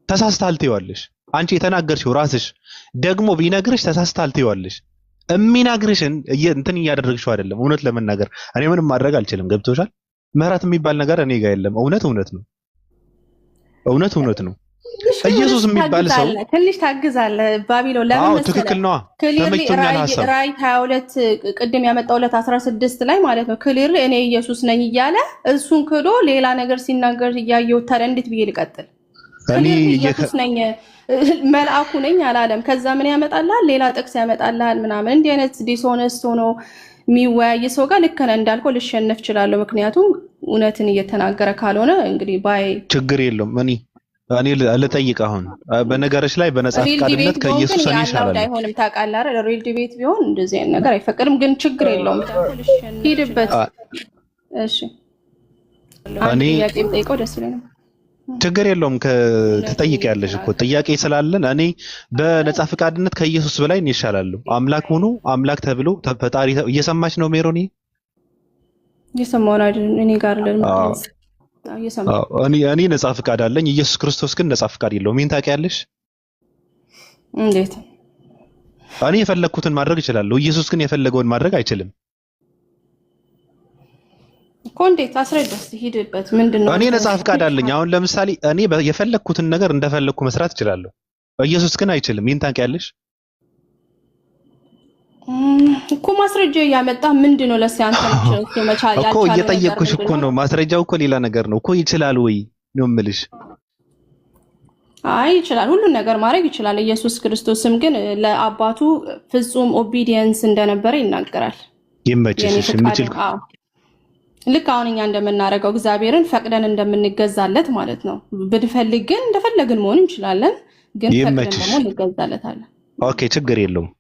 ተሳስታል ትይዋለሽ አንቺ የተናገርሽው ራስሽ ደግሞ ቢነግርሽ ተሳስታል ትይዋለሽ እሚናግርሽን እንትን እያደረግሽው አይደለም እውነት ለመናገር እኔ ምንም ማድረግ አልችልም ገብቶሻል ምህረት የሚባል ነገር እኔ ጋር የለም እውነት ነው ኢየሱስ የሚባል ሰው ትንሽ ታግዛለ ባቢሎን ለምን መሰለህ ትክክል ነው ተመችቶኛል ሐሳብ ራይ 22 ቅድም ያመጣውለት 16 ላይ ማለት ነው ክሊር እኔ ኢየሱስ ነኝ እያለ እሱን ክዶ ሌላ ነገር ሲናገር እያየው ታዲያ እንዴት ብዬ ልቀጥል እኔ ኢየሱስ ነኝ መልአኩ ነኝ አላለም ከዛ ምን ያመጣልሃል ሌላ ጥቅስ ያመጣልሃል ምናምን እንዲህ አይነት ዲስሆነስት ሆኖ የሚወያይ ሰው ጋር ልክ ነህ እንዳልከው ልሸነፍ እችላለሁ ምክንያቱም እውነትን እየተናገረ ካልሆነ እንግዲህ ባይ ችግር የለውም እኔ ልጠይቅ አሁን በነገርሽ ላይ በነጻ ፈቃድነት ከኢየሱስ እኔ ይሻላል አይሆንም ታውቃለህ አይደል ሪል ዲቤት ቢሆን እንደዚህ አይነት ነገር አይፈቀድም ግን ችግር የለውም ሂድበት እሺ እኔ ጥያቄም ጠይቀው ደስ ይለኛል ችግር የለውም ትጠይቂያለሽ እኮ ጥያቄ ስላለን እኔ በነጻ ፈቃድነት ከኢየሱስ በላይ እኔ ይሻላለሁ አምላክ ሆኖ አምላክ ተብሎ ፈጣሪ እየሰማች ነው ሜሮኒ እየሰማሁ አይደል እኔ ጋር ለምን እኔ ነጻ ፈቃድ አለኝ ኢየሱስ ክርስቶስ ግን ነጻ ፈቃድ የለውም ምን ታውቂያለሽ እንዴት እኔ የፈለኩትን ማድረግ እችላለሁ ኢየሱስ ግን የፈለገውን ማድረግ አይችልም እኮ እንዴት አስረዳስ ሂድበት ምንድነው እኔ ነጻ ፈቃድ አለኝ አሁን ለምሳሌ እኔ የፈለኩትን ነገር እንደፈለኩ መስራት እችላለሁ ኢየሱስ ግን አይችልም ምን ታውቂያለሽ እኮ ማስረጃ ያመጣ ምንድነው ለሲያንተ መቻል ያልቻለ እኮ እየጠየቅኩሽ እኮ ነው ማስረጃው እኮ ሌላ ነገር ነው እኮ ይችላል ወይ ነው የምልሽ አይ ይችላል ሁሉ ነገር ማድረግ ይችላል ኢየሱስ ክርስቶስም ግን ለአባቱ ፍጹም ኦቢዲየንስ እንደነበረ ይናገራል ይመችሽ የሚችል ልክ አሁን እኛ እንደምናረጋው እግዚአብሔርን ፈቅደን እንደምንገዛለት ማለት ነው ብንፈልግ ግን እንደፈለግን መሆን እንችላለን ግን ፈቅደን ደግሞ እንገዛለታለን ኦኬ ችግር የለውም